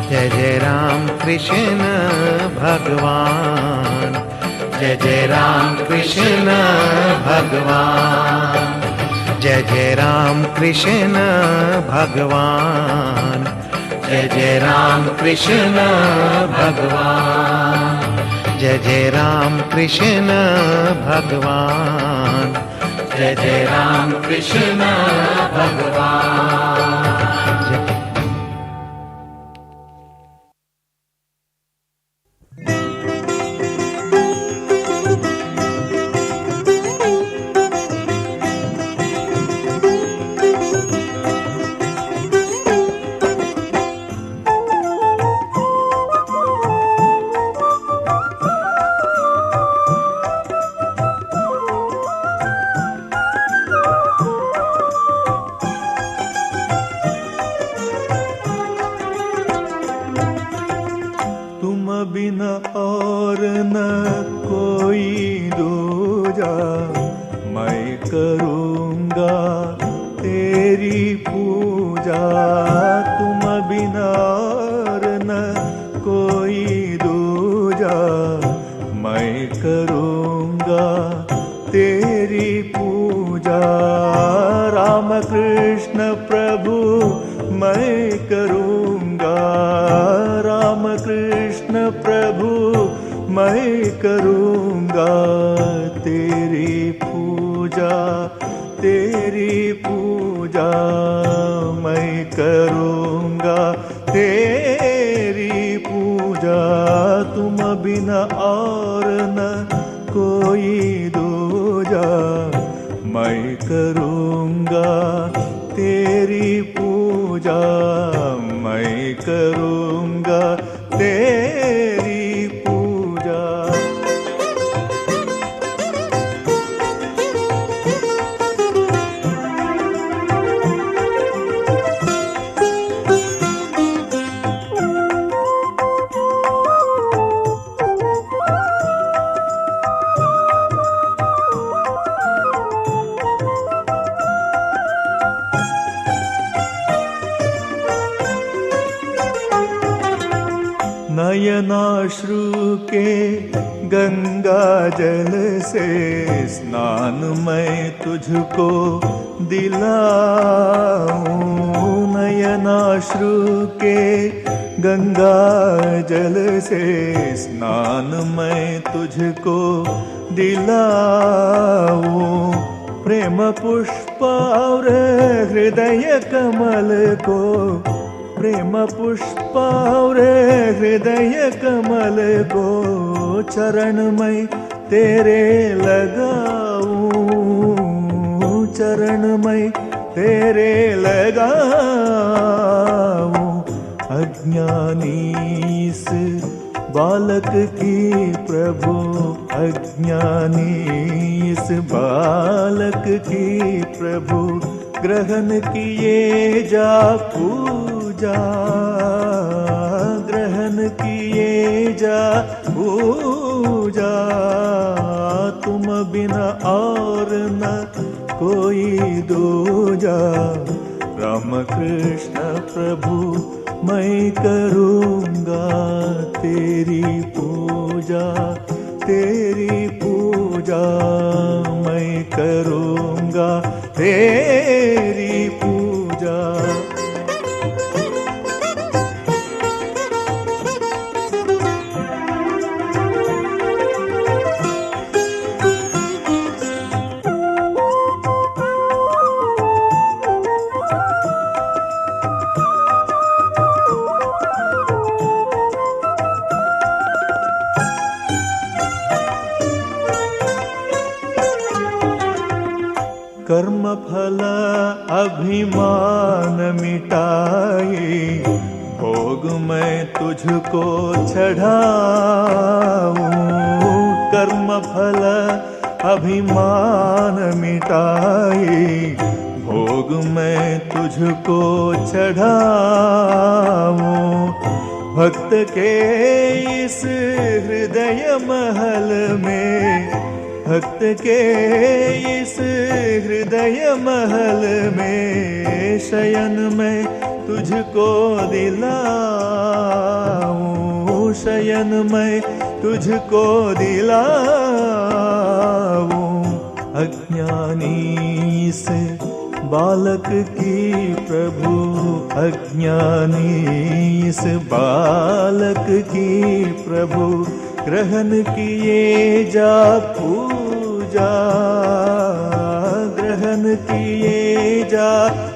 जय जय राम कृष्ण भगवान, जय जय राम कृष्ण भगवान, जय जय राम कृष्ण भगवान, जय जय राम कृष्ण भगवान, जय जय राम कृष्ण भगवान, जय जय राम कृष्ण भगवान। रामकृष्ण प्रभु मैं करूँगा, रामकृष्ण प्रभु मैं करूँगा तेरी पूजा, तेरी पूजा मैं करूँगा तेरी पूजा। तुम बिना और न कोई दूजा, मैं करूँगा तेरी पूजा, मैं करूँगा तेरी पूजा। नयनाश्रु के गंगा जल से स्नान मैं तुझको दिलाऊं, नयनाश्रु के गंगा जल से स्नान मैं तुझको दिलाऊं। प्रेम पुष्प और हृदय कमल को, प्रेम पुष्प और हृदय कमल को चरण में तेरे लगाऊं, चरण में तेरे लगाऊं। अज्ञानी इस बालक की प्रभु, अज्ञानी इस बालक की प्रभु ग्रहण किए जा पूजा, ग्रहण किए जा पूजा। तुम बिना और न कोई दूजा, रामकृष्ण प्रभु मैं करूँगा तेरी पूजा, तेरी पूजा मैं करूँगा तेरी पूजा। कर्म फल अभिमान मिटाए, भोग मैं तुझको चढ़ाऊं। कर्म फल अभिमान मिटाए, भोग मैं तुझको चढ़ाऊं। भक्त के इस हृदय महल में, भक्त के इस हृदय महल में शयन में तुझको दिलाऊं, शयन मैं तुझको दिलाऊं। अज्ञानी से बालक की प्रभु, अज्ञानी इस बालक की प्रभु, ग्रहण किए जा पूजा, ग्रहण किए जा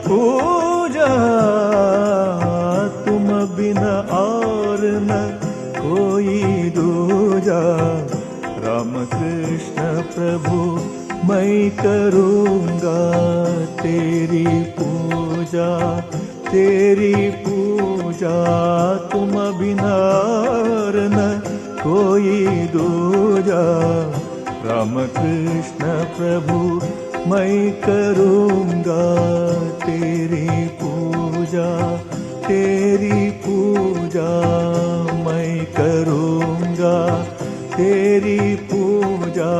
पूजा। तुम बिना और न कोई दूजा। रामकृष्ण प्रभु मैं करूँगा तेरी पूजा, तेरी पूजा। तुम बिना और न कोई दूजा। रामकृष्ण प्रभु मैं करूँगा तेरी पूजा, तेरी पूजा। मैं करूँगा तेरी पूजा,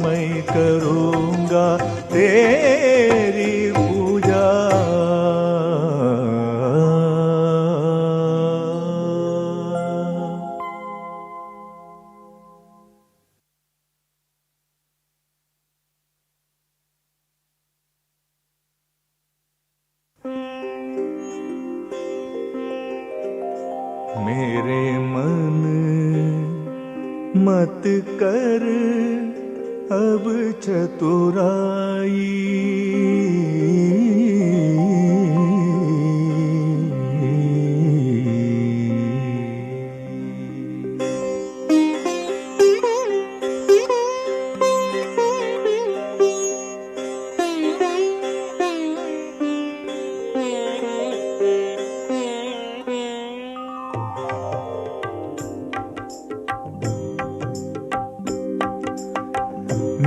मैं करूँगा तेरी पूजा। मेरे मन मत कर अब चतुराई,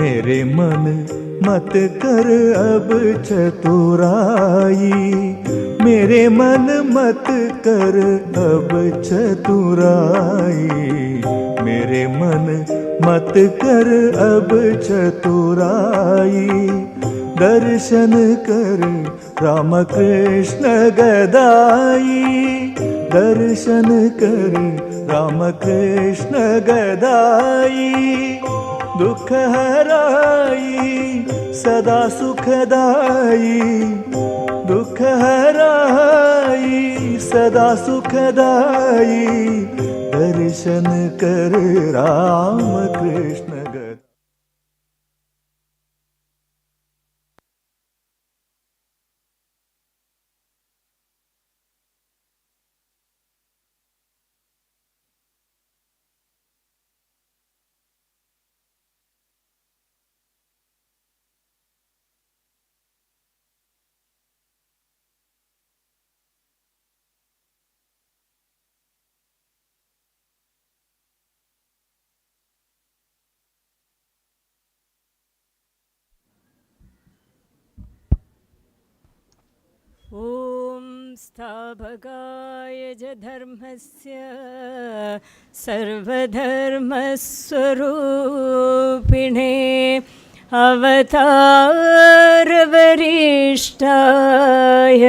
मेरे मन मत कर अब चतुराई, मेरे मन मत कर अब चतुराई, मेरे मन मत कर अब चतुराई। दर्शन कर रामकृष्ण गदाई, दर्शन कर रामकृष्ण गदाई। दुख हराई सदा सुखदाई, दुख हराई सदा सुखदाई। दर्शन कर रामकृष्ण गदाई। ॐ स्थाभगाय च धर्मस्य सर्वधर्मस्वरूपिणे अवतारवरिष्ठाय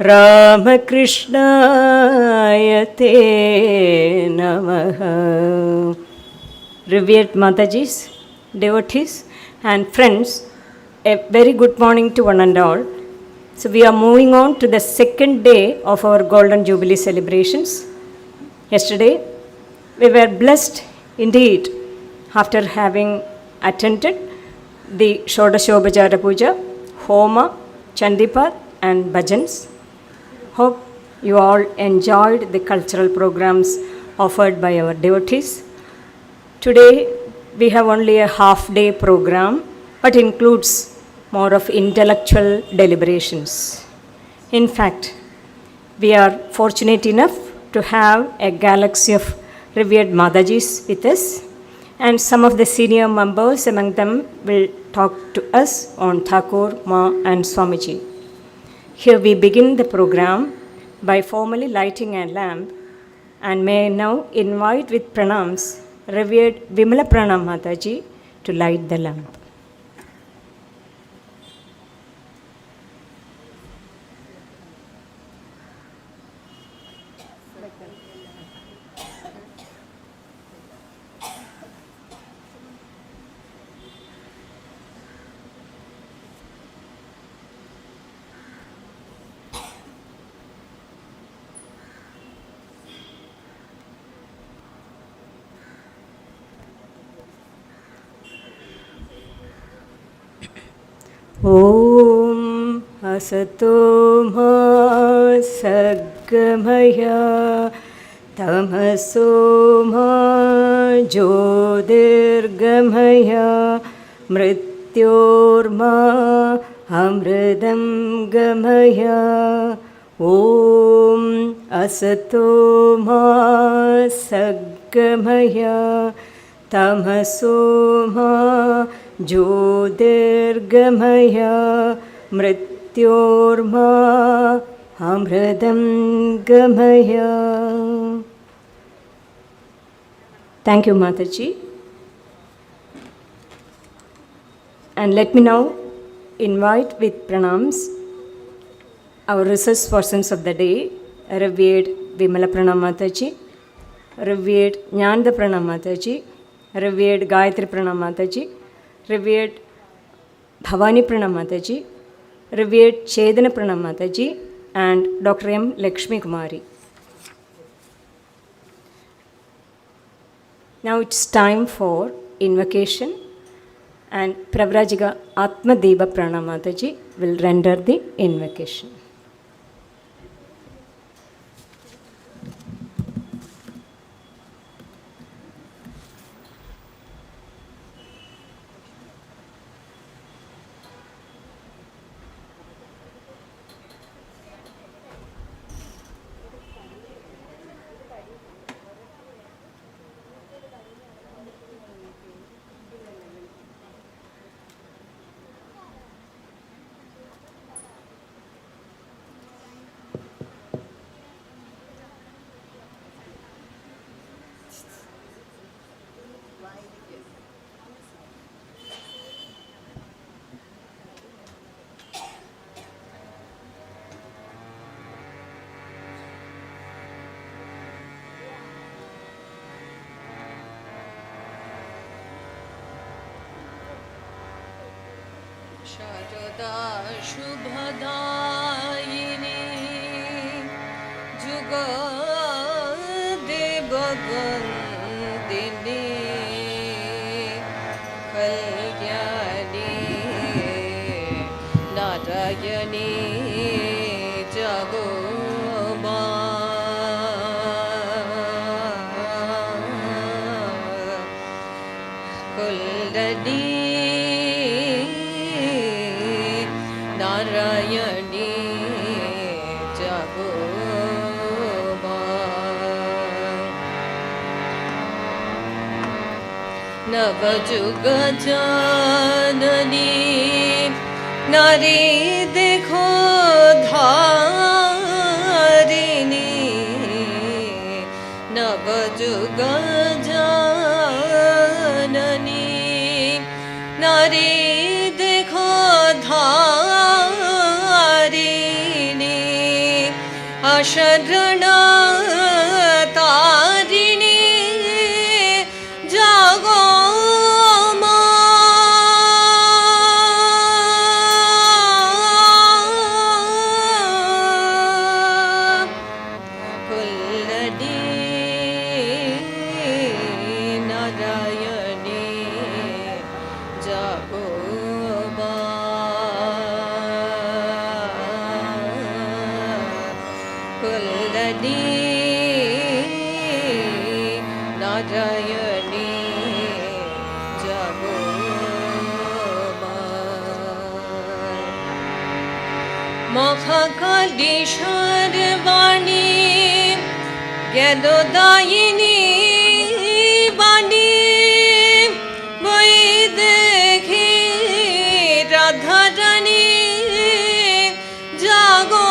रामकृष्णाय ते नमः। Revered Mataji's, devotees and friends, a very good morning to one and all. So we are moving on to the second day of our Golden Jubilee celebrations. Yesterday, we were blessed indeed after having attended the Shodashobhajara Puja, Homa, Chandipat and Bhajans. Hope you all enjoyed the cultural programs offered by our devotees. Today, we have only a half-day program, but includes more of intellectual deliberations. In fact, we are fortunate enough to have a galaxy of revered Madajis with us, and some of the senior members among them will talk to us on Thakur, Ma and Swamiji. Here we begin the program by formally lighting a lamp, and may I now invite with pranams revered Vimala Pranam Mataji to light the lamp. ॐ असतो मा सद्गमय तमसो मा ज्योतिर्गमय मृत्योर्मा अमृतं गमय ॐ असतो मा सद्गमय तमसो मा ज्योतिर्गमय मृत्योर्मा अमृतं गमय. Thank you, Mataji. And let me now invite with pranams our resource persons of the day, Revered Vimala Pranam Mataji, Revered Nyanda Pranam Mataji, Revered Gayatri Pranam Mataji, Revered Bhavani Pranam Mataji, Revered Chedana Pranam Mataji, and Dr. M. Lakshmi Kumari. Now it's time for invocation, and Pravrajika Atmadeva Pranam Mataji will render the invocation. Sharda शुभदायिनी जुगादे बवन्दिनी Kalyani Narayani जगोमा कुलदी Narayani जगोमा Navayuga जननी नारी देखो धारिणी नवजुग जननी नारी देखो धारिणी अशरण तारिणी जागो नारायणी जगोमा महाकाली शर्वाणी ज्ञानदायिनी वाणी वैदेही राधारानी जागो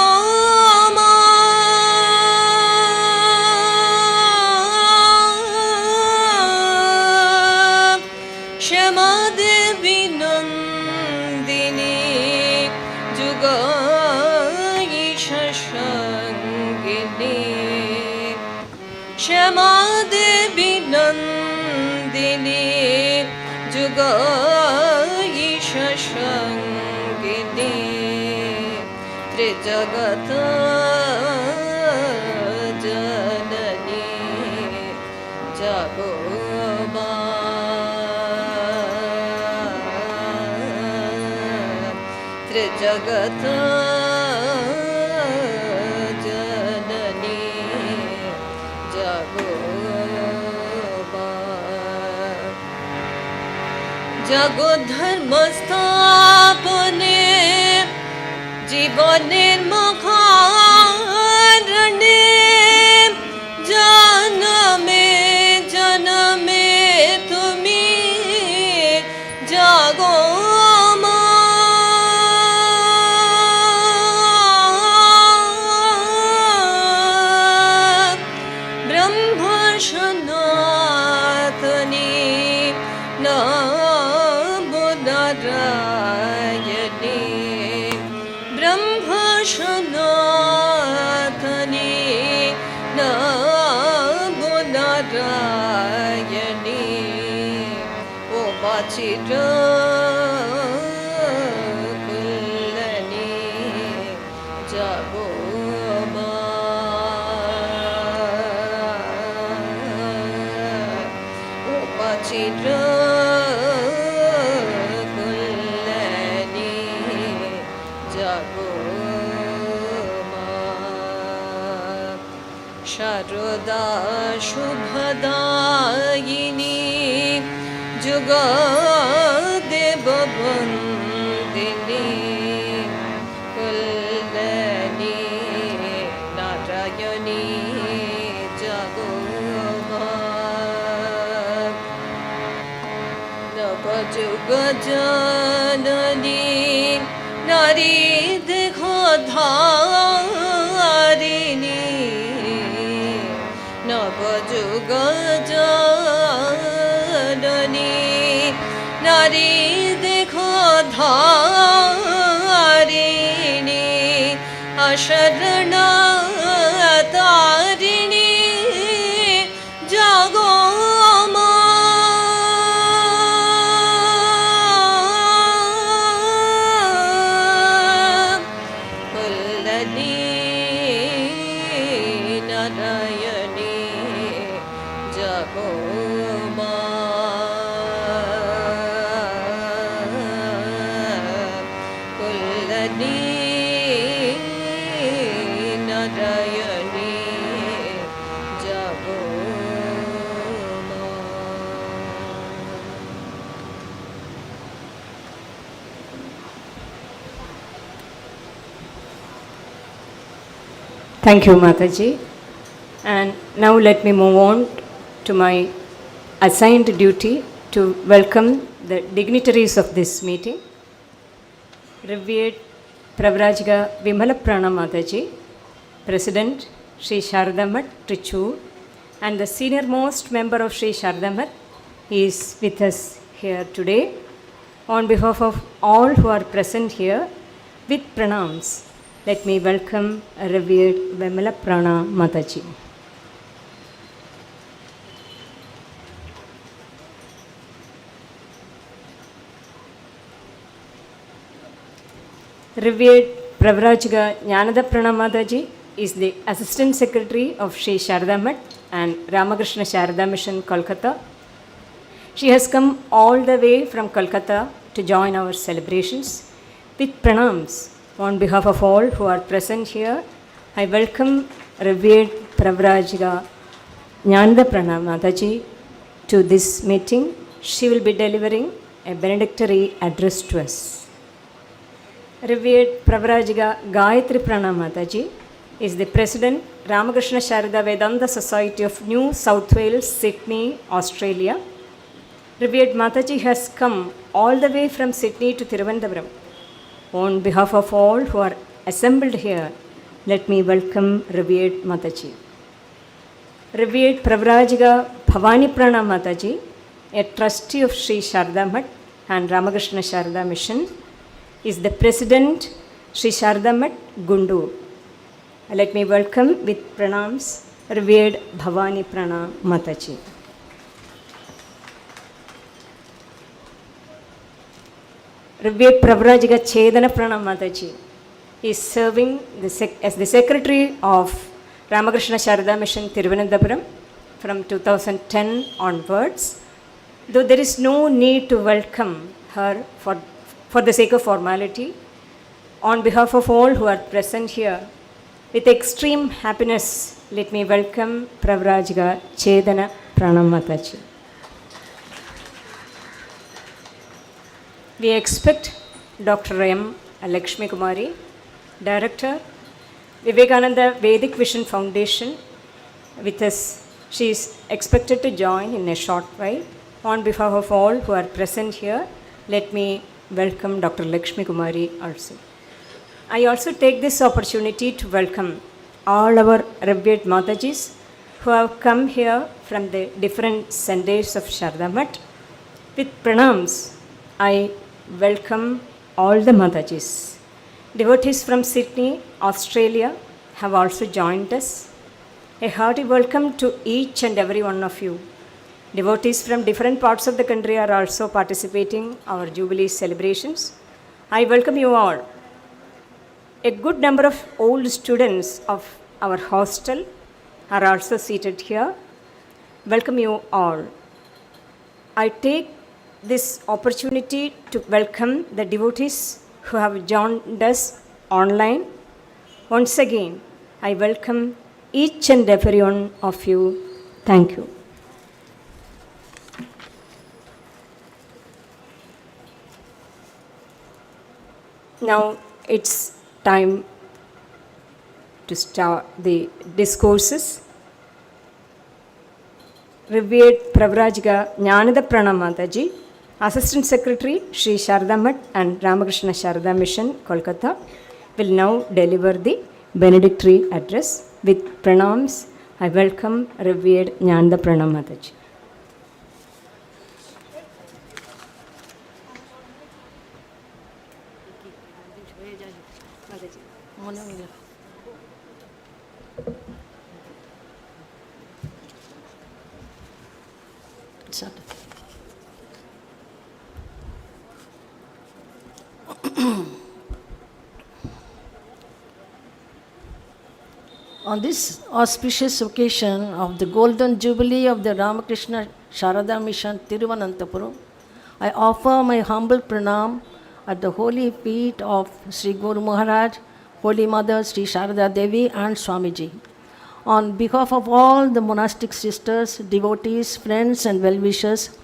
क्षमा देवी नंदिनी जुगईश संगिनी त्रिजगत जननी जगोमा जगत जननी जगो धर्म स्थापने जीवनेर मुखारणे जनमे जनमे तुमी जागो ब्रह्म सनातनी नारायणी ब्रह्म सनातनी नारायणी ओ बाचिर कुलनी जागो ओ बाचिर शारदा शुभदायिनी जुगादेव वन्दिनी कुलनी नारायणी जागो नवजुग जननी नारी देखो धारिणी नवजुग जननी नारी देखो धारिणी अशरण तारिणी जागो Thank you, Mataji. And now let me move on to my assigned duty to welcome the dignitaries of this meeting. Revered Pravrajiga Vimala Prana Mataji, President Sri Sharadamat Trichur, and the senior most member of Sri Sharadamat is with us here today. On behalf of all who are present here, with pranams, let me welcome Revered Vimala Prana Mataji. Revered Pravrajiga Jnanada Prana Mataji is the Assistant Secretary of Sri Sarada Math and Ramakrishna Sarada Mission, Kolkata. She has come all the way from Kolkata to join our celebrations. With pranams, on behalf of all who are present here, I welcome Revered Pravrajiga Jnanada Prana Mataji to this meeting. She will be delivering a benedictory address to us. Revered Pravrajiga Gayatri Prana Mataji is the President, Ramakrishna Sarada Vedanta Society of New South Wales, Sydney, Australia. Revered Mataji has come all the way from Sydney to Thiruvananthapuram. On behalf of all who are assembled here, let me welcome Revered Mataji. Revered Pravrajiga Bhavani Prana Mataji, a trustee of Sri Sarada Math and Ramakrishna Sarada Mission, is the President, Sri Sarada Math, Gundur. Let me welcome with pranams Revered Bhavani Prana Mataji. Revered Pravrajiga Chedana Prana Mataji is serving as the Secretary of Ramakrishna Sarada Mission, Thiruvananthapuram from 2010 onwards. Though there is no need to welcome her for the sake of formality, On behalf of all who are present here, with extreme happiness, let me welcome Pravrajika Chedana Pranam Mataji. We expect Dr. M. Lakshmi Kumari, Director, Vivekananda Vedic Vision Foundation, with us. She is expected to join in a short while. On behalf of all who are present here, let me welcome Dr. Lakshmi Kumari also. I also take this opportunity to welcome all our revered Matajis who have come here from the different centers of Sharda Math. With pranams, I welcome all the Matajis. Devotees from Sydney, Australia have also joined us. A hearty welcome to each and every one of you. Devotees from different parts of the country are also participating in our Jubilee celebrations. I welcome you all. A good number of old students of our hostel are also seated here. Welcome you all. I take this opportunity to welcome the devotees who have joined us online. Once again, I welcome each and every one of you. Thank you. Now it's time to start the discourses. Revered Pravrajika Jnanada Pranam Mataji, Assistant Secretary, Sri Sharada Math and Ramakrishna Sarada Mission, Kolkata, will now deliver the benedictory address. With pranams, I welcome Revered Jnanada Pranam Mataji. On this auspicious occasion of the Golden Jubilee of the Ramakrishna Sarada Mission, Thiruvananthapuram, I offer my humble pranam at the holy feet of Sri Guru Maharaj, Holy Mother Sri Sarada Devi and Swamiji. On behalf of all the monastic sisters, devotees, friends and well-wishers,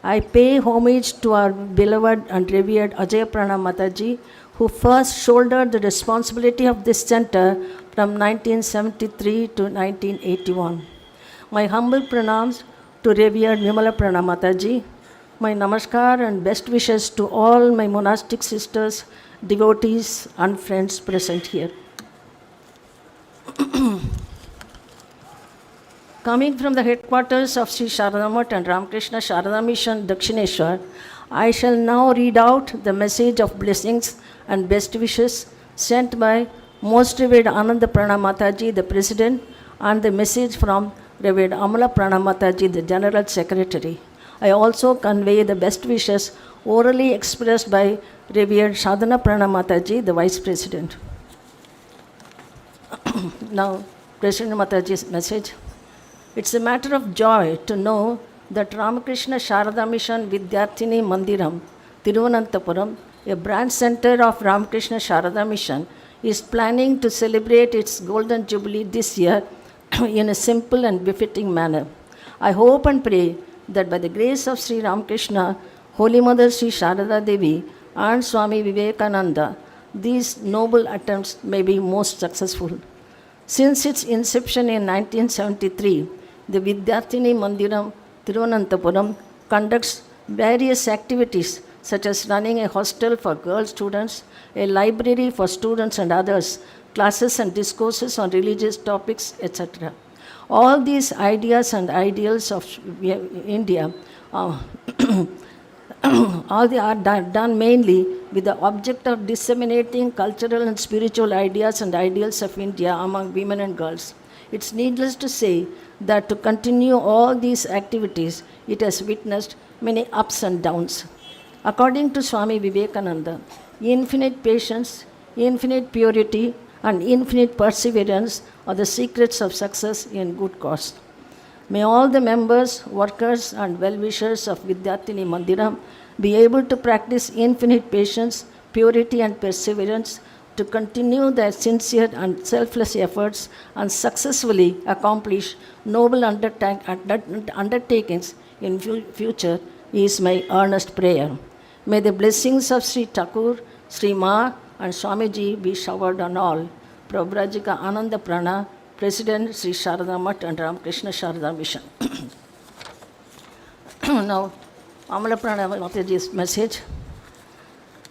I pay homage to our beloved and revered Ajay Pranam Mataji, who first shouldered the responsibility of this center from 1973 to 1981. My humble pranams to revered Vimala Pranam Mataji. My namaskar and best wishes to all my monastic sisters, devotees and friends present here. Coming from the headquarters of Sri Sharada Math and Ramakrishna Sarada Mission, Dakshineshwar, I shall now read out the message of blessings and best wishes sent by Most Revered Ananda Pranam Mataji, the President, and the message from Revered Amala Pranam Mataji, the General Secretary. I also convey the best wishes orally expressed by Revered Sadhana Pranam Mataji, the Vice President. Now, President Mataji's message. It's a matter of joy to know that Ramakrishna Sarada Mission Vidyarthini Mandiram, Thiruvananthapuram, a branch center of Ramakrishna Sarada Mission, is planning to celebrate its Golden Jubilee this year in a simple and befitting manner. I hope and pray that by the grace of Sri Ramakrishna, Holy Mother Sri Sarada Devi and Swami Vivekananda, these noble attempts may be most successful. Since its inception in 1973, the Vidyarthini Mandiram Thiruvananthapuram conducts various activities such as running a hostel for girl students, a library for students and others, classes and discourses on religious topics, etc. All these ideas and ideals of India all they are done mainly with the object of disseminating cultural and spiritual ideas and ideals of India among women and girls. It's needless to say that to continue all these activities, it has witnessed many ups and downs. According to Swami Vivekananda, infinite patience, infinite purity, and infinite perseverance are the secrets of success in good cause. May all the members, workers, and well-wishers of Vidyarthini Mandiram be able to practice infinite patience, purity, and perseverance to continue their sincere and selfless efforts and successfully accomplish noble undertakings in future is my earnest prayer. May the blessings of Sri Thakur, Sri Ma and Swamiji be showered on all. Prabhupada Ananda Prana, President Sri Sarada Math and Ramakrishna Sarada Mission. Now, Amala Prana Mataji's message.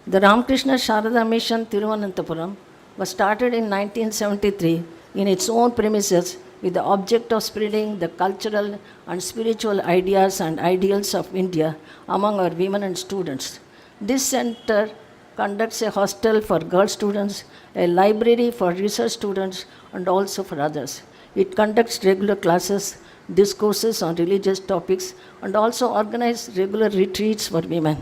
The Ramakrishna Sarada Mission Thiruvananthapuram was started in 1973 in its own premises with the object of spreading the cultural and spiritual ideas and ideals of India among our women and students. This center conducts a hostel for girl students, a library for research students, and also for others. It conducts regular classes, discourses on religious topics, and also organizes regular retreats for women.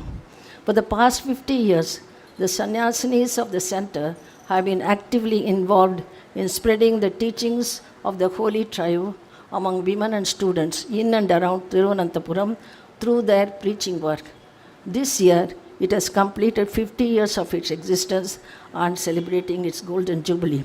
For the past 50 years, the sannyasinis of the center have been actively involved in spreading the teachings of the Holy Tribe among women and students in and around Thiruvananthapuram through their preaching work. This year, it has completed 50 years of its existence and celebrating its Golden Jubilee.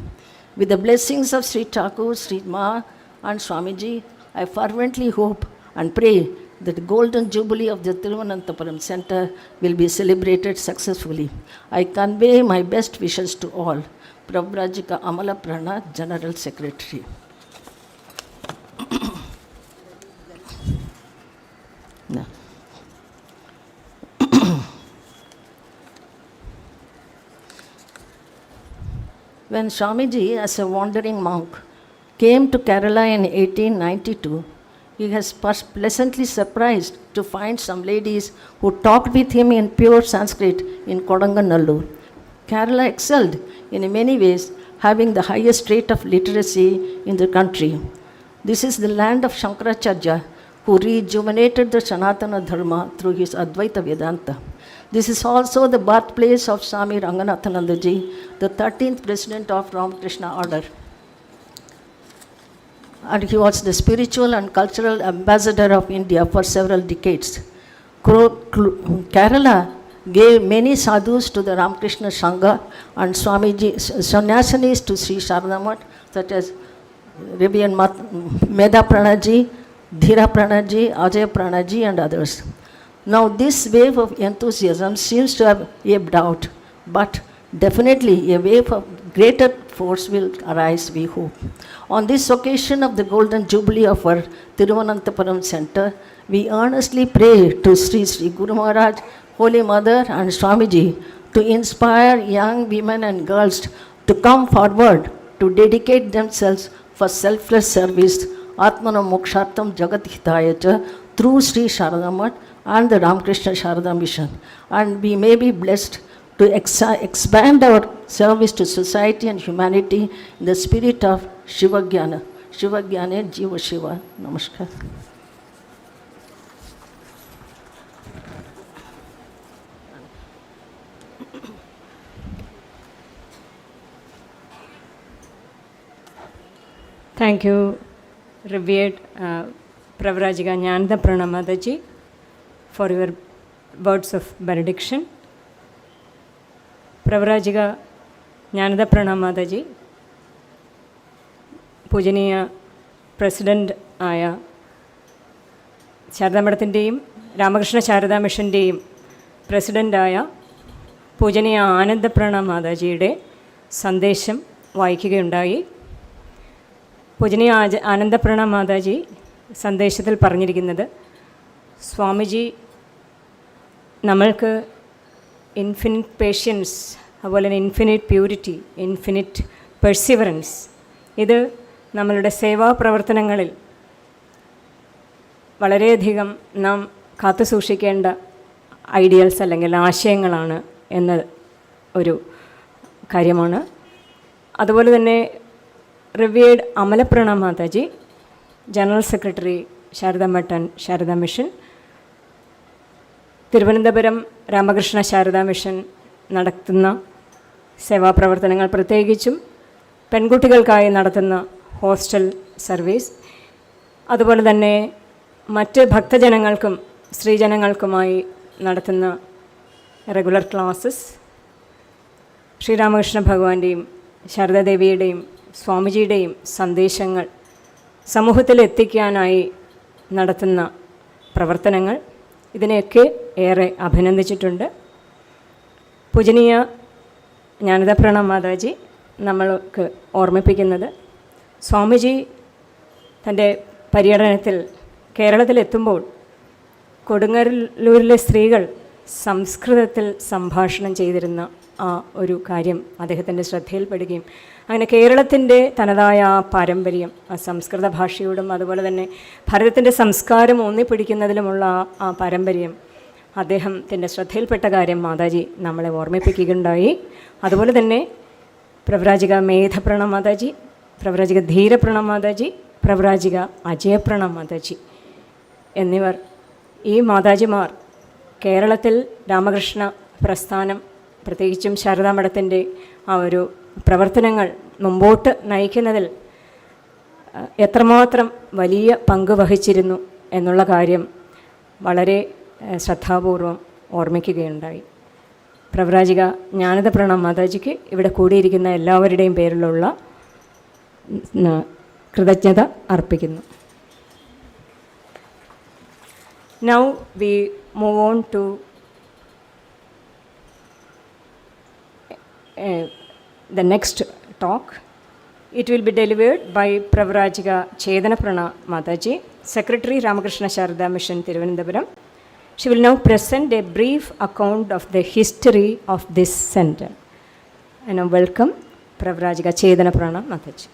With the blessings of Sri Thakur, Sri Ma and Swamiji, I fervently hope and pray that the Golden Jubilee of the Thiruvananthapuram Center will be celebrated successfully. I convey my best wishes to all. Prabhupada Amala Prana, General Secretary. No. When Swamiji, as a wandering monk, came to Kerala in 1892, he was pleasantly surprised to find some ladies who talked with him in pure Sanskrit in Kodanganallur. Kerala excelled in many ways, having the highest rate of literacy in the country. This is the land of Shankaracharya, who rejuvenated the Sanatana Dharma through his Advaita Vedanta. This is also the birthplace of Swami Ranganathanandaji, the 13th president of Ramakrishna Order. And he was the spiritual and cultural ambassador of India for several decades. Kerala gave many sadhus to the Ramakrishna Sangha and Swamiji, sannyasanis to Sri Sarada Math, such as Reverend Meda Pranaji, Dhira Pranaji, Ajay Pranaji, and others. Now, this wave of enthusiasm seems to have ebbed out, but definitely a wave of greater force will arise, we hope. On this occasion of the Golden Jubilee of our Thiruvananthapuram Center, we earnestly pray to Sri Guru Maharaj, Holy Mother, and Swamiji to inspire young women and girls to come forward to dedicate themselves for selfless service, Atmana Mokshartam Jagat Hitayacha, through Sri Sarada Math and the Ramakrishna Sarada Mission. And we may be blessed to expand our service to society and humanity in the spirit of Shiva Jnana. Shiva Jnane Jiva Shiva. Namaskar. Thank you, revered Pravrajiga Nyananda Pranamadaji, for your words of benediction. Pravrajika Jnanada പ്രണാമദാജി, പൂജനീയ president ആയ ശാരദാമഠത്തിൻ്റെയും രാമകൃഷ്ണ ശാരദാ മിഷൻ്റെയും പ്രസിഡൻ്റായ പൂജനീയ ആനന്ദപ്രണ മാതാജിയുടെ സന്ദേശം വായിക്കുകയുണ്ടായി. പൂജനീയ ആനന്ദപ്രണ മാതാജി സന്ദേശത്തിൽ പറഞ്ഞിരിക്കുന്നത്, സ്വാമിജി നമ്മൾക്ക് infinite patients, അതുപോലെ തന്നെ ഇൻഫിനിറ്റ് പ്യൂരിറ്റി, ഇൻഫിനിറ്റ് പെർസിവറൻസ്, ഇത് നമ്മളുടെ സേവാ പ്രവർത്തനങ്ങളിൽ വളരെയധികം നാം കാത്തു സൂക്ഷിക്കേണ്ട ഐഡിയൽസ് അല്ലെങ്കിൽ ആശയങ്ങളാണ് എന്ന ഒരു കാര്യമാണ്. അതുപോലെ തന്നെ revered Amalaprana Mataji, general secretary Sarada Math and Sarada mission, Thiruvananthapuram Ramakrishna Sarada mission നടത്തുന്ന സേവാപ്രവർത്തനങ്ങൾ, പ്രത്യേകിച്ചും പെൺകുട്ടികൾക്കായി നടത്തുന്ന ഹോസ്റ്റൽ സർവീസ്, അതുപോലെ തന്നെ മറ്റ് ഭക്തജനങ്ങൾക്കും സ്ത്രീജനങ്ങൾക്കുമായി നടത്തുന്ന റെഗുലർ ക്ലാസ്സസ്, ശ്രീരാമകൃഷ്ണ ഭഗവാന്റെയും ശാരദാദേവിയുടെയും സ്വാമിജിയുടെയും സന്ദേശങ്ങൾ സമൂഹത്തിൽ എത്തിക്കാനായി നടത്തുന്ന പ്രവർത്തനങ്ങൾ ഇതിനെയൊക്കെ ഏറെ അഭിനന്ദിച്ചിട്ടുണ്ട്. പൂജനീയ ജ്ഞാനദ മാതാജി നമ്മൾക്ക് ഓർമ്മിപ്പിക്കുന്നത് സ്വാമിജി തൻ്റെ പര്യടനത്തിൽ കേരളത്തിലെത്തുമ്പോൾ കൊടുങ്ങല്ലൂരിലെ സ്ത്രീകൾ സംസ്കൃതത്തിൽ സംഭാഷണം ചെയ്തിരുന്ന ആ ഒരു കാര്യം അദ്ദേഹത്തിൻ്റെ ശ്രദ്ധയിൽപ്പെടുകയും അങ്ങനെ കേരളത്തിൻ്റെ തനതായ ആ പാരമ്പര്യം ആ സംസ്കൃത ഭാഷയോടും അതുപോലെ തന്നെ ഭാരതത്തിൻ്റെ സംസ്കാരം ഊന്നിപ്പിടിക്കുന്നതിലുമുള്ള ആ പാരമ്പര്യം അദ്ദേഹത്തിൻ്റെ ശ്രദ്ധയിൽപ്പെട്ട കാര്യം മാതാജി നമ്മളെ ഓർമ്മിപ്പിക്കുകയുണ്ടായി. അതുപോലെ തന്നെ പ്രവ്രാജിക മേധപ്രണ മാതാജി, പ്രവ്രാജിക ധീരപ്രണ മാതാജി, പ്രവ്രാജിക അജയപ്രണ മാതാജി എന്നിവർ ഈ മാതാജിമാർ കേരളത്തിൽ രാമകൃഷ്ണ പ്രസ്ഥാനം പ്രത്യേകിച്ചും ശാരദാമഠത്തിൻ്റെ ആ ഒരു പ്രവർത്തനങ്ങൾ മുമ്പോട്ട് നയിക്കുന്നതിൽ എത്രമാത്രം വലിയ പങ്ക് വഹിച്ചിരുന്നു എന്നുള്ള കാര്യം വളരെ ശ്രദ്ധാപൂർവം ഓർമ്മിക്കുകയുണ്ടായി. പ്രവ്രാജിക ജ്ഞാനദ പ്രണാം മാതാജിക്ക് ഇവിടെ കൂടിയിരിക്കുന്ന എല്ലാവരുടെയും പേരിലുള്ള കൃതജ്ഞത അർപ്പിക്കുന്നു. Now we move on to the next talk. It will be delivered by Pravrajika Chedanapranna Mataji, Secretary Ramakrishna Sarada Mission, Thiruvananthapuram. She will now present a brief account of the history of this center. And I welcome Pravrajika Chedanapranna Mataji.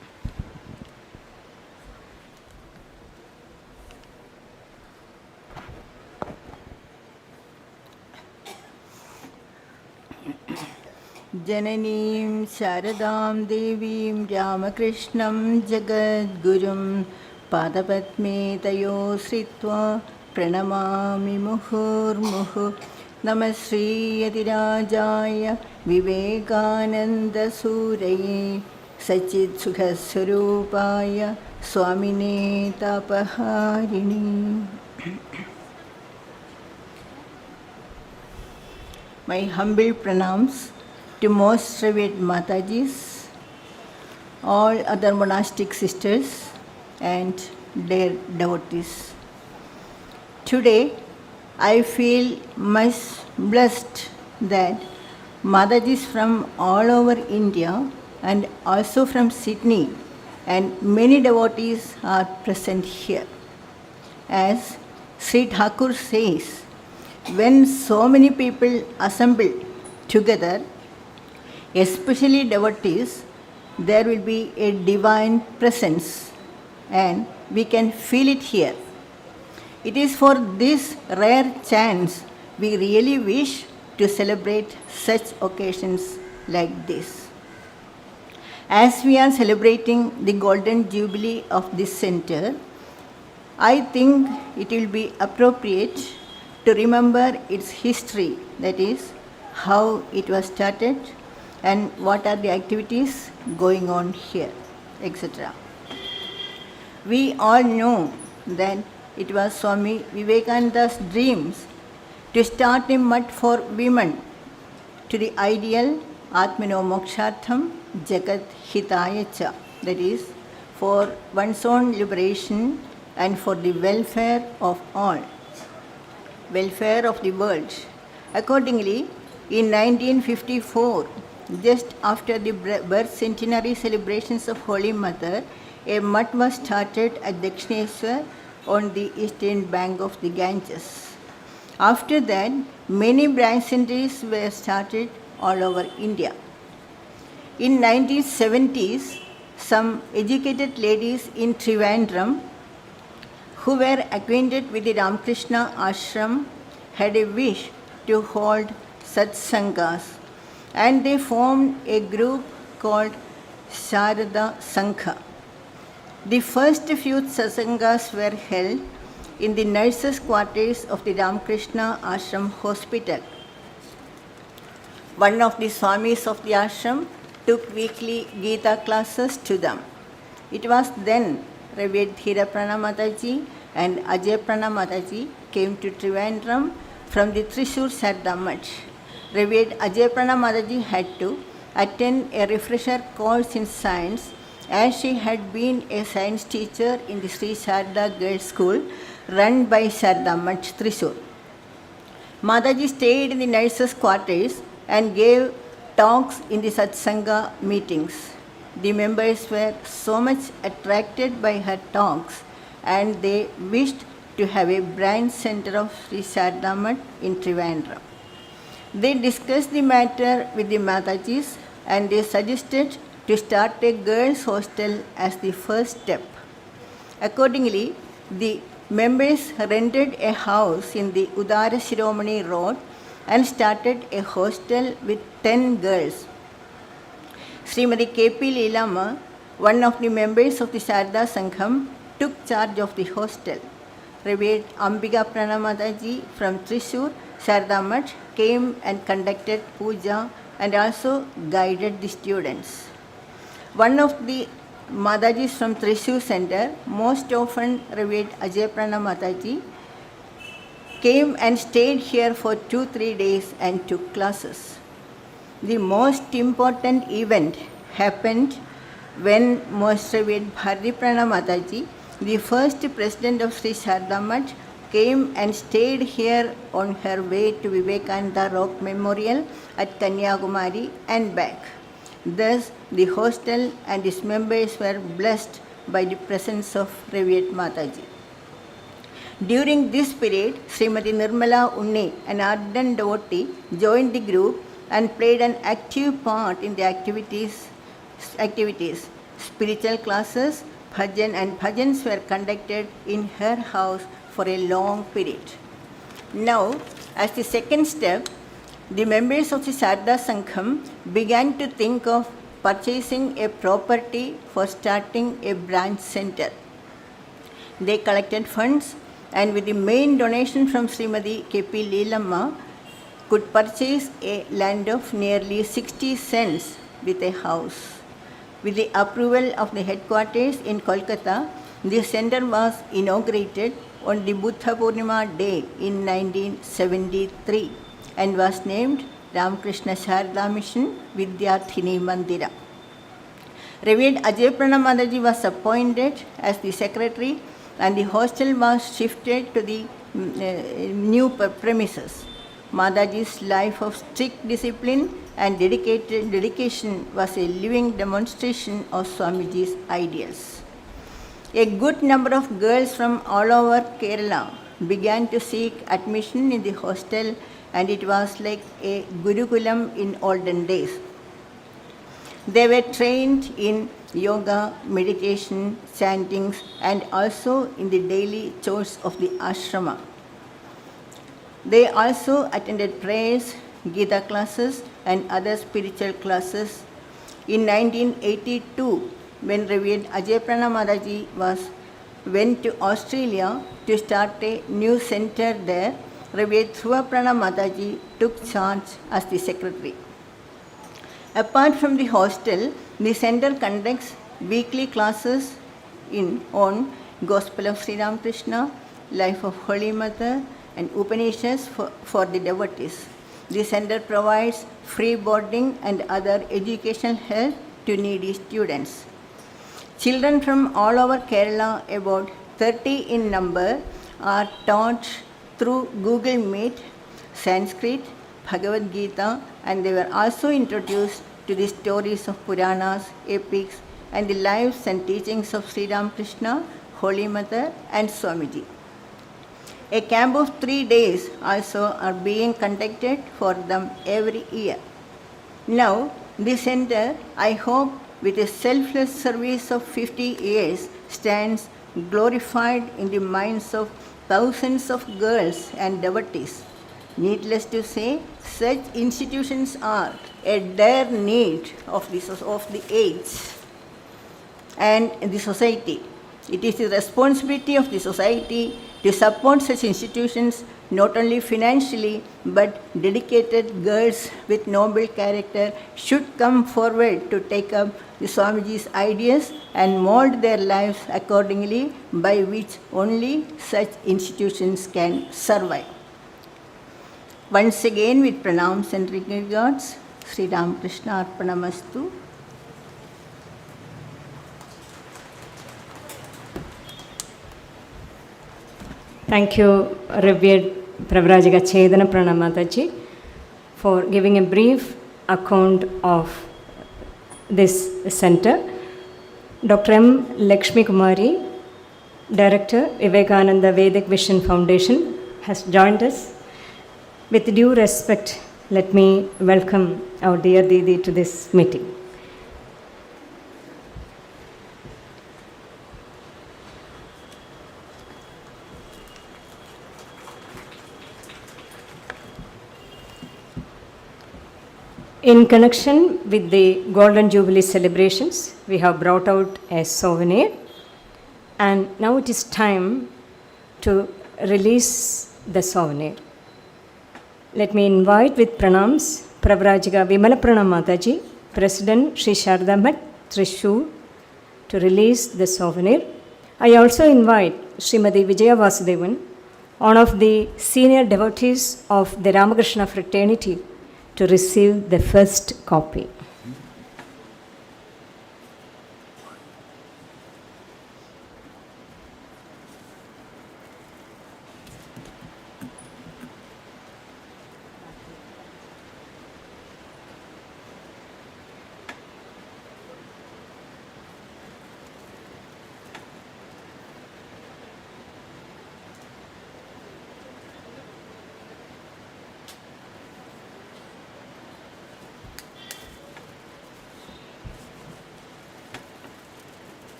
जननीं शारदां देवीं रामकृष्णं जगद्गुरुं पादपद्मे तयो श्रित्वा प्रणमामि मुहुर्मुहुः. नमः श्रीयतिराजाय विवेकानन्दसूरये सच्चित्सुखस्वरूपाय स्वामिने तापहारिणी. My humble pranams to most revered Matajis, all other monastic sisters and their devotees. Today, I feel much blessed that Matajis from all over India and also from Sydney and many devotees are present here. As Sri Thakur says, when so many people assemble together, especially devotees, there will be a divine presence and we can feel it here. It is for this rare chance we really wish to celebrate such occasions like this. As we are celebrating the Golden Jubilee of this center, I think it will be appropriate to remember its history, that is, how it was started and what are the activities going on here, etc. We all know that it was Swami Vivekananda's dreams to start a mutt for women to the ideal Atmano Mokshartham Jagat Hitaya Cha, that is, for one's own liberation and for the welfare of all, welfare of the world. Accordingly, in 1954, just after the birth centenary celebrations of Holy Mother, a mutt was started at Dakshineshwar on the eastern bank of the Ganges. After that, many branch centers were started all over India. In 1970s, some educated ladies in Trivandrum who were acquainted with the Ramakrishna ashram had a wish to hold satsangas, and they formed a group called Sarada Sangha. The first few satsangas were held in the nurses' quarters of the Ramakrishna Ashram Hospital. One of the Swamis of the ashram took weekly Gita classes to them. It was then Revered Dhiraprana Mataji and Ajayprana Mataji came to Trivandrum from the Thrissur Sarada Mutt. Revered Ajayprana Mataji had to attend a refresher course in science, as she had been a science teacher in the Sri Sarada Girls' School run by Sarada Much, Thrissur. Mataji stayed in the nurses' quarters and gave talks in the Satsanga meetings. The members were so much attracted by her talks and they wished to have a branch center of Sri Sarada Much in Trivandrum. They discussed the matter with the Matajis and they suggested to start a girls' hostel as the first step. Accordingly, the members rented a house in the Udara Shiromani Road and started a hostel with 10 girls. Srimati K.P. Leelama, one of the members of the Sarada Sangham, took charge of the hostel. Revered Ambika Pranamataji from Thrissur, Sarada Much, came and conducted puja and also guided the students. One of the Matajis from Thrissur Center, most often Revered Ajay Pranamataji, came and stayed here for 2-3 days and took classes. The most important event happened when Most Revered Bharati Pranamataji, the first president of Sri Sarada Much, came and stayed here on her way to Vivekananda Rock Memorial at Kanyakumari and back. Thus, the hostel and its members were blessed by the presence of Revered Mataji. During this period, Srimati Nirmala Unni, an ardent devotee, joined the group and played an active part in the activities. Spiritual classes, bhajan and bhajans were conducted in her house for a long period. Now, as the second step, the members of the Sarada Sangham began to think of purchasing a property for starting a branch center. They collected funds and with the main donation from Srimati K.P. Leelamma could purchase a land of nearly 60 cents with a house. With the approval of the headquarters in Kolkata, the center was inaugurated on the Buddha Purnima day in 1973 and was named Ramakrishna Sarada Mission Vidyarthini Mandira. Revered Ajay Pranamadaji was appointed as the secretary and the hostel was shifted to the new premises. Madaji's life of strict discipline and dedication was a living demonstration of Swamiji's ideals. A good number of girls from all over Kerala began to seek admission in the hostel and it was like a Gurukulam in olden days. They were trained in yoga, meditation, chantings and also in the daily chores of the ashrama. They also attended prayers, Gita classes and other spiritual classes. In 1982, when Revered Ajay Pranamadaji went to Australia to start a new center there, Revered Dhruva Pranamadaji took charge as the secretary. Apart from the hostel, the center conducts weekly classes on Gospel of Sri Ramakrishna, Life of Holy Mother, and Upanishads for the devotees. The center provides free boarding and other educational help to needy students. Children from all over Kerala, about 30 in number, are taught through Google Meet, Sanskrit, Bhagavad Gita, and they were also introduced to the stories of Puranas, epics, and the lives and teachings of Sri Ramakrishna, Holy Mother, and Swamiji. A camp of 3 days also are being conducted for them every year. Now, the center, I hope, with a selfless service of 50 years, stands glorified in the minds of thousands of girls and devotees. Needless to say, such institutions are a dire need of the age and the society. It is the responsibility of the society to support such institutions not only financially but dedicated girls with noble character should come forward to take up the Swamiji's ideas and mold their lives accordingly, by which only such institutions can survive. Once again, with pranams and regards, Sri Ramakrishna Arpanamastu. Thank you, Revered Pravrajika Chedana Pranamataji, for giving a brief account of this center. Dr. M. Lakshmi Kumari, Director, Vivekananda Vedic Vision Foundation, has joined us. With due respect, let me welcome our dear Didi to this meeting. In connection with the Golden Jubilee celebrations, we have brought out a souvenir, and now it is time to release the souvenir. Let me invite with pranams Pravrajika Vimala Pranam Mataji, President Sri Sharada Math, Trishur, to release the souvenir. I also invite Srimati Vijaya Vasudevan, one of the senior devotees of the Ramakrishna fraternity, to receive the first copy.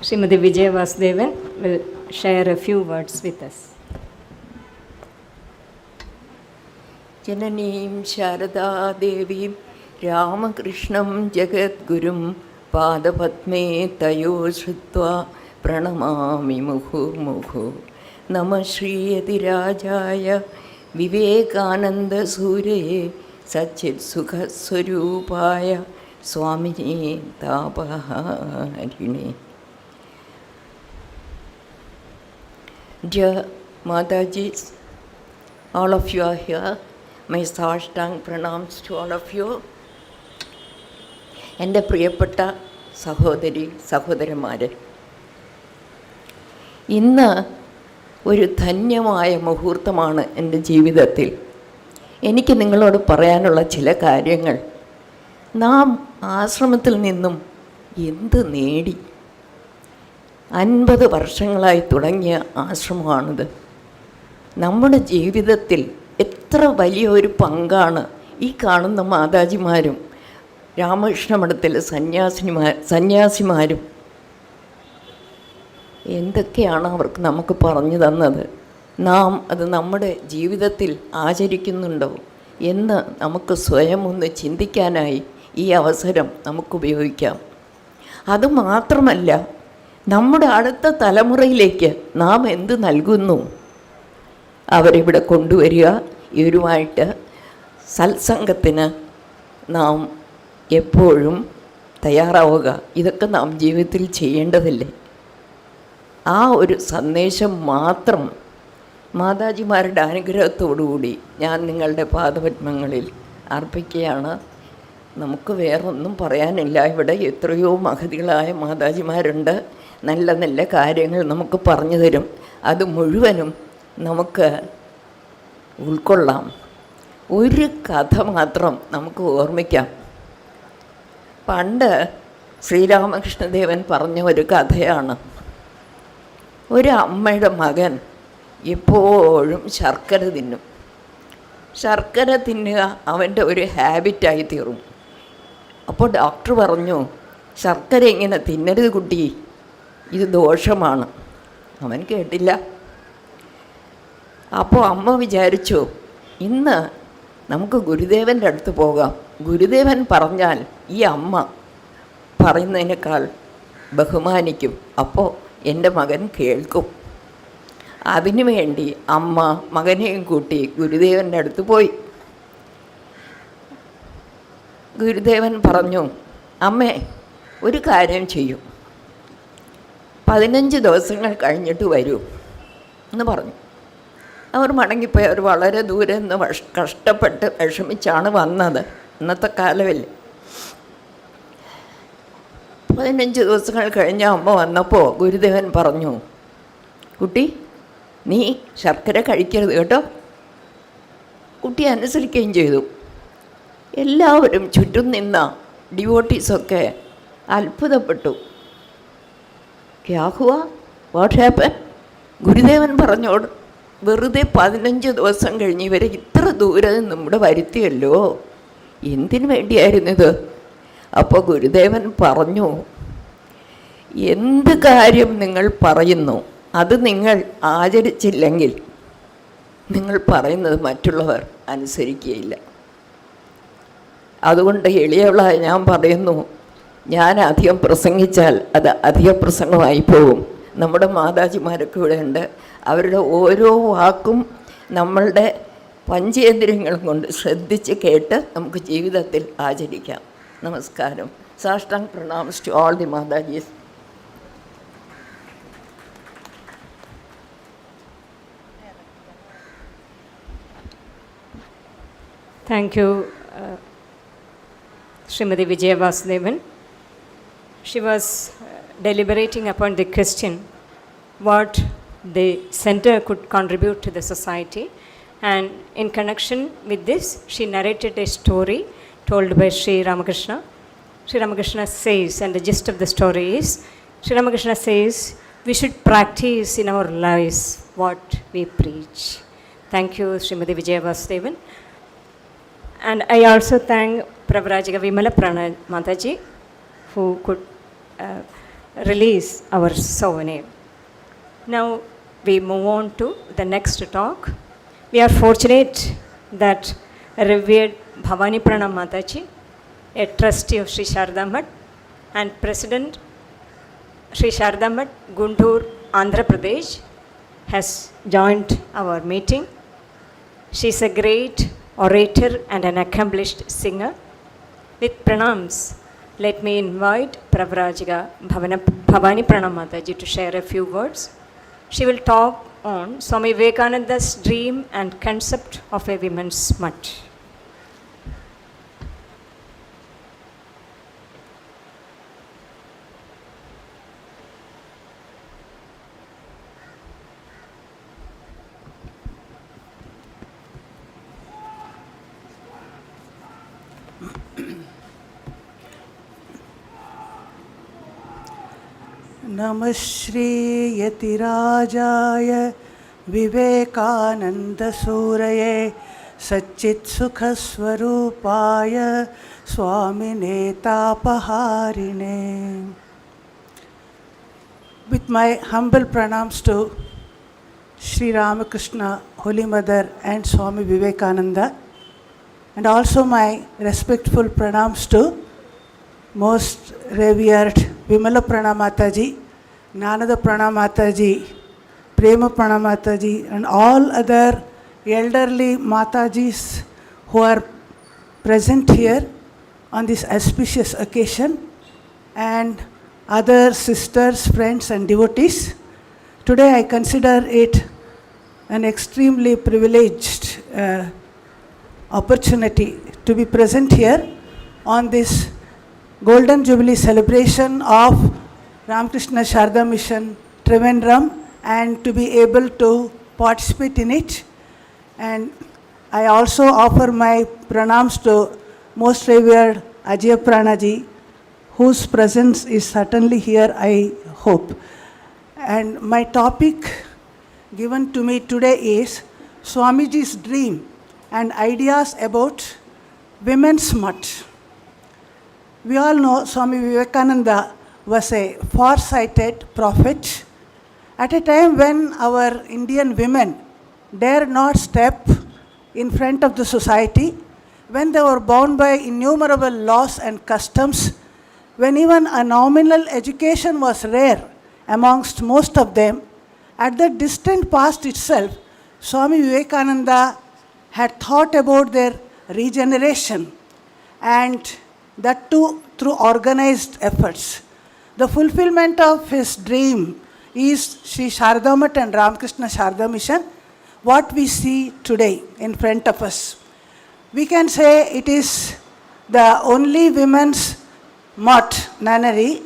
Srimati Vijaya Vasudevan will share a few words with us. Jananīṃ Sharada Devīṃ Ramakrishnaṃ Jagadgurum Pādapatme Tayo Shrutva Pranamāmi Muhu Namah Shri Yadirājāya Vivekananda Suraye Satchit Sukha Swarupāya Swamini Tāpaharine. Dear Mataji, all of you are here. My Sashtang pranams to all of you. എൻ്റെ പ്രിയപ്പെട്ട സഹോദരി സഹോദരന്മാരെ, ഇന്ന് ഒരു ധന്യമായ മുഹൂർത്തമാണ് എൻ്റെ ജീവിതത്തിൽ. എനിക്ക് നിങ്ങളോട് പറയാനുള്ള ചില കാര്യങ്ങൾ. നാം ആശ്രമത്തിൽ നിന്നും എന്ത് നേടി? 50 വർഷങ്ങളായി തുടങ്ങിയ ആശ്രമമാണിത്. നമ്മുടെ ജീവിതത്തിൽ എത്ര വലിയൊരു പങ്കാണ് ഈ കാണുന്ന മാതാജിമാരും രാമകൃഷ്ണ മഠത്തിലെ സന്യാസിമാരും എന്തൊക്കെയാണ് അവർക്ക് നമുക്ക് പറഞ്ഞു തന്നത്. നാം അത് നമ്മുടെ ജീവിതത്തിൽ ആചരിക്കുന്നുണ്ടോ എന്ന് നമുക്ക് സ്വയം ഒന്ന് ചിന്തിക്കാനായി ഈ അവസരം നമുക്ക് ഉപയോഗിക്കാം. അതുമാത്രമല്ല, നമ്മുടെ അടുത്ത തലമുറയിലേക്ക് നാം എന്ത് നൽകുന്നു? അവരിവിടെ കൊണ്ടുവരിക, ഇവരുമായിട്ട് സത്സംഗത്തിന് നാം എപ്പോഴും തയ്യാറാവുക. ഇതൊക്കെ നാം ജീവിതത്തിൽ ചെയ്യേണ്ടതില്ലേ? ആ ഒരു സന്ദേശം മാത്രം മാതാജിമാരുടെ അനുഗ്രഹത്തോടുകൂടി ഞാൻ നിങ്ങളുടെ പാദപത്മങ്ങളിൽ അർപ്പിക്കുകയാണ്. നമുക്ക് വേറൊന്നും പറയാനില്ല. ഇവിടെ എത്രയോ മഹതികളായ മാതാജിമാരുണ്ട്. നല്ല നല്ല കാര്യങ്ങൾ നമുക്ക് പറഞ്ഞു തരും. അത് മുഴുവനും നമുക്ക് ഉൾക്കൊള്ളാം. ഒരു കഥ മാത്രം നമുക്ക് ഓർമ്മിക്കാം. പണ്ട് ശ്രീരാമകൃഷ്ണദേവൻ പറഞ്ഞ ഒരു കഥയാണ്. ഒരു അമ്മയുടെ മകൻ എപ്പോഴും ശർക്കര തിന്നും. ശർക്കര തിന്നുക അവൻ്റെ ഒരു ഹാബിറ്റായി തീർന്നു. അപ്പോൾ ഡോക്ടർ പറഞ്ഞു, ശർക്കര ഇങ്ങനെ തിന്നരുത് കുട്ടി, ഇത് ദോഷമാണ്. അവൻ കേട്ടില്ല. അപ്പോൾ അമ്മ വിചാരിച്ചു, ഇന്ന് നമുക്ക് ഗുരുദേവൻ്റെ അടുത്ത് പോകാം. ഗുരുദേവൻ പറഞ്ഞാൽ ഈ അമ്മ പറയുന്നതിനേക്കാൾ ബഹുമാനിക്കും. അപ്പോൾ എൻ്റെ മകൻ കേൾക്കും. അതിനു വേണ്ടി അമ്മ മകനെയും കൂട്ടി ഗുരുദേവൻ്റെ അടുത്ത് പോയി. ഗുരുദേവൻ പറഞ്ഞു, അമ്മേ ഒരു കാര്യം ചെയ്യൂ, 15 ദിവസങ്ങൾ കഴിഞ്ഞിട്ട് വരൂ എന്ന് പറഞ്ഞു. അവർ മടങ്ങിപ്പോയി. അവർ വളരെ ദൂരെ നിന്ന് കഷ്ടപ്പെട്ട് വിഷമിച്ചാണ് വന്നത്. ഇന്നത്തെ കാലമല്ലേ. 15 ദിവസങ്ങൾ കഴിഞ്ഞ അമ്മ വന്നപ്പോൾ ഗുരുദേവൻ പറഞ്ഞു, കുട്ടി നീ ശർക്കര കഴിക്കരുത് കേട്ടോ. കുട്ടി അനുസരിക്കുകയും ചെയ്തു. എല്ലാവരും ചുറ്റും നിന്ന ഡിവോട്ടീസൊക്കെ അത്ഭുതപ്പെട്ടു. ക്യാ ഹുവാ, വാട്ട് ഹാപ്പൻ? ഗുരുദേവൻ പറഞ്ഞോട് വെറുതെ 15 ദിവസം കഴിഞ്ഞ് ഇവരെ ഇത്ര ദൂരെ നമ്മുടെ വരുത്തിയല്ലോ, എന്തിനു വേണ്ടിയായിരുന്നു ഇത്? അപ്പോൾ ഗുരുദേവൻ പറഞ്ഞു, എന്ത് കാര്യം നിങ്ങൾ പറയുന്നു അത് നിങ്ങൾ ആചരിച്ചില്ലെങ്കിൽ നിങ്ങൾ പറയുന്നത് മറ്റുള്ളവർ അനുസരിക്കുകയില്ല. അതുകൊണ്ട് എളിയവളായി ഞാൻ പറയുന്നു, ഞാൻ അധികം പ്രസംഗിച്ചാൽ അത് അധിക പ്രസംഗമായി പോകും. നമ്മുടെ മാതാജിമാരൊക്കെ ഇവിടെ ഉണ്ട്. അവരുടെ ഓരോ വാക്കും നമ്മളുടെ പഞ്ചേന്ദ്രിയങ്ങളും കൊണ്ട് ശ്രദ്ധിച്ച് കേട്ട് നമുക്ക് ജീവിതത്തിൽ ആചരിക്കാം. നമസ്കാരം. Sashtang pranams to all the Matajis. Thank you, Srimati Vijaya Vasudevan. She was deliberating upon the question what the center could contribute to the society, and in connection with this she narrated a story told by Sri Ramakrishna. Sri Ramakrishna says, and the gist of the story is, Sri Ramakrishna says we should practice in our lives what we preach. Thank you, Srimati Vijaya Vasudevan. And I also thank Pravrajika Vimala Prana Mataji who could release our souvenir. Now we move on to the next talk. We are fortunate that revered Bhavani Prana Mataji, a trustee of Sri Sarada Math and President Sri Sarada Math, Guntur, Andhra Pradesh, has joined our meeting. She is a great orator and an accomplished singer. With pranams, let me invite Pravrajika Bhavani Pranam Mataji to share a few words. She will talk on Swami Vivekananda's dream and concept of a women's mutt. नमः Shri यतिराजाय विवेकानन्दसूरये सच्चित्सुखस्वरूपाय स्वामिने तापहारिणे. With my humble pranams to Sri Ramakrishna, Holy Mother and Swami Vivekananda, and also my respectful pranams to most revered Vimala Prana Mataji, Gnanada Prana Mataji, Prema Prana Mataji, and all other elderly Matajis who are present here on this auspicious occasion, and other sisters, friends and devotees. Today I consider it an extremely privileged opportunity to be present here on this Golden Jubilee celebration of Ramakrishna Sarada Mission Trivandrum, and to be able to participate in it. And I also offer my pranams to most revered Ajay Pranaji, whose presence is certainly here, I hope. And my topic given to me today is Swamiji's dream and ideas about women's mutt. We all know Swami Vivekananda was a far-sighted prophet at a time when our Indian women dare not step in front of the society, when they were bound by innumerable laws and customs, when even a nominal education was rare amongst most of them. At the distant past itself, Swami Vivekananda had thought about their regeneration, and that too through organized efforts. The fulfillment of his dream is Sri Sarada Math and Ramakrishna Sarada Mission, what we see today in front of us. We can say it is the only women's mutt nunnery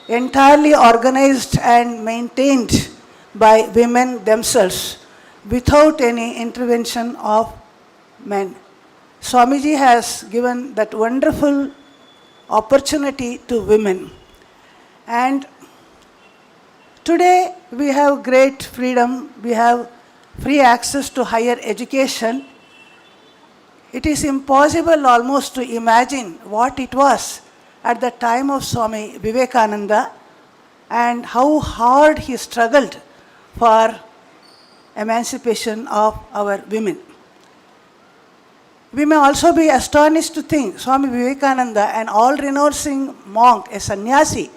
entirely organized and maintained by women themselves without any intervention of men. Swamiji has given that wonderful opportunity to women. And today we have great freedom, we have free access to higher education. It is impossible almost to imagine what it was at the time of Swami Vivekananda and how hard he struggled for emancipation of our women. We may also be astonished to think Swami Vivekananda, an all-renouncing monk, a sannyasi,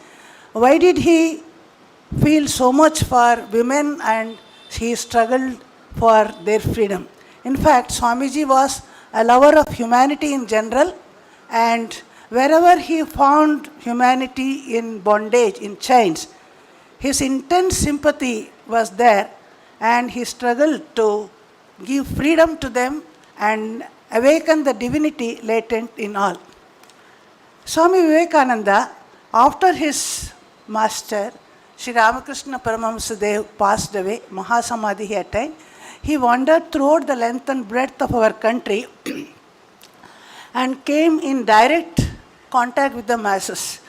why did he feel so much for women and he struggled for their freedom? In fact, Swamiji was a lover of humanity in general, and wherever he found humanity in bondage, in chains, his intense sympathy was there, and he struggled to give freedom to them and awaken the divinity latent in all. Swami Vivekananda, after his master, Sri Ramakrishna Paramahamsa passed away, Mahasamadhi he attained, he wandered throughout the length and breadth of our country and came in direct contact with the masses.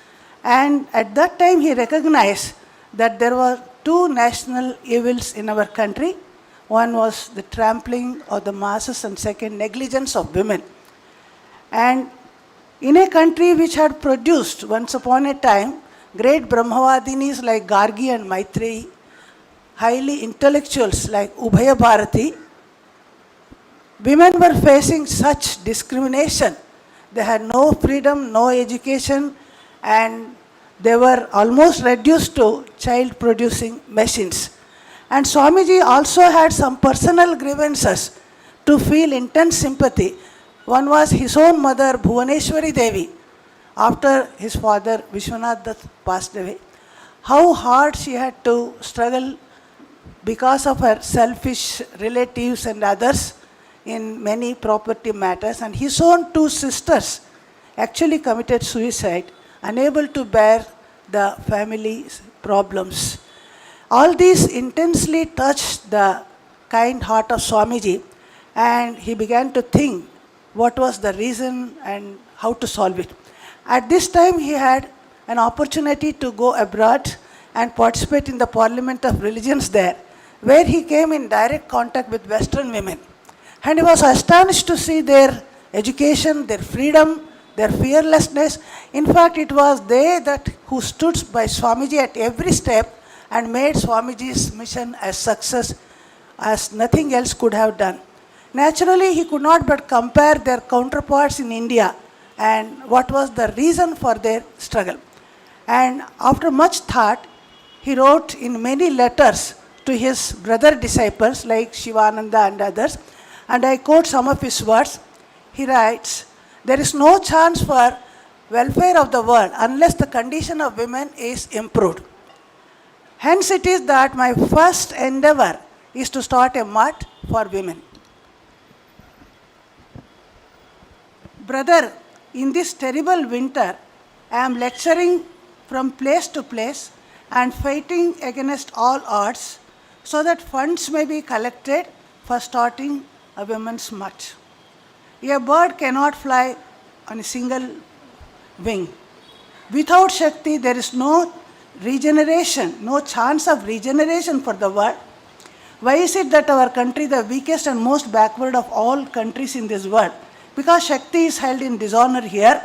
And at that time he recognized that there were two national evils in our country. One was the trampling of the masses, and second, negligence of women. And in a country which had produced once upon a time great Brahmavadinis like Gargi and Maitreyi, highly intellectuals like Ubhaya Bharati, women were facing such discrimination. They had no freedom, no education, and they were almost reduced to child-producing machines. And Swamiji also had some personal grievances to feel intense sympathy. One was his own mother, Bhuvaneshwari Devi, after his father, Vishwanath Dutt, passed away. How hard she had to struggle because of her selfish relatives and others in many property matters. And his own two sisters actually committed suicide, unable to bear the family's problems. All these intensely touched the kind heart of Swamiji, and he began to think what was the reason and how to solve it. At this time, he had an opportunity to go abroad and participate in the Parliament of Religions there, where he came in direct contact with Western women. And he was astonished to see their education, their freedom, their fearlessness. In fact, it was they who stood by Swamiji at every step and made Swamiji's mission a success as nothing else could have done. Naturally, he could not but compare their counterparts in India and what was the reason for their struggle. And after much thought, he wrote in many letters to his brother disciples like Shivananda and others, and I quote some of his words. He writes, "There is no chance for welfare of the world unless the condition of women is improved. Hence it is that my first endeavor is to start a mutt for women. Brother, in this terrible winter, I am lecturing from place to place and fighting against all odds so that funds may be collected for starting a women's mutt. A bird cannot fly on a single wing. Without Shakti, there is no regeneration, no chance of regeneration for the world. Why is it that our country, the weakest and most backward of all countries in this world? Because Shakti is held in dishonor here,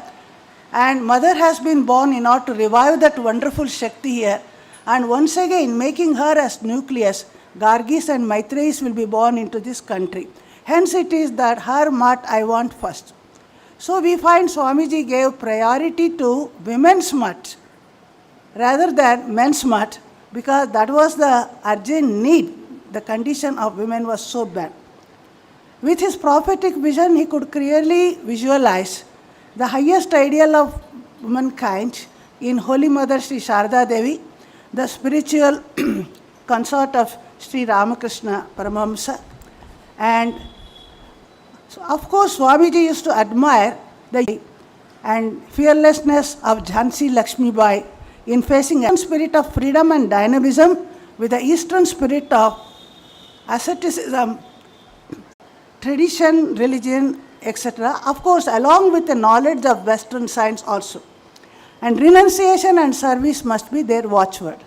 and Mother has been born in order to revive that wonderful Shakti here. And once again, making her as nucleus, Gargis and Maitreyis will be born into this country. Hence it is that her mat I want first. So we find Swamiji gave priority to women's mat rather than men's mat, because that was the urgent need. The condition of women was so bad. With his prophetic vision, he could clearly visualize the highest ideal of womankind in Holy Mother Sri Sarada Devi, the spiritual consort of Sri Ramakrishna Paramahamsa. And so of course, Swamiji used to admire the and fearlessness of Jhansi Lakshmi Bai in facing a spirit of freedom and dynamism with the Eastern spirit of asceticism, tradition, religion, etc. Of course, along with the knowledge of Western science also. And renunciation and service must be their watchword.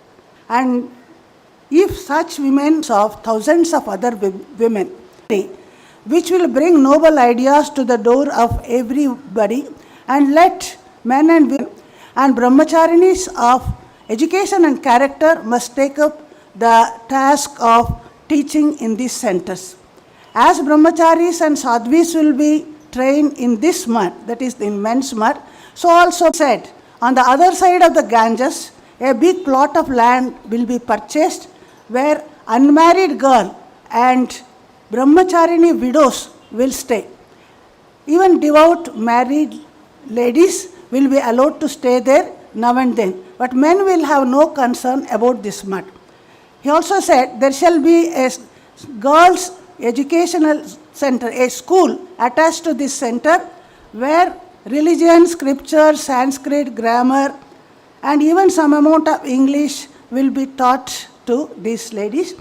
And if such women of thousands of other women, which will bring noble ideas to the door of everybody, and let men and women and brahmacharinis of education and character must take up the task of teaching in these centers. As brahmacharis and sadhvis will be trained in this mat, that is in men's mat, so also said, on the other side of the Ganges, a big plot of land will be purchased where unmarried girl and brahmacharini widows will stay. Even devout married ladies will be allowed to stay there now and then, but men will have no concern about this mat. He also said there shall be a girls' educational center, a school attached to this center where religion, scripture, Sanskrit, grammar, and even some amount of English will be taught to these ladies,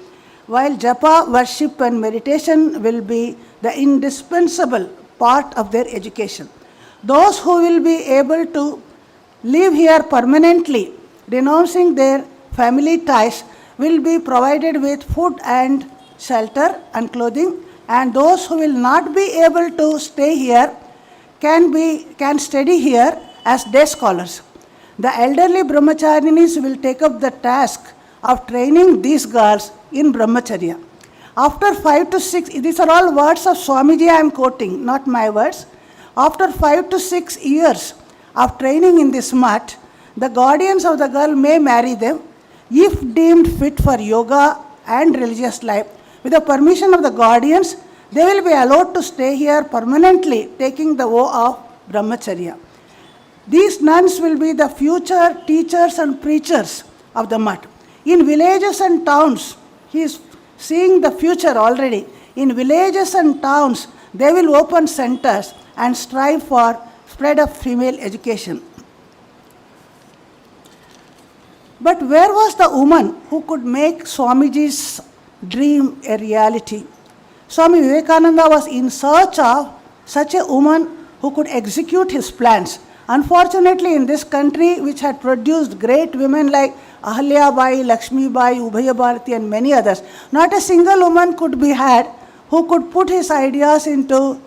while japa, worship and meditation will be the indispensable part of their education. Those who will be able to live here permanently, renouncing their family ties, will be provided with food and shelter and clothing, and those who will not be able to stay here can study here as day scholars. The elderly brahmacharinis will take up the task of training these girls in brahmacharya. After 5 to 6, these are all words of Swamiji I am quoting, not my words. After 5 to 6 years of training in this mat, the guardians of the girl may marry them if deemed fit for yoga and religious life. With the permission of the guardians, they will be allowed to stay here permanently, taking the vow of brahmacharya. These nuns will be the future teachers and preachers of the mat. In villages and towns, he is seeing the future already. In villages and towns, they will open centers and strive for spread of female education. But where was the woman who could make Swamiji's dream a reality? Swami Vivekananda was in search of such a woman who could execute his plans. Unfortunately, in this country, which had produced great women like Ahalya Bai, Lakshmi Bai, Ubhaya Bharati and many others, not a single woman could be had who could put his ideas into,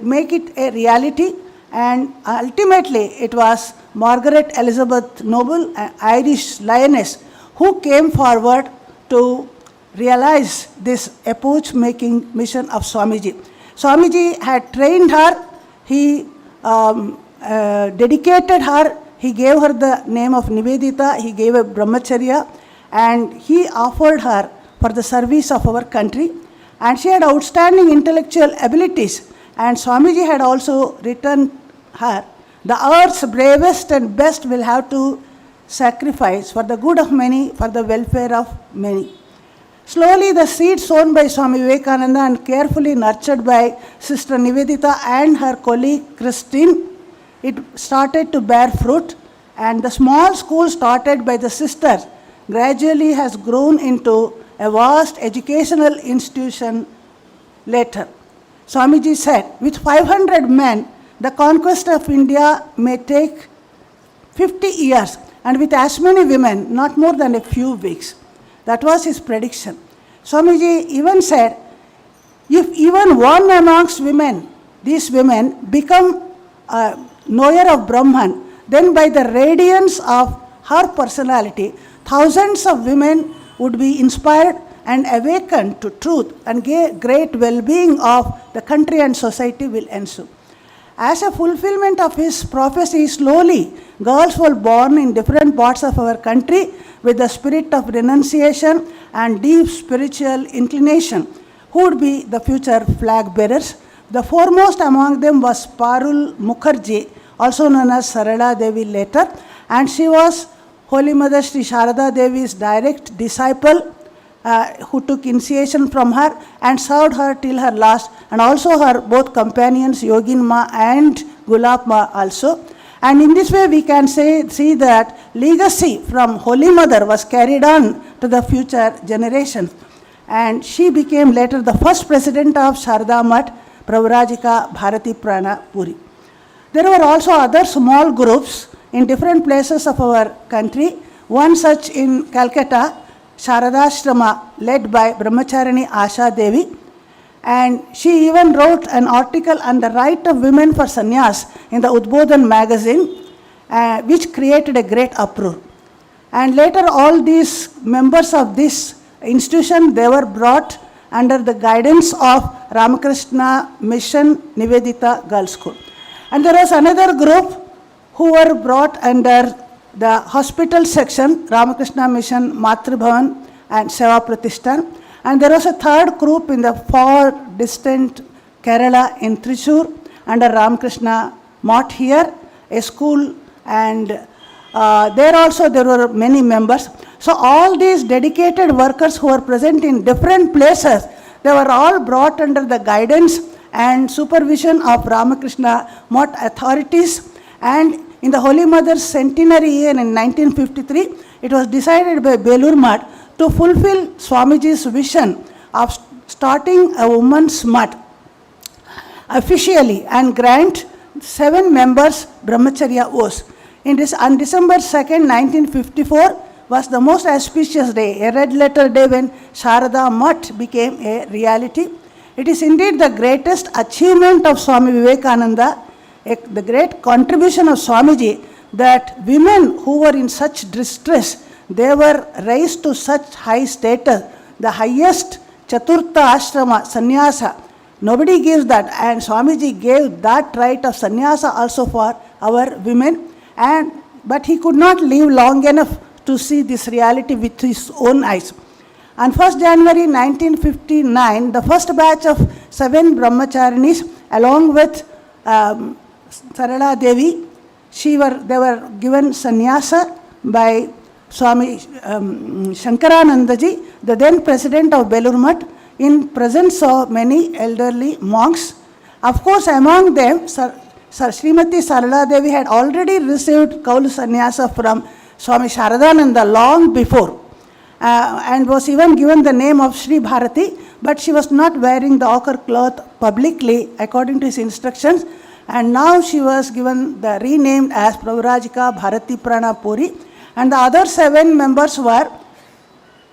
make it a reality. And ultimately, it was Margaret Elizabeth Noble, an Irish lioness, who came forward to realize this epoch-making mission of Swamiji. Swamiji had trained her, he dedicated her, he gave her the name of Nivedita, he gave a brahmacharya, and he offered her for the service of our country. And she had outstanding intellectual abilities, and Swamiji had also written her, the earth's bravest and best will have to sacrifice for the good of many, for the welfare of many. Slowly the seed sown by Swami Vivekananda and carefully nurtured by Sister Nivedita and her colleague Christine, it started to bear fruit, and the small school started by the sisters gradually has grown into a vast educational institution later. Swamiji said, with 500 men, the conquest of India may take 50 years and with as many women, not more than a few weeks. That was his prediction. Swamiji even said, if even one amongst women, these women become a knower of Brahman, then by the radiance of her personality, thousands of women would be inspired and awakened to truth, and great well-being of the country and society will ensue. As a fulfillment of his prophecy, slowly girls were born in different parts of our country with the spirit of renunciation and deep spiritual inclination, who would be the future flag bearers. The foremost among them was Parul Mukherjee, also known as Sarada Devi later, and she was Holy Mother Sri Sarada Devi's direct disciple, who took initiation from her and served her till her last, and also her both companions Yogin Ma and Gulab Ma also. And in this way we can see that legacy from Holy Mother was carried on to the future generations. And she became later the first president of Sharda Math, Pravrajika Bharati Prana Puri. There were also other small groups in different places of our country. One such in Calcutta, Sharadashrama, led by Brahmacharini Asha Devi, and she even wrote an article on the right of women for sannyas in the Udbodhan magazine, which created a great uproar. And later all these members of this institution, they were brought under the guidance of Ramakrishna Mission Nivedita Girls School. And there was another group who were brought under the hospital section, Ramakrishna Mission Matribhavan and Seva Pratishthan. And there was a third group in the far distant Kerala in Thrissur under Ramakrishna Math here, a school, and there also there were many members. So all these dedicated workers who were present in different places, they were all brought under the guidance and supervision of Ramakrishna Math authorities. And in the Holy Mother's centenary year in 1953, it was decided by Belur Math to fulfill Swamiji's vision of starting a women's math officially and grant 7 members Brahmacharya oaths. On December 2nd, 1954 was the most auspicious day, a red letter day when Sharada Math became a reality. It is indeed the greatest achievement of Swami Vivekananda, the great contribution of Swamiji, that women who were in such distress, they were raised to such high status, the highest Chaturtha Ashrama, Sannyasa. Nobody gives that, and Swamiji gave that right of Sannyasa also for our women. But he could not live long enough to see this reality with his own eyes. On 1st January 1959, the first batch of 7 brahmacharinis along with Sarada Devi, they were given sannyasa by Swami Shankaranandaji, the then president of Belur Math, in presence of many elderly monks. Of course, among them, Srimati Sarada Devi had already received Kaulu sannyasa from Swami Sharadananda long before, and was even given the name of Sri Bharati, but she was not wearing the ochre cloth publicly according to his instructions, and now she was given the renamed as Pravrajika Bharati Prana Puri. And the other 7 members were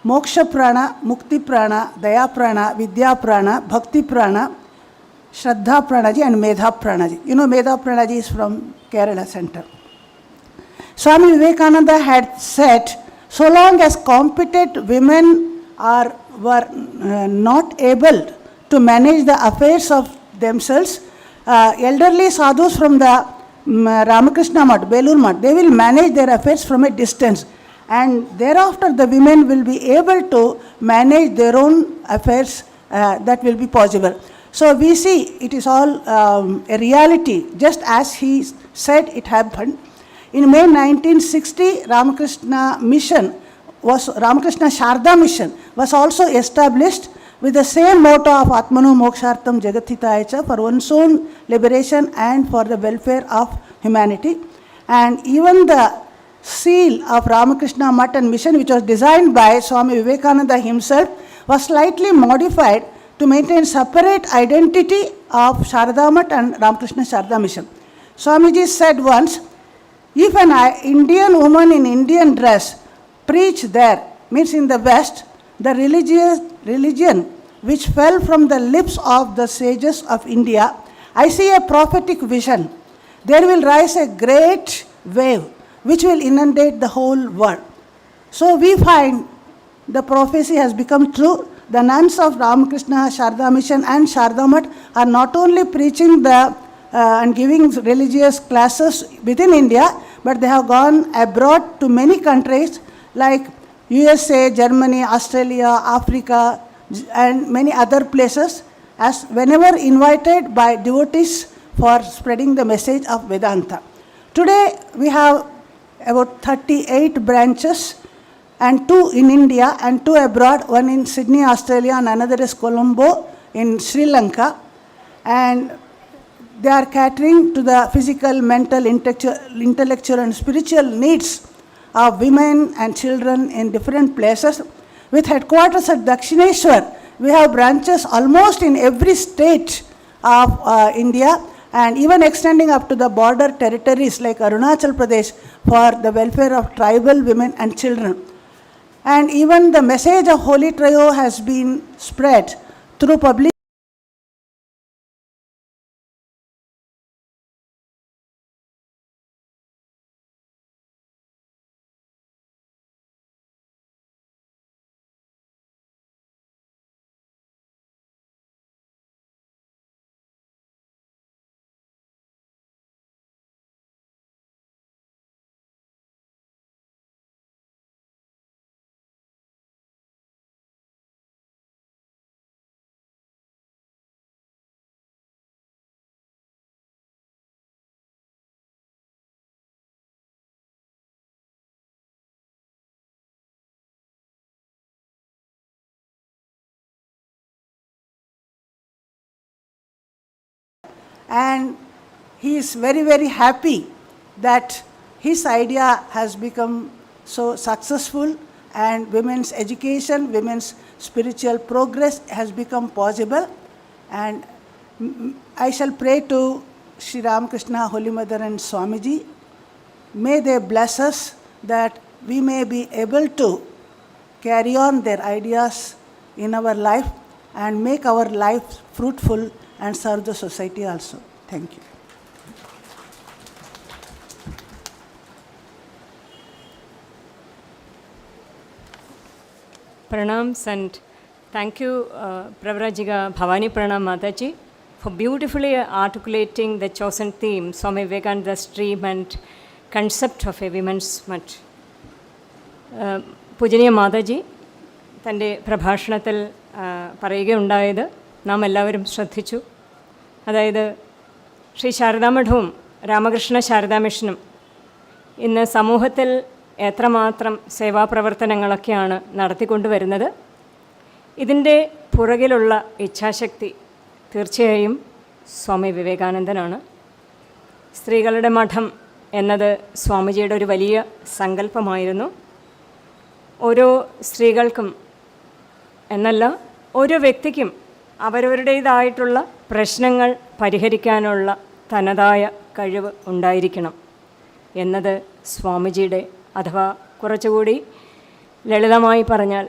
Moksha Prana, Mukti Prana, Daya Prana, Vidya Prana, Bhakti Prana, Shraddha Pranaji and Medha Pranaji. You know, Medha Pranaji is from Kerala Center. Swami Vivekananda had said, so long as competent women were not able to manage the affairs of themselves, elderly sadhus from the Ramakrishna Math, Belur Math, they will manage their affairs from a distance, and thereafter the women will be able to manage their own affairs. That will be possible. So we see it is all a reality, just as he said it happened. In May 1960, Ramakrishna Sharda Mission was also established with the same motto of Atmano Mokshartam Jagathitaya for one's own liberation and for the welfare of humanity. And even the seal of Ramakrishna Math and Mission, which was designed by Swami Vivekananda himself, was slightly modified to maintain separate identity of Sharada Math and Ramakrishna Sarada Mission. Swamiji said once, If an Indian woman in Indian dress preach there, means in the West, the religion which fell from the lips of the sages of India, I see a prophetic vision. There will rise a great wave which will inundate the whole world. So we find the prophecy has become true. The nuns of Ramakrishna Sarada Mission and Sarada Math are not only preaching and giving religious classes within India, but they have gone abroad to many countries like USA, Germany, Australia, Africa, and many other places, as whenever invited by devotees for spreading the message of Vedanta. Today we have about 38 branches, and 2 in India and 2 abroad, one in Sydney, Australia, and another is Colombo in Sri Lanka. And they are catering to the physical, mental, intellectual and spiritual needs of women and children in different places. With headquarters at Dakshineshwar, we have branches almost in every state of India, and even extending up to the border territories like Arunachal Pradesh for the welfare of tribal women and children. And even the message of Holy Trio has been spread through public and he is very, very happy that his idea has become so successful and women's education, women's spiritual progress has become possible. And I shall pray to Sri Ramakrishna, Holy Mother and Swamiji. May they bless us that we may be able to carry on their ideas in our life and make our life fruitful and serve the society also. Thank you. Pranams and thank you, Pravrajiga Bhavani Pranam Mataji, for beautifully articulating the chosen theme, Swami Vivekananda's dream and concept of a women's much. Pujaniya Mataji, തൻ്റെ പ്രഭാഷണത്തിൽ പറയുകയുണ്ടായത് നാം എല്ലാവരും ശ്രദ്ധിച്ചു. അതായത് ശ്രീ ശാരദാമഠവും രാമകൃഷ്ണ ശാരദാ മിഷനും ഇന്ന് സമൂഹത്തിൽ എത്രമാത്രം സേവാപ്രവർത്തനങ്ങളൊക്കെയാണ് നടത്തിക്കൊണ്ടുവരുന്നത്. ഇതിൻ്റെ പുറകിലുള്ള ഇച്ഛാശക്തി തീർച്ചയായും സ്വാമി വിവേകാനന്ദനാണ്. സ്ത്രീകളുടെ മഠം എന്നത് സ്വാമിജിയുടെ ഒരു വലിയ സങ്കല്പമായിരുന്നു. ഓരോ സ്ത്രീകൾക്കും എന്നല്ല, ഓരോ വ്യക്തിക്കും അവരവരുടേതായിട്ടുള്ള പ്രശ്നങ്ങൾ പരിഹരിക്കാനുള്ള തനതായ കഴിവ് ഉണ്ടായിരിക്കണം എന്നത് സ്വാമിജിയുടെ, അഥവാ കുറച്ചുകൂടി ലളിതമായി പറഞ്ഞാൽ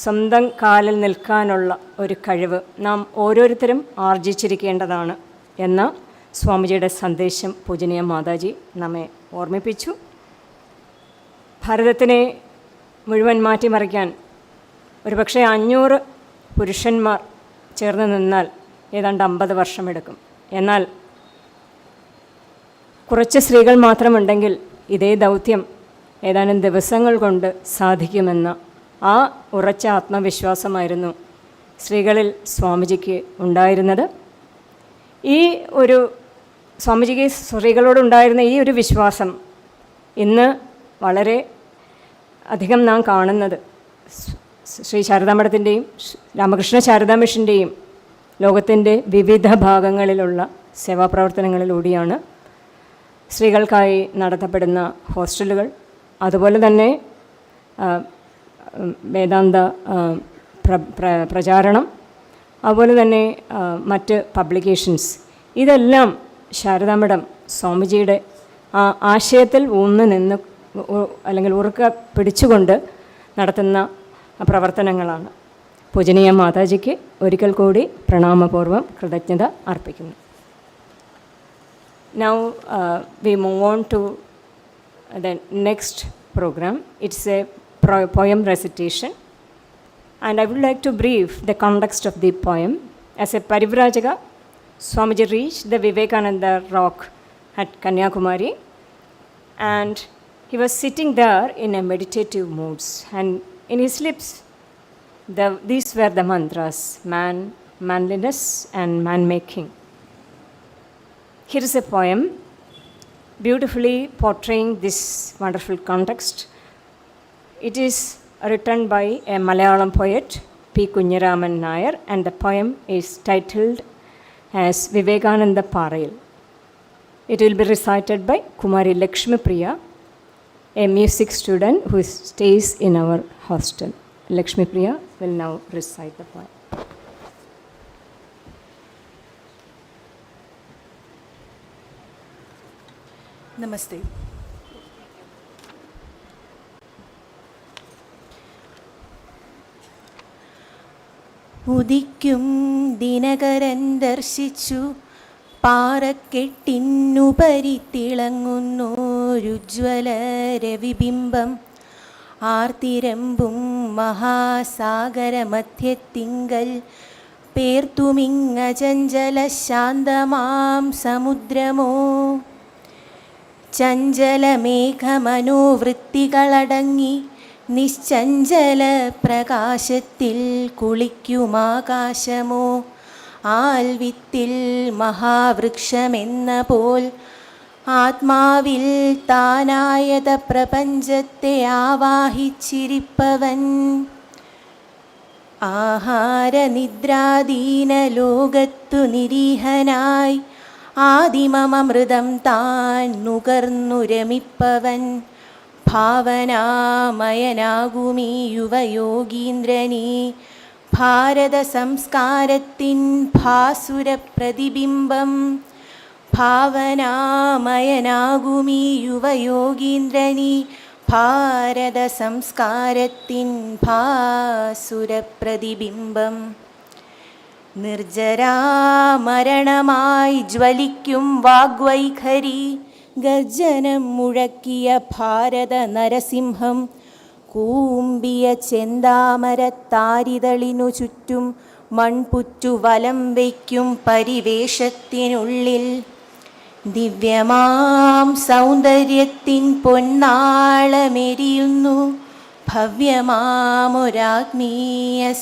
സ്വന്തം കാലിൽ നിൽക്കാനുള്ള ഒരു കഴിവ് നാം ഓരോരുത്തരും ആർജിച്ചിരിക്കേണ്ടതാണ് എന്ന സ്വാമിജിയുടെ സന്ദേശം പൂജനീയ മാതാജി നമ്മെ ഓർമ്മിപ്പിച്ചു. ഭാരതത്തിനെ മുഴുവൻ മാറ്റിമറിക്കാൻ ഒരുപക്ഷെ 500 പുരുഷന്മാർ ചേർന്ന് നിന്നാൽ ഏതാണ്ട് 50 വർഷമെടുക്കും. എന്നാൽ കുറച്ച് സ്ത്രീകൾ മാത്രമുണ്ടെങ്കിൽ ഇതേ ദൗത്യം ഏതാനും ദിവസങ്ങൾ കൊണ്ട് സാധിക്കുമെന്ന ആ ഉറച്ച ആത്മവിശ്വാസമായിരുന്നു സ്ത്രീകളിൽ സ്വാമിജിക്ക് ഉണ്ടായിരുന്നത്. ഈ ഒരു സ്വാമിജിക്ക് സ്ത്രീകളോടുണ്ടായിരുന്ന ഈ ഒരു വിശ്വാസം ഇന്ന് വളരെ അധികം നാം കാണുന്നത് ശ്രീ ശാരദാമഠത്തിൻ്റെയും രാമകൃഷ്ണ ശാരദാ മിഷൻ്റെയും ലോകത്തിൻ്റെ വിവിധ ഭാഗങ്ങളിലുള്ള സേവാപ്രവർത്തനങ്ങളിലൂടെയാണ്. സ്ത്രീകൾക്കായി നടത്തപ്പെടുന്ന ഹോസ്റ്റലുകൾ, അതുപോലെ തന്നെ വേദാന്ത പ്രചാരണം, അതുപോലെ തന്നെ മറ്റ് പബ്ലിക്കേഷൻസ്, ഇതെല്ലാം ശാരദാമഠം സ്വാമിജിയുടെ ആ ആശയത്തിൽ ഊന്ന് നിന്ന് അല്ലെങ്കിൽ ഉറക്കെ പിടിച്ചുകൊണ്ട് നടത്തുന്ന പ്രവർത്തനങ്ങളാണ്. പൂജനീയ മാതാജിക്ക് ഒരിക്കൽ കൂടി പ്രണാമപൂർവ്വം കൃതജ്ഞത അർപ്പിക്കുന്നു. Now we move on to the next program. It's a poem recitation, and I would like to brief the context of the poem. As a Parivrajaka, Swamiji reached the Vivekananda rock at Kanyakumari, and he was sitting there in a meditative mood, and in his lips these were the mantras: man, manliness, and man-making. Here is a poem beautifully portraying this wonderful context. It is written by a Malayalam poet, P. Kunyaraman Nair, and the poem is titled as Vivekananda Parayil. It will be recited by Kumari Lakshmi Priya, a music student who stays in our hostel. Lakshmi Priya will now recite the poem. Namaste. ഉദിക്കും Dinakaran ദർശിച്ചു പാറക്കെട്ടിന്നുപരി തിളങ്ങുന്നോരുജ്വല രവിബിംബം ആർത്തിരമ്പും മഹാസാഗരമധ്യത്തിങ്കൽ പേർത്തുമിങ്ങചഞ്ചല ശാന്തമാം സമുദ്രമോ ചഞ്ചലമേഘമനോവൃത്തികളടങ്ങി നിശ്ചഞ്ചല പ്രകാശത്തിൽ കുളിക്കുമാകാശമോ ആൽവിത്തിൽ മഹാവൃക്ഷമെന്ന പോൽ ആത്മാവിൽ താനായത പ്രപഞ്ചത്തെ ആവാഹിച്ചിരിപ്പവൻ ആഹാരനിദ്രാദീന ലോകത്തു നിരീഹനായി ആദിമമൃതം താൻ നുകർന്നു രമിപ്പവൻ ഭാവനാമയനാകുമീ യുവയോഗീന്ദ്രനീ ഭാരത സംസ്കാരത്തിൻ ഭാസുര പ്രതിബിംബം ഭാവനാമയനാകുമീ യുവയോഗീന്ദ്രനീ ഭാരത സംസ്കാരത്തിൻ ഭാസുര പ്രതിബിംബം നിർജരാമരണമായി ജ്വലിക്കും വാഗ്വൈഖരി ഗർജനം മുഴക്കിയ ഭാരത നരസിംഹം കൂമ്പിയ ചെന്താമരത്താരിതളിനു ചുറ്റും മൺപുറ്റു വലം വയ്ക്കും പരിവേഷത്തിനുള്ളിൽ ദിവ്യമാം സൗന്ദര്യത്തിൻ പൊന്നാളമെരിയുന്നു ഭവ്യമാമൊരാത്മീയ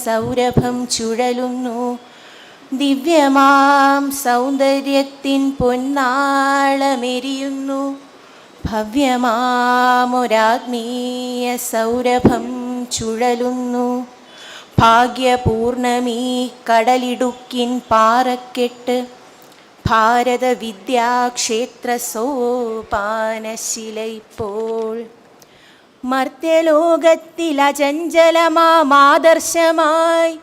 സൗരഭം ചുഴലുന്നു ദിവ്യമാം സൗന്ദര്യത്തിൻ പൊന്നാളമെരിയുന്നു ഭവ്യമാമൊരാത്മീയ സൗരഭം ചുഴലുന്നു ഭാഗ്യപൂർണമീ കടലിടുക്കിൻ പാറക്കെട്ട് ഭാരത വിദ്യാക്ഷേത്ര സോപാനശിലയിപ്പോൾ മർത്യലോകത്തിൽ അചഞ്ചലമാദർശമായി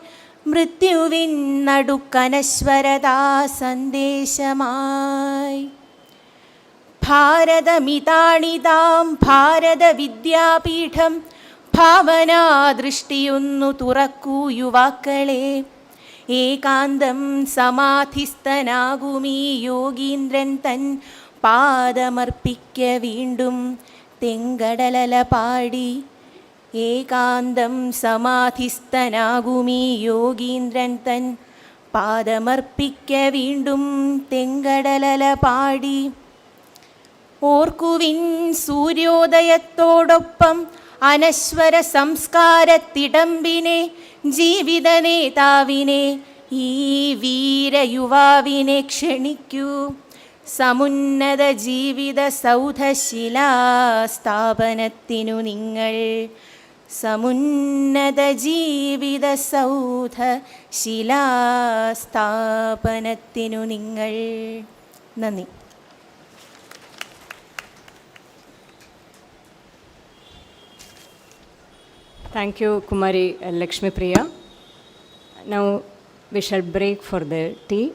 മൃത്യുവിൻ നടുക്കനശ്വരതാ സന്ദേശമായി ഭാരതമിതാണിതാം ഭാരത വിദ്യാപീഠം ഭാവനാദൃഷ്ടിയൊന്നു തുറക്കൂ യുവാക്കളെ ഏകാന്തം സമാധിസ്ഥനാകുമീ യോഗീന്ദ്രൻ തൻ പാദമർപ്പിക്ക വീണ്ടും തെങ്കടലല പാടി ഏകാന്തം സമാധിസ്ഥനാകുമീ യോഗീന്ദ്രൻ തൻ പാദമർപ്പിക്ക വീണ്ടും തെങ്കടലല പാടി ഓർക്കുവിൻ സൂര്യോദയത്തോടൊപ്പം അനശ്വര സംസ്കാരത്തിടമ്പിനെ ജീവിത നേതാവിനെ ഈ വീരയുവാവിനെ ക്ഷണിക്കൂ സമുന്നത ജീവിത സൗധശിലാസ്ഥാപനത്തിനു നിങ്ങൾ സമുന്നത ജീവിത സൗധ ശിലാസ്ഥാപനത്തിനു നിങ്ങൾ. നന്ദി. Thank you, Kumari Lakshmi Priya. Now we shall break for the tea.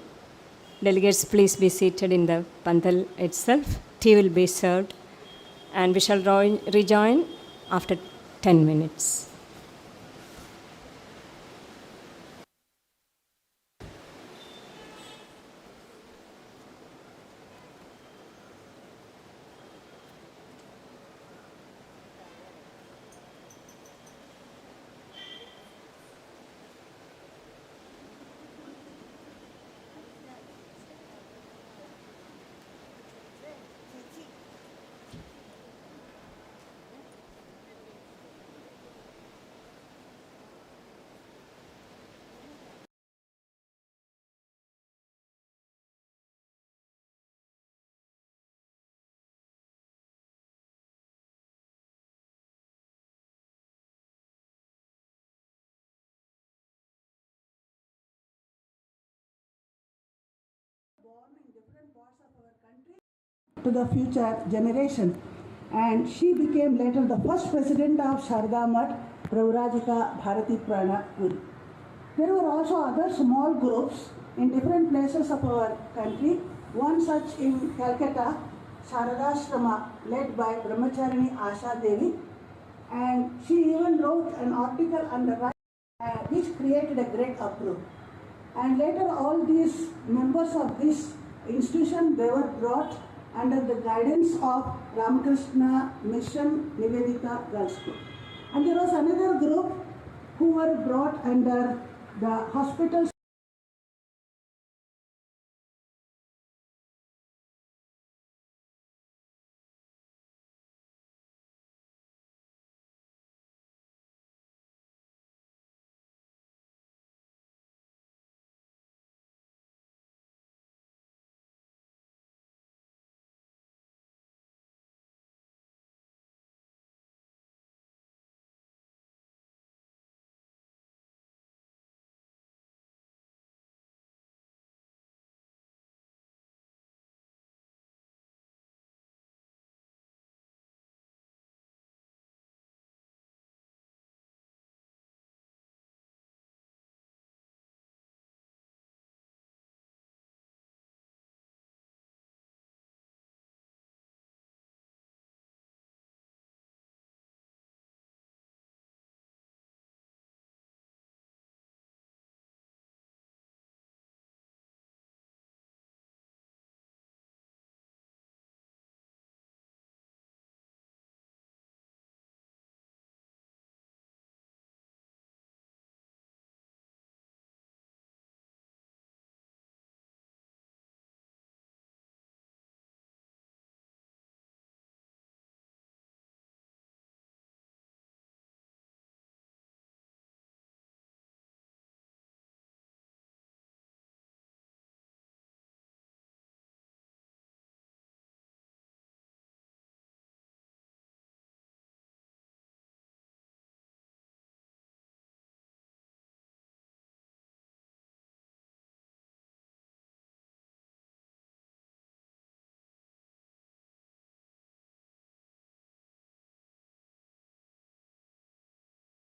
Delegates, please be seated in the pandal itself. tea will be served, and we shall rejoin after 10 minutes. To the future generation, and she became later the first president of Sharda Math, Pravrajika Bharati Prana Puri. There were also other small groups in different places of our country. One such in Calcutta, Sharadashrama, led by Brahmacharini Asha Devi, and she even wrote an article on the right, which created a great uproar. And later all these members of this institution, they were brought under the guidance of Ramakrishna Mission Nivedita Girls School. And there was another group who were brought under the hospitals.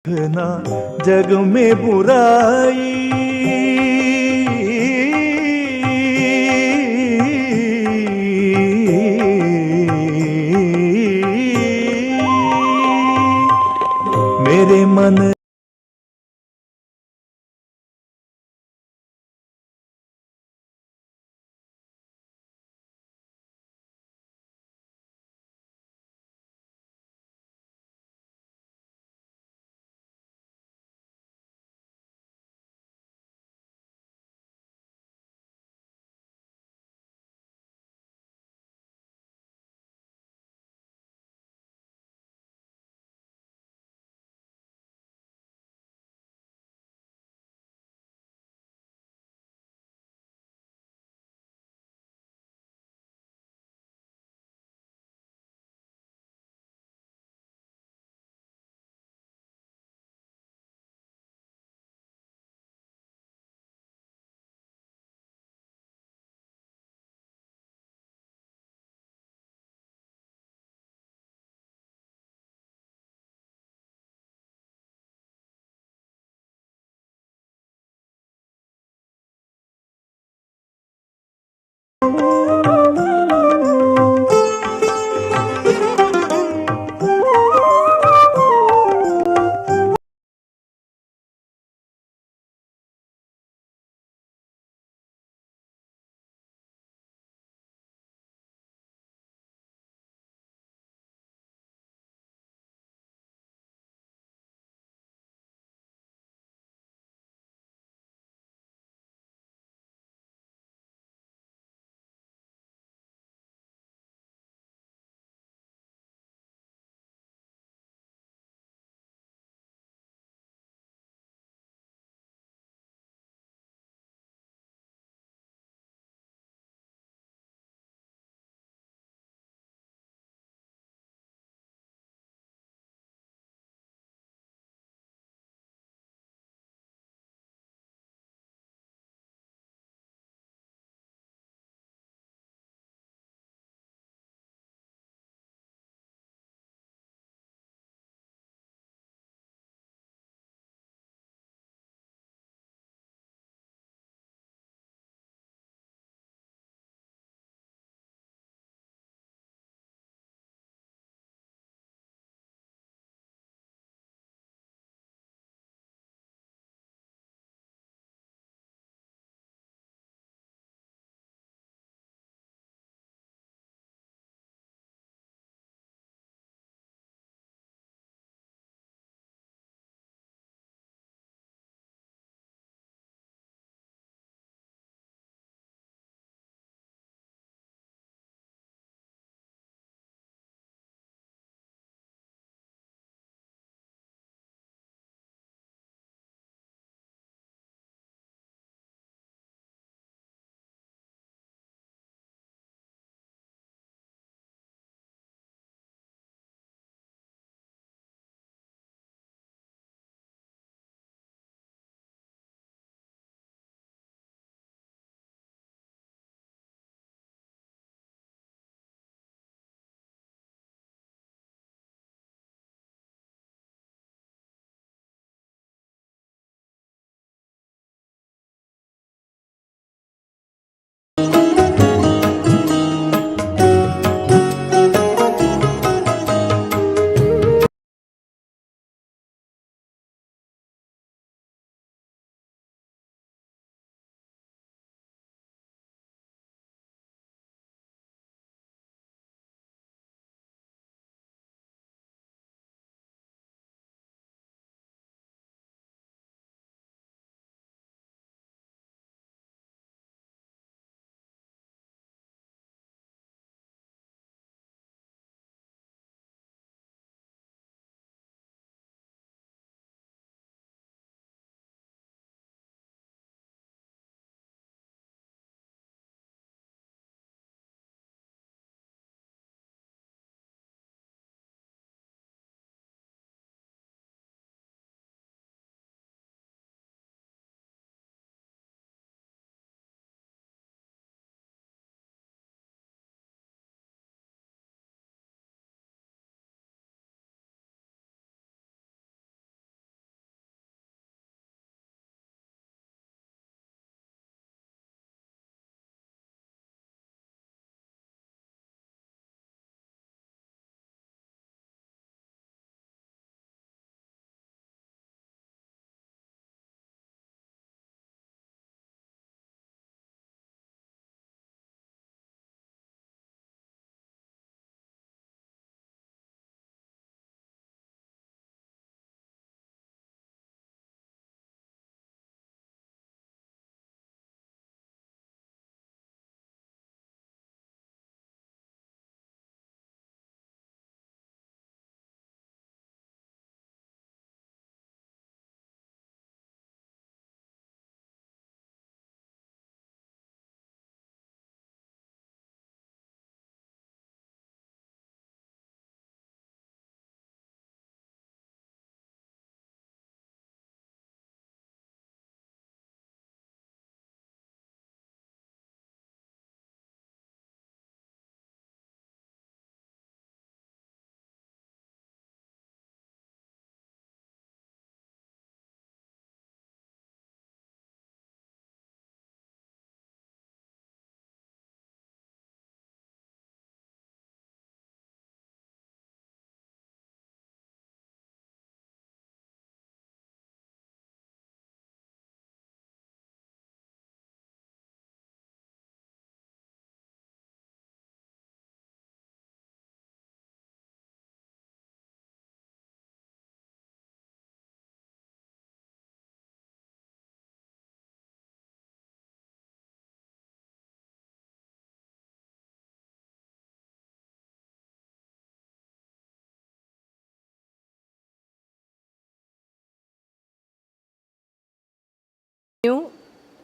ना जग में बुराई मेरे मन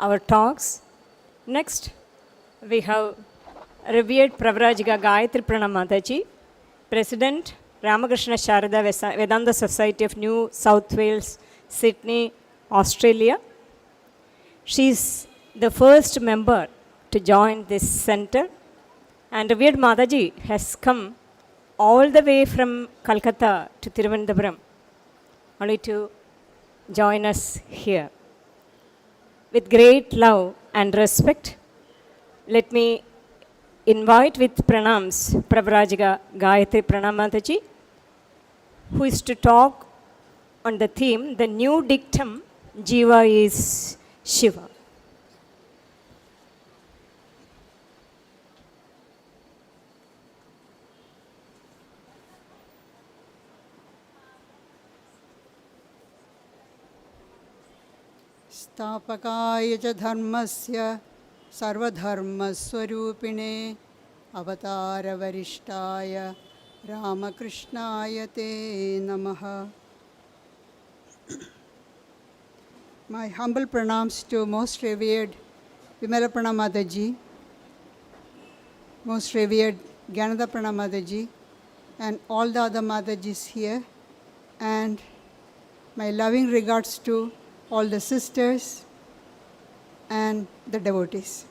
our talks. Next, we have revered Pravrajika Gayatri Pranam Mataji, President, Ramakrishna Sarada Vedanta Society of New South Wales, Sydney, Australia. She is the first member to join this center, and revered Mataji has come all the way from Calcutta to Thiruvananthapuram only to join us here. With great love and respect, let me invite with pranams Pravrajika Gayatri Pranam Mataji, who is to talk on the theme, the new dictum, Jiva is Shiva. स्थापकाय च धर्मस्य सर्वधर्मस्वरूपिणे अवतारवरिष्ठाय रामकृष्णाय ते नमः. My humble pranams to most revered Vimalapana Mataji, most revered Gyanadapana Mataji, and all the other Matajis here, and my loving regards to all the sisters and the devotees.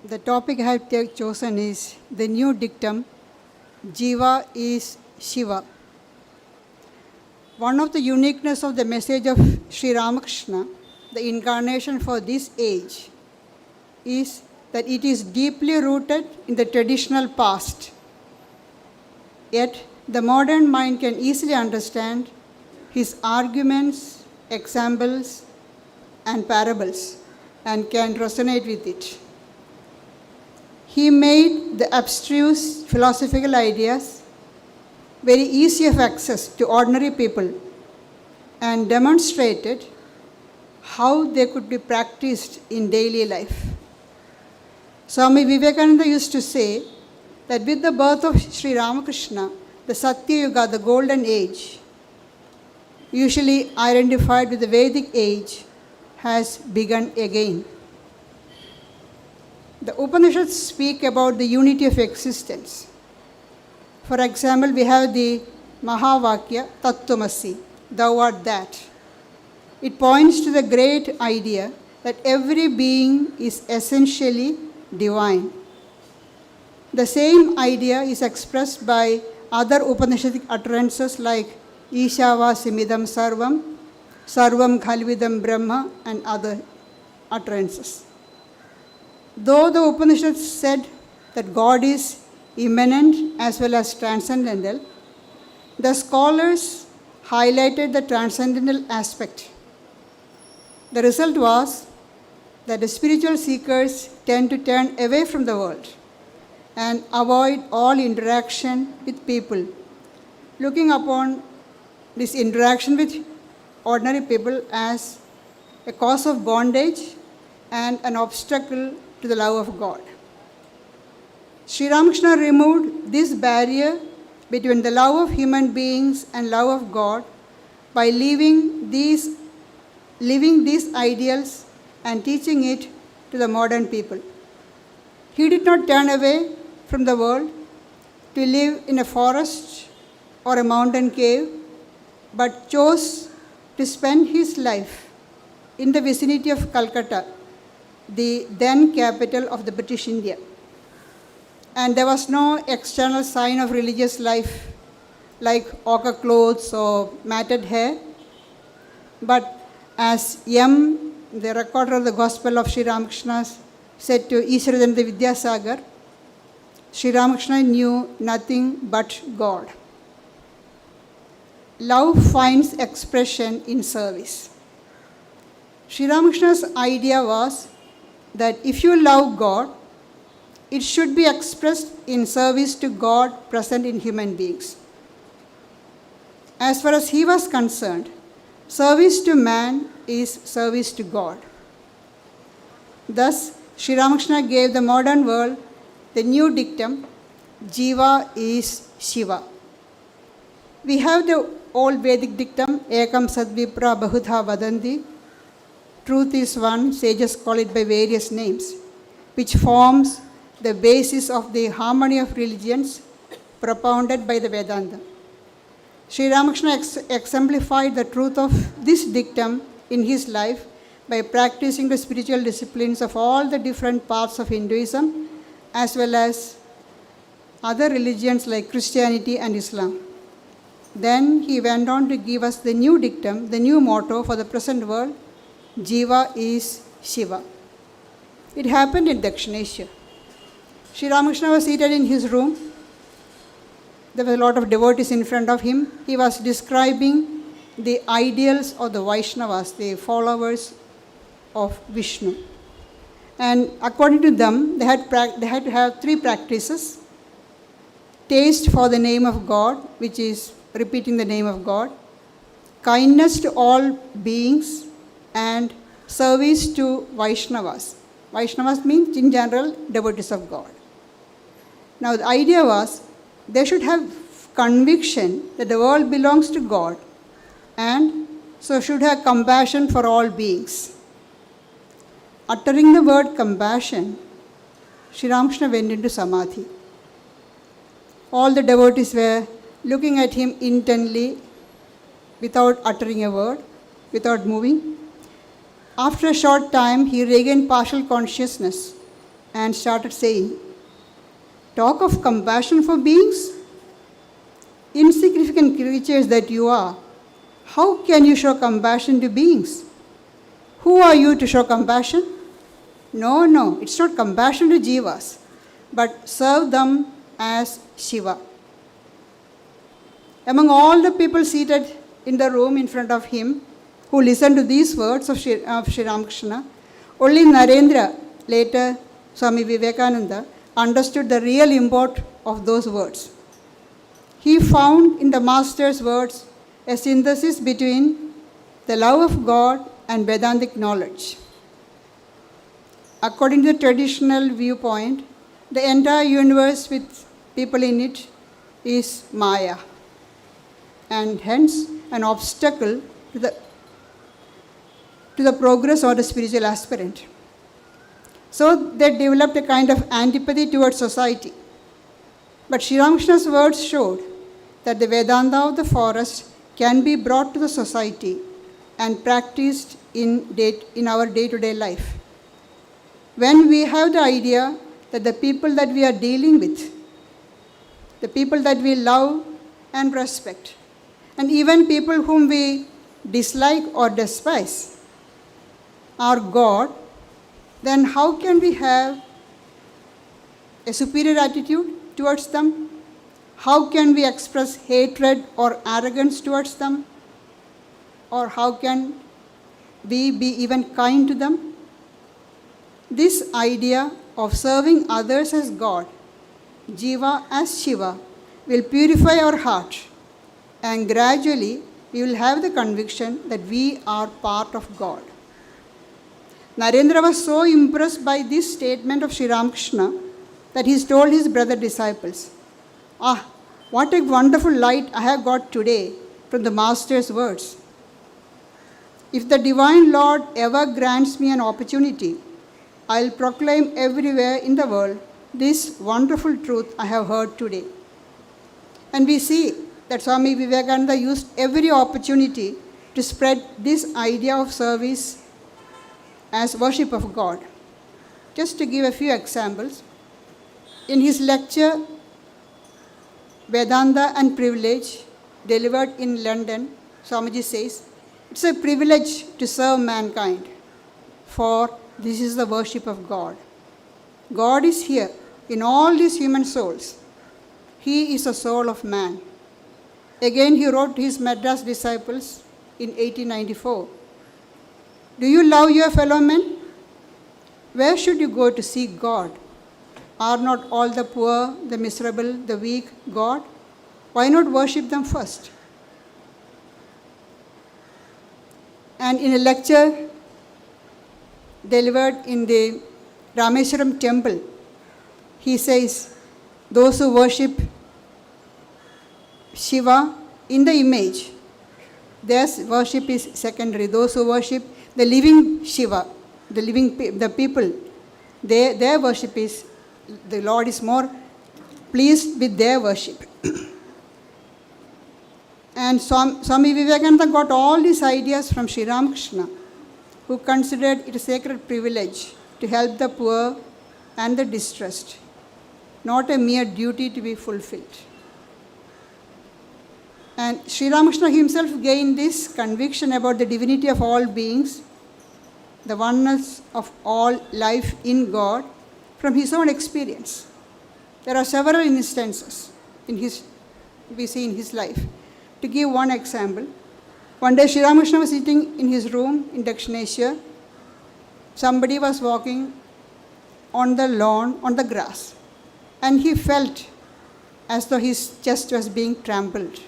The topic I have chosen is the new dictum, Jiva is Shiva. One of the uniqueness of the message of Sri Ramakrishna, the incarnation for this age, is that it is deeply rooted in the traditional past. Yet, the modern mind can easily understand his arguments, examples, and parables, and can resonate with it. He made the abstruse philosophical ideas very easy of access to ordinary people and demonstrated how they could be practiced in daily life. Swami Vivekananda used to say that with the birth of Sri Ramakrishna, the Satya Yuga, the golden age, usually identified with the Vedic age, has begun again. The Upanishads speak about the unity of existence. For example, we have the Mahavakya, Tattvamasi, thou art that. It points to the great idea that every being is essentially divine. The same idea is expressed by other Upanishadic utterances like Ishavasimidam Sarvam, Sarvam Khalvidam Brahma, and other utterances. Though the Upanishads said that God is immanent as well as transcendental, the scholars highlighted the transcendental aspect. The result was that the spiritual seekers tend to turn away from the world and avoid all interaction with people, looking upon this interaction with ordinary people as a cause of bondage and an obstacle to the love of God. Sri Ramakrishna removed this barrier between the love of human beings and love of God by living these ideals and teaching it to the modern people. He did not turn away from the world to live in a forest or a mountain cave, but chose to spend his life in the vicinity of Calcutta, the then capital of the British India. And there was no external sign of religious life like ochre clothes or matted hair. But as M, the recorder of the Gospel of Sri Ramakrishna, said to Ishwaradanda Vidyasagar, Sri Ramakrishna knew nothing but God. Love finds expression in service. Sri Ramakrishna's idea was that if you love God, it should be expressed in service to God present in human beings. As far as he was concerned, service to man is service to God. Thus, Sri Ramakrishna gave the modern world the new dictum, Jiva is Shiva. We have the old Vedic dictum, Ekam Sadvipra Bahudha Vadanti. Truth is one, sages call it by various names, which forms the basis of the harmony of religions propounded by the Vedanta. Sri Ramakrishna exemplified the truth of this dictum in his life by practicing the spiritual disciplines of all the different parts of Hinduism as well as other religions like Christianity and Islam. Then he went on to give us the new dictum, the new motto for the present world, Jiva is Shiva. It happened in Dakshinesha. Sri Ramakrishna was seated in his room. There were a lot of devotees in front of him. He was describing the ideals of the Vaishnavas, the followers of Vishnu. And according to them, they had to have three practices. Taste for the name of God, which is repeating the name of God. Kindness to all beings and service to Vaishnavas. Vaishnavas means, in general, devotees of God. Now, the idea was they should have conviction that the world belongs to God and so should have compassion for all beings. Uttering the word compassion, Sri Ramakrishna went into samadhi. All the devotees were looking at him intently without uttering a word, without moving. After a short time, he regained partial consciousness and started saying, "Talk of compassion for beings? Insignificant creatures that you are, how can you show compassion to beings? Who are you to show compassion? No, it's not compassion to jivas, but serve them as Shiva." Among all the people seated in the room in front of him, who listened to these words of Sri Ramakrishna, only Narendra, later Swami Vivekananda, understood the real import of those words. He found in the Master's words a synthesis between the love of God and Vedantic knowledge. According to the traditional viewpoint, the entire universe with people in it is Maya, and hence an obstacle to the progress of the spiritual aspirant. So they developed a kind of antipathy towards society. But Sri Ramakrishna's words showed that the Vedanta of the forest can be brought to the society and practiced in our day-to-day life. When we have the idea that the people that we are dealing with, the people that we love and respect, and even people whom we dislike or despise, are God, then how can we have a superior attitude towards them? How can we express hatred or arrogance towards them? Or how can we be even kind to them? This idea of serving others as God, Jiva as Shiva, will purify our heart, and gradually we will have the conviction that we are part of God. Narendra was so impressed by this statement of Sri Ramakrishna that he told his brother disciples, what a wonderful light I have got today from the Master's words. If the Divine Lord ever grants me an opportunity, I will proclaim everywhere in the world this wonderful truth I have heard today. And we see that Swami Vivekananda used every opportunity to spread this idea of service as worship of God. Just to give a few examples, in his lecture, Vedanta and Privilege, delivered in London, Swamiji says, it's a privilege to serve mankind, for this is the worship of God. God is here in all these human souls. He is a soul of man. Again, he wrote to his Madras disciples in 1894, do you love your fellow men? Where should you go to seek God? Are not all the poor, the miserable, the weak God? Why not worship them first? And in a lecture delivered in the Rameswaram temple, he says, those who worship Shiva in the image their worship is secondary. Those who worship the living Shiva, the people, their worship is, the Lord is more pleased with their worship. And Swami Vivekananda got all these ideas from Sri Ramakrishna, who considered it a sacred privilege to help the poor and the distressed, not a mere duty to be fulfilled. And Sri Ramakrishna himself gained this conviction about the divinity of all beings, the oneness of all life in God, from his own experience. There are several instances we see in his life. To give one example, one day Sri Ramakrishna was sitting in his room in Dakshineshwar. Somebody was walking on the lawn, on the grass, and he felt as though his chest was being trampled,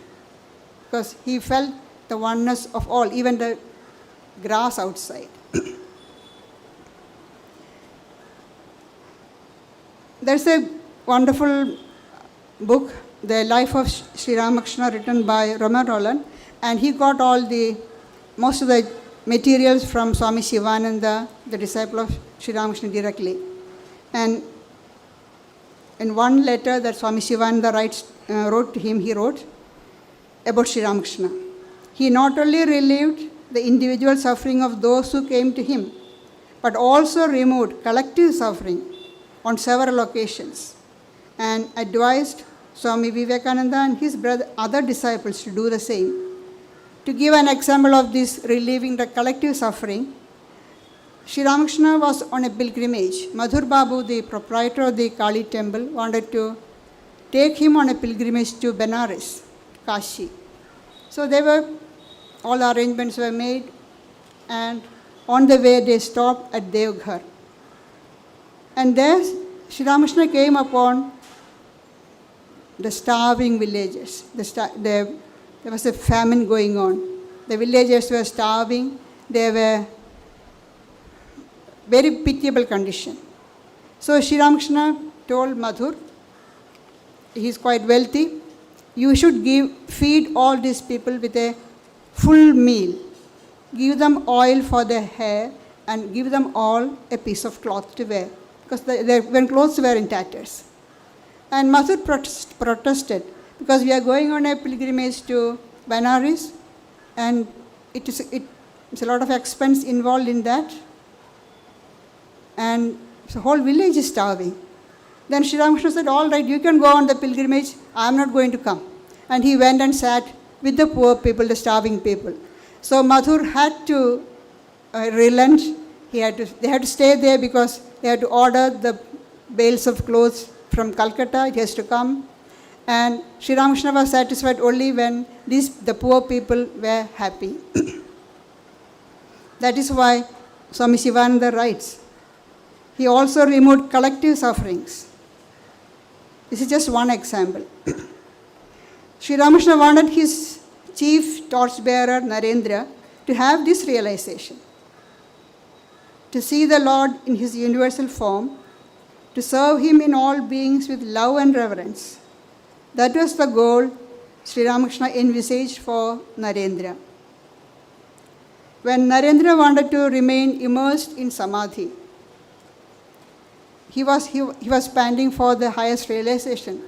because he felt the oneness of all, even the grass outside. There's a wonderful book, The Life of Sri Ramakrishna, written by Ramakrishna, and he got most of the materials from Swami Shivananda, the disciple of Sri Ramakrishna, directly. And in one letter that Swami Shivananda wrote to him, he wrote about Sri Ramakrishna. He not only relieved the individual suffering of those who came to him, but also removed collective suffering on several occasions, and advised Swami Vivekananda and his other disciples to do the same. To give an example of this relieving the collective suffering, Sri Ramakrishna was on a pilgrimage. Madhur Babu, the proprietor of the Kali temple, wanted to take him on a pilgrimage to Benares, Kashi. So all arrangements were made, and on the way they stopped at Devghar. And there Sri Ramakrishna came upon the starving villagers. There was a famine going on. The villagers were starving. They were very pitiable condition. So Sri Ramakrishna told Madhur, he is quite wealthy, you should feed all these people with a full meal. Give them oil for their hair and give them all a piece of cloth to wear, because their clothes were in tatters. And Madhur protested, because we are going on a pilgrimage to Benares, and it's a lot of expense involved in that, and the whole village is starving. Then Sri Ramakrishna said, all right, you can go on the pilgrimage, I am not going to come. And he went and sat with the poor people, the starving people. So Madhur had to relent. They had to stay there, because they had to order the bales of clothes from Calcutta. It has to come. And Sri Ramakrishna was satisfied only when the poor people were happy. That is why Swami Shivananda writes, he also removed collective sufferings. This is just one example. Sri Ramakrishna wanted his chief torchbearer, Narendra, to have this realization, to see the Lord in his universal form, to serve him in all beings with love and reverence. That was the goal Sri Ramakrishna envisaged for Narendra. When Narendra wanted to remain immersed in samadhi, he was panting for the highest realization.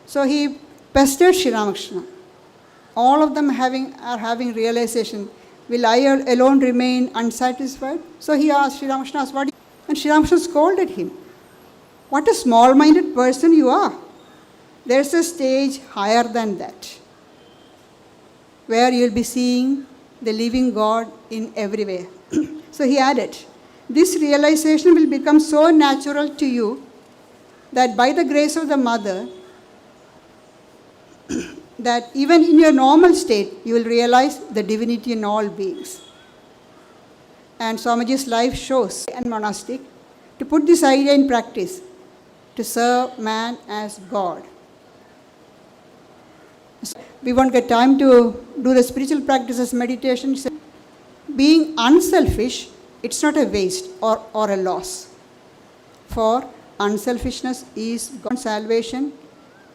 So he pestered Sri Ramakrishna. All of them are having realization. Will I alone remain unsatisfied? So he asked, Sri Ramakrishna asked, what? And Sri Ramakrishna scolded him. What a small-minded person you are. There's a stage higher than that, where you'll be seeing the living God in everywhere. So he added, this realization will become so natural to you that by the grace of the Mother, that even in your normal state, you will realize the divinity in all beings. And Swamiji's life shows, and monastic, to put this idea in practice, to serve man as God. We won't get time to do the spiritual practices, meditation. Being unselfish, it's not a waste or a loss. For unselfishness is God's salvation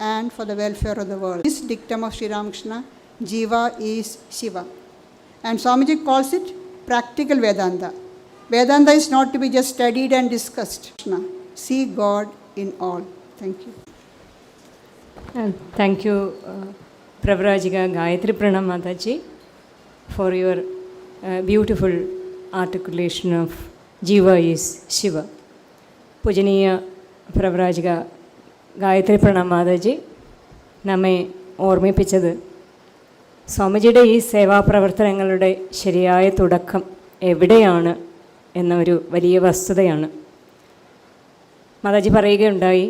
and for the welfare of the world. This dictum of Sri Ramakrishna, Jiva is Shiva. And Swamiji calls it practical Vedanta. Vedanta is not to be just studied and discussed. See God in all. Thank you. Thank you, Pravrajika Gayatri Pranam Mataji, for your beautiful articulation of Jiva is Shiva. Pujaniya Pravrajika Gayatri Pranam Mataji നമ്മെ ഓർമ്മിപ്പിച്ചത് സ്വാമിജിയുടെ ഈ സേവാപ്രവർത്തനങ്ങളുടെ ശരിയായ തുടക്കം എവിടെയാണ് എന്നൊരു വലിയ വസ്തുതയാണ്. മാതാജി പറയുകയുണ്ടായി,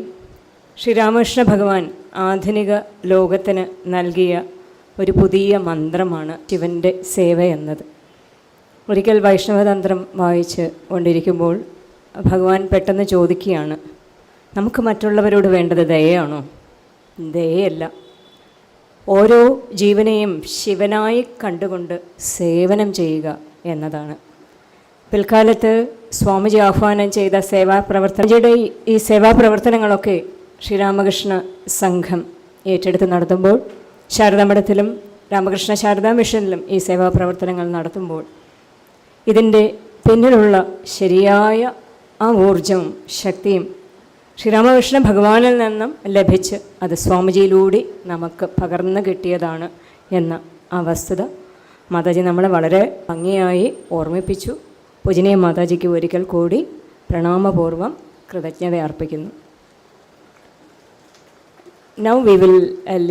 ശ്രീരാമകൃഷ്ണ ഭഗവാൻ ആധുനിക ലോകത്തിന് നൽകിയ ഒരു പുതിയ മന്ത്രമാണ് ശിവൻ്റെ സേവ എന്നത്. ഒരിക്കൽ വൈഷ്ണവതന്ത്രം വായിച്ച് കൊണ്ടിരിക്കുമ്പോൾ ഭഗവാൻ പെട്ടെന്ന് ചോദിക്കുകയാണ്, നമുക്ക് മറ്റുള്ളവരോട് വേണ്ടത് ദയയാണോ? ദയയല്ല, ഓരോ ജീവനെയും ശിവനായി കണ്ടുകൊണ്ട് സേവനം ചെയ്യുക എന്നതാണ്. പിൽക്കാലത്ത് സ്വാമിജി ആഹ്വാനം ചെയ്ത സേവാപ്രവർത്തനയുടെ ഈ സേവാപ്രവർത്തനങ്ങളൊക്കെ ശ്രീരാമകൃഷ്ണ സംഘം ഏറ്റെടുത്ത് നടത്തുമ്പോൾ, ശാരദാമഠത്തിലും രാമകൃഷ്ണ ശാരദാ മിഷനിലും ഈ സേവാപ്രവർത്തനങ്ങൾ നടത്തുമ്പോൾ ഇതിൻ്റെ പിന്നിലുള്ള ശരിയായ ആ ഊർജവും ശക്തിയും ശ്രീരാമകൃഷ്ണ ഭഗവാനിൽ നിന്നും ലഭിച്ച് അത് സ്വാമിജിയിലൂടെ നമുക്ക് പകർന്നു കിട്ടിയതാണ് എന്ന ആ വസ്തുത മാതാജി നമ്മളെ വളരെ ഭംഗിയായി ഓർമ്മിപ്പിച്ചു. പൂജനീയ മാതാജിക്ക് ഒരിക്കൽ കൂടി പ്രണാമപൂർവ്വം കൃതജ്ഞത അർപ്പിക്കുന്നു. Now we will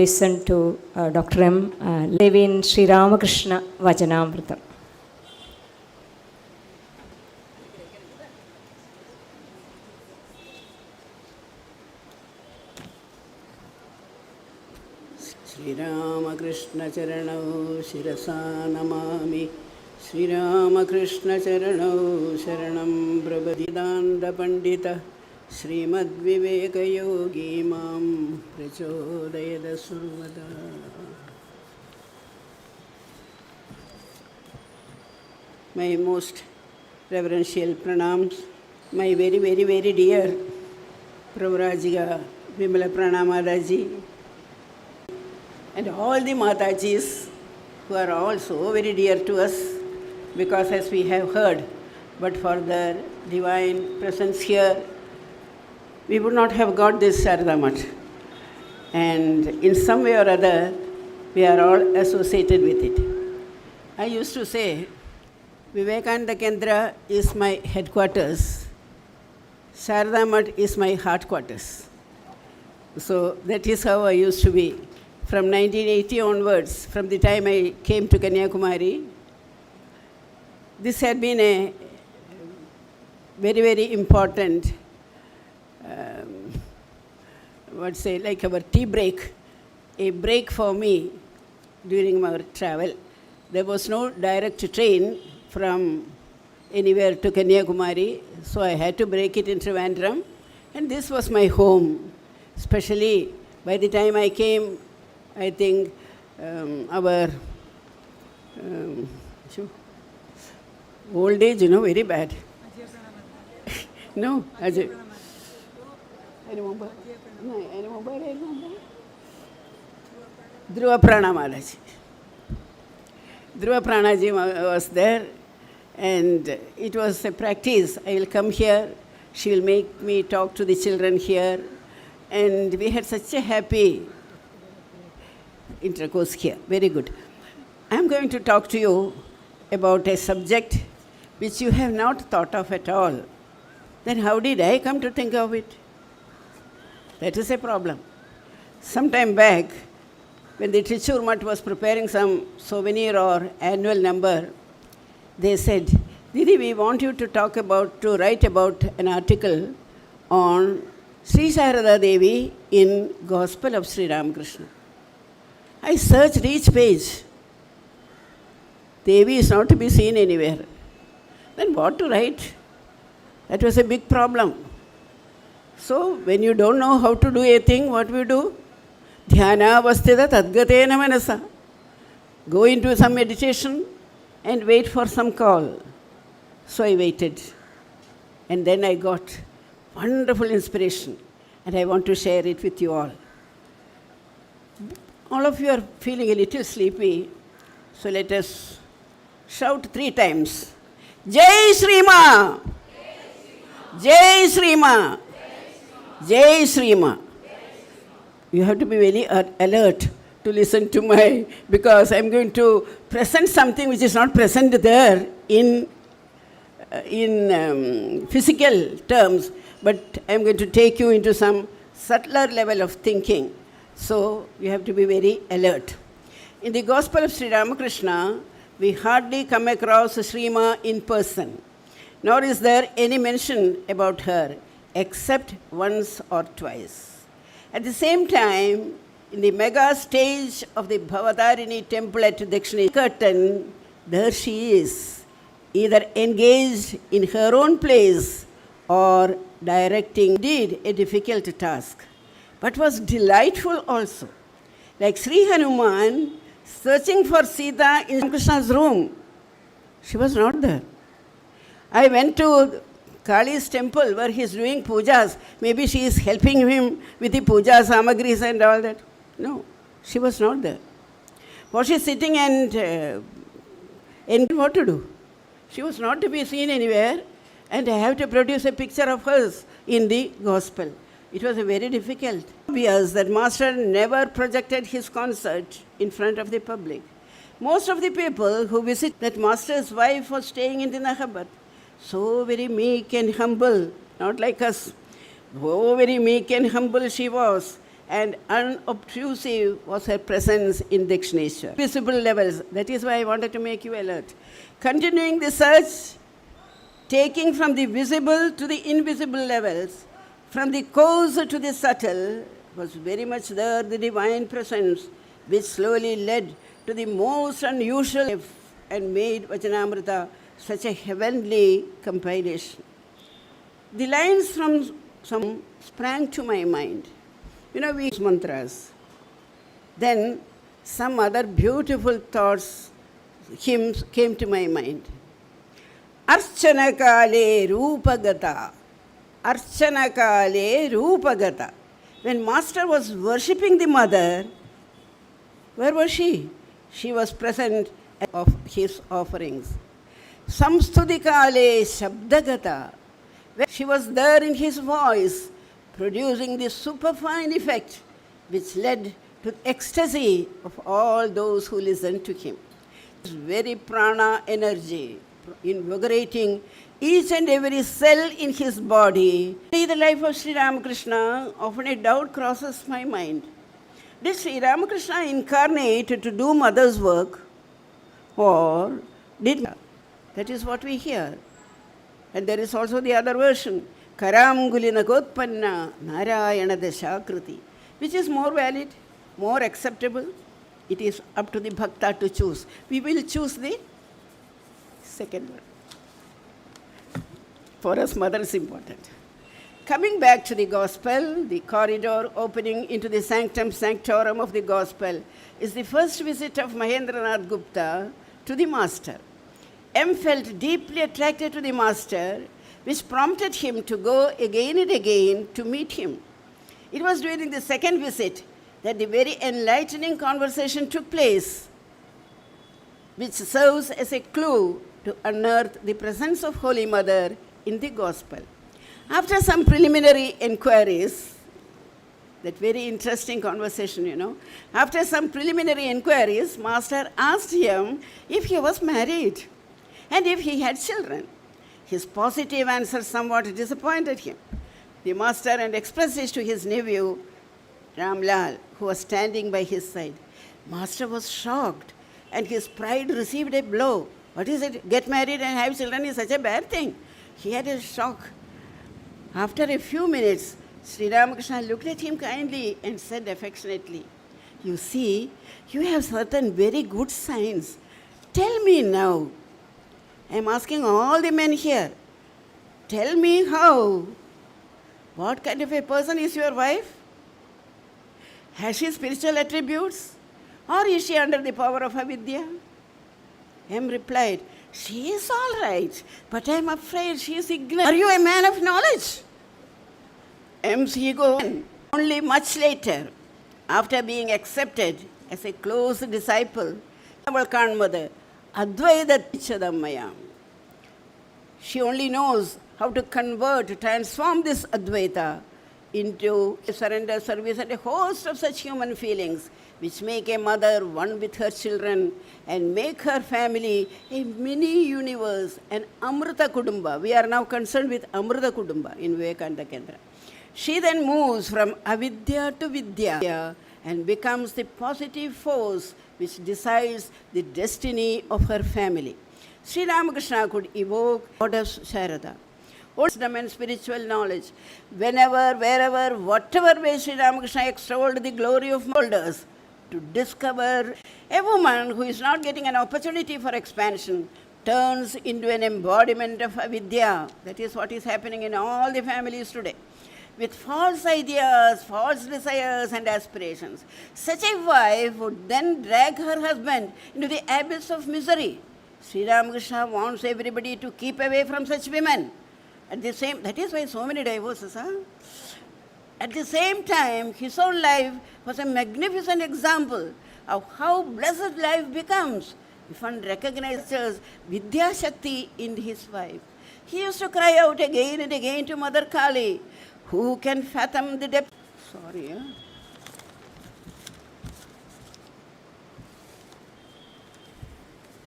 listen to Dr. M. Levin Sri Ramakrishna Vachanamritam. Shri Ramakrishna चरणौ शिरसा नमामि. श्रीरामकृष्ण चरणौ शरणं प्रबदिदान्तपण्डित श्रीमद्विवेकयोगी मां प्रचोदयद सर्वदा. My most reverential pranams, my very, very, very dear Pravrajika Vimala Pranamadaji, and all the Matajis who are also very dear to us, because as we have heard, but for their divine presence here, we would not have got this Sarada Math. And in some way or other, we are all associated with it. I used to say, Vivekananda Kendra is my headquarters, Sarada Math is my heart quarters. So that is how I used to be. From 1980 onwards, from the time I came to Kanyakumari, this had been a very, very important, like our tea break, a break for me during our travel. There was no direct train from anywhere to Kanyakumari, so I had to break it in Trivandrum, and this was my home. Especially by the time I came, I think our old age, very bad. No, Ajay. I remember. Dhruva Pranamadaji. Dhruva Pranaji was there, and it was a practice. I will come here, she will make me talk to the children here, and we had such a happy intercourse here. Very good. I am going to talk to you about a subject which you have not thought of at all. Then how did I come to think of it? That is a problem. Some time back, when the Trichur Math was preparing some souvenir or annual number, they said, Didi, we want you to write about an article on Sri Sarada Devi in Gospel of Sri Ramakrishna. I searched each page. Devi is not to be seen anywhere. Then what to write? That was a big problem. So when you don't know how to do a thing, what we do? Dhyana avasthita tadgatena manasa. Go into some meditation and wait for some call. So I waited. And then I got wonderful inspiration. And I want to share it with you all. All of you are feeling a little sleepy, so let us Shout 3 times. Jai Shri Ma! Jai Shri Ma! Jai Shri Ma! You have to be very alert to listen to my, because I'm going to present something which is not present there in physical terms, but I'm going to take you into some subtler level of thinking. So you have to be very alert. In the Gospel of Sri Ramakrishna, we hardly come across Sri Ma in person, nor is there any mention about her, except once or twice. At the same time, in the mega stage of the Bhavatarini temple at Dakshini Curtain, there she is, either engaged in her own place or directing, indeed a difficult task, but was delightful also. Like Sri Hanuman searching for Sita in Krishna's room, she was not there. I went to Kali's temple where he is doing pujas. Maybe she is helping him with the puja samagris and all that. No, she was not there. Was she sitting and what to do? She was not to be seen anywhere, and I have to produce a picture of hers in the gospel. It was very difficult. Obvious that Master never projected his concert in front of the public. Most of the people who visit that Master's wife was staying in the Nahabat. So very meek and humble, not like us. So very meek and humble she was, and unobtrusive was her presence in Dakshineshwar. Visible levels, that is why I wanted to make you alert. Continuing the search, taking from the visible to the invisible levels, from the coarse to the subtle, was very much there the divine presence, which slowly led to the most unusual and made Vachanamrita such a heavenly compilation. The lines from some sprang to my mind. We use mantras. Then some other beautiful thoughts, hymns came to my mind. Archana kale rupagata. Archana kale rupagata. When Master was worshipping the Mother, where was she? She was present of his offerings. Samstudikale shabdagata. She was there in his voice, producing this superfine effect which led to ecstasy of all those who listened to him. This very prana energy, invigorating each and every cell in his body. In the life of Sri Ramakrishna, often a doubt crosses my mind. Did Sri Ramakrishna incarnate to do Mother's work, or did... That is what we hear. And there is also the other version, Karangulina Gotpanna Narayana Dashakriti, which is more valid, more acceptable. It is up to the bhakta to choose. We will choose the second one. For us, Mother is important. Coming back to the Gospel, the corridor opening into the sanctum sanctorum of the Gospel is the first visit of Mahendranath Gupta to the Master. M felt deeply attracted to the Master, which prompted him to go again and again to meet him. It was during the second visit that the very enlightening conversation took place, which serves as a clue to unearth the presence of Holy Mother in the Gospel. After some preliminary inquiries, that very interesting conversation, after some preliminary inquiries, Master asked him if he was married and if he had children. His positive answer somewhat disappointed him. The Master and expressed this to his nephew, Ramlal, who was standing by his side. Master was shocked, and his pride received a blow. What is it? Get married and have children is such a bad thing. He had a shock. After a few minutes, Sri Ramakrishna looked at him kindly and said affectionately, "You see, you have certain very good signs. Tell me now. I am asking all the men here. Tell me how. What kind of a person is your wife? Has she spiritual attributes? Or is she under the power of avidya?" M replied, "She is all right, but I am afraid she is ignorant. Are you a man of knowledge?" M's ego, only much later, after being accepted as a close disciple, our Mother Advaita Chadammaya. She only knows how to convert, transform this Advaita into surrender, service, and a host of such human feelings which make a mother one with her children and make her family a mini universe, an Amrita Kudumba. We are now concerned with Amrita Kudumba in Vivekananda Kendra. She then moves from avidya to vidya and becomes the positive force which decides the destiny of her family. Sri Ramakrishna could evoke Goddess Sarada, wisdom and spiritual knowledge. Whenever, wherever, whatever way Sri Ramakrishna extolled the glory of molders, to discover a woman who is not getting an opportunity for expansion turns into an embodiment of avidya. That is what is happening in all the families today. With false ideas, false desires and aspirations. Such a wife would then drag her husband into the abyss of misery. Sri Ramakrishna wants everybody to keep away from such women. That is why so many divorces, huh? At the same time, his own life was a magnificent example of how blessed life becomes if one recognizes Vidya Shakti in his wife. He used to cry out again and again to Mother Kali, who can fathom the depth. Sorry, huh?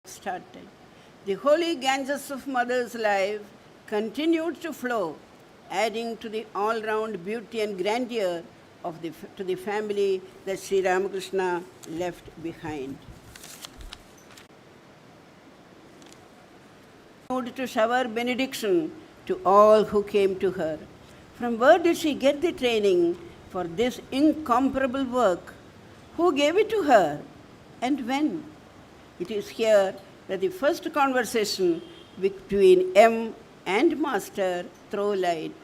Started. The holy Ganges of Mother's life continued to flow, adding to the all-round beauty and grandeur of to the family that Sri Ramakrishna left behind. To shower benediction to all who came to her. From where did she get the training for this incomparable work? Who gave it to her and when? It is here that the first conversation between M and Master throw light.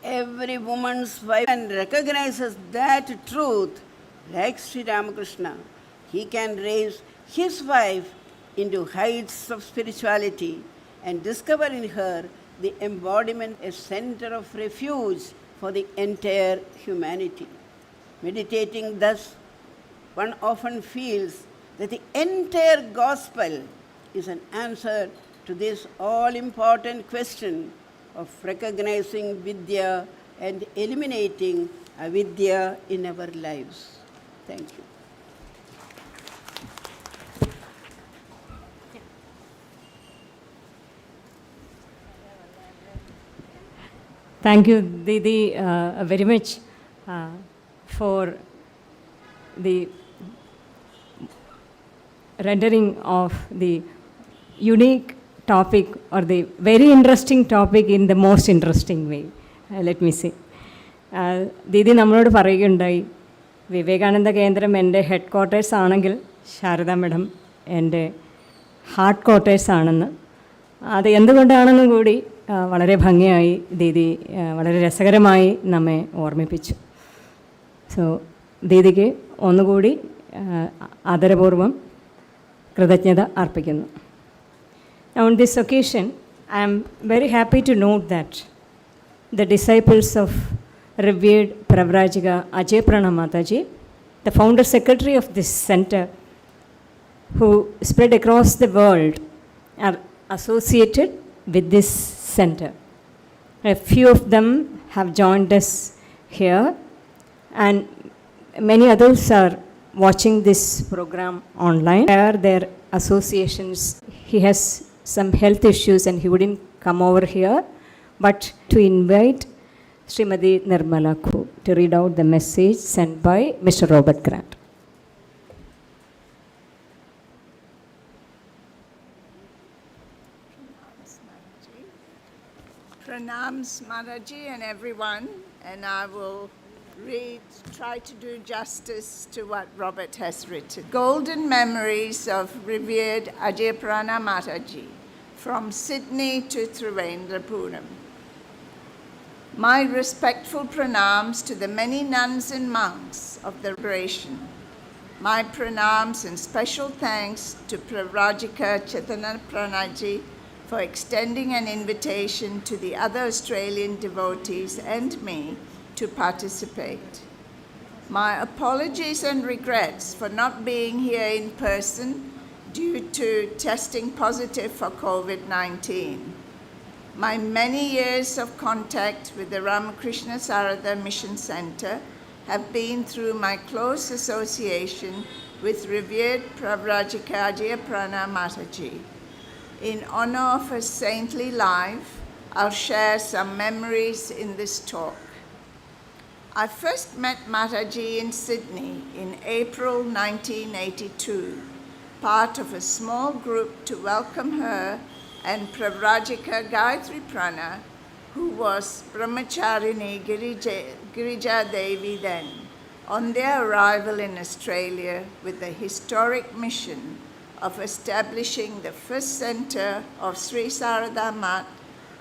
Every woman's wife recognizes that truth, like Sri Ramakrishna. He can raise his wife into heights of spirituality and discover in her the embodiment, a center of refuge for the entire humanity. Meditating thus, one often feels that the entire gospel is an answer to this all-important question of recognizing Vidya and eliminating avidya in our lives. Thank you. Thank you, Didi, very much for the rendering of the unique topic or the very interesting topic in the most interesting way, let me say. Didi നമ്മളോട് പറയുകയുണ്ടായി വിവേകാനന്ദ കേന്ദ്രം എൻ്റെ head quarters ആണെങ്കിൽ Sharada madam എൻ്റെ heart quarters ആണെന്ന്. അത് എന്തുകൊണ്ടാണെന്നും കൂടി വളരെ ഭംഗിയായി ദീദി വളരെ രസകരമായി നമ്മെ ഓർമ്മിപ്പിച്ചു. സോ ദീദിക്ക് ഒന്നുകൂടി ആദരപൂർവം കൃതജ്ഞത അർപ്പിക്കുന്നു. On this occasion, I am very happy to note that the disciples of revered Pravrajika Ajay Prana Mataji, the founder secretary of this center, who spread across the world, are associated with this center. A few of them have joined us here, and many others are watching this program online. Their associations, he has some health issues and he wouldn't come over here, but to invite Srimati Nirmala Ku to read out the message sent by Mr. Robert Grant. Pranams Mataji and everyone, and I will try to do justice to what Robert has written. Golden memories of revered Ajay Prana Mataji from Sydney to Thiruvendrapuram. My respectful pranams to the many nuns and monks of the liberation. My pranams and special thanks to Pravrajika Chaitanya Pranaji for extending an invitation to the other Australian devotees and me to participate. My apologies and regrets for not being here in person due to testing positive for COVID-19. My many years of contact with the Ramakrishna Sarada Mission Center have been through my close association with revered Pravrajika Prana Mataji. In honor of her saintly life, I'll share some memories in this talk. I first met Mataji in Sydney in April 1982, part of a small group to welcome her and Pravrajika Gayatri Prana, who was Brahmacharini Girija Devi then, on their arrival in Australia with the historic mission of establishing the first center of Sri Sarada Mat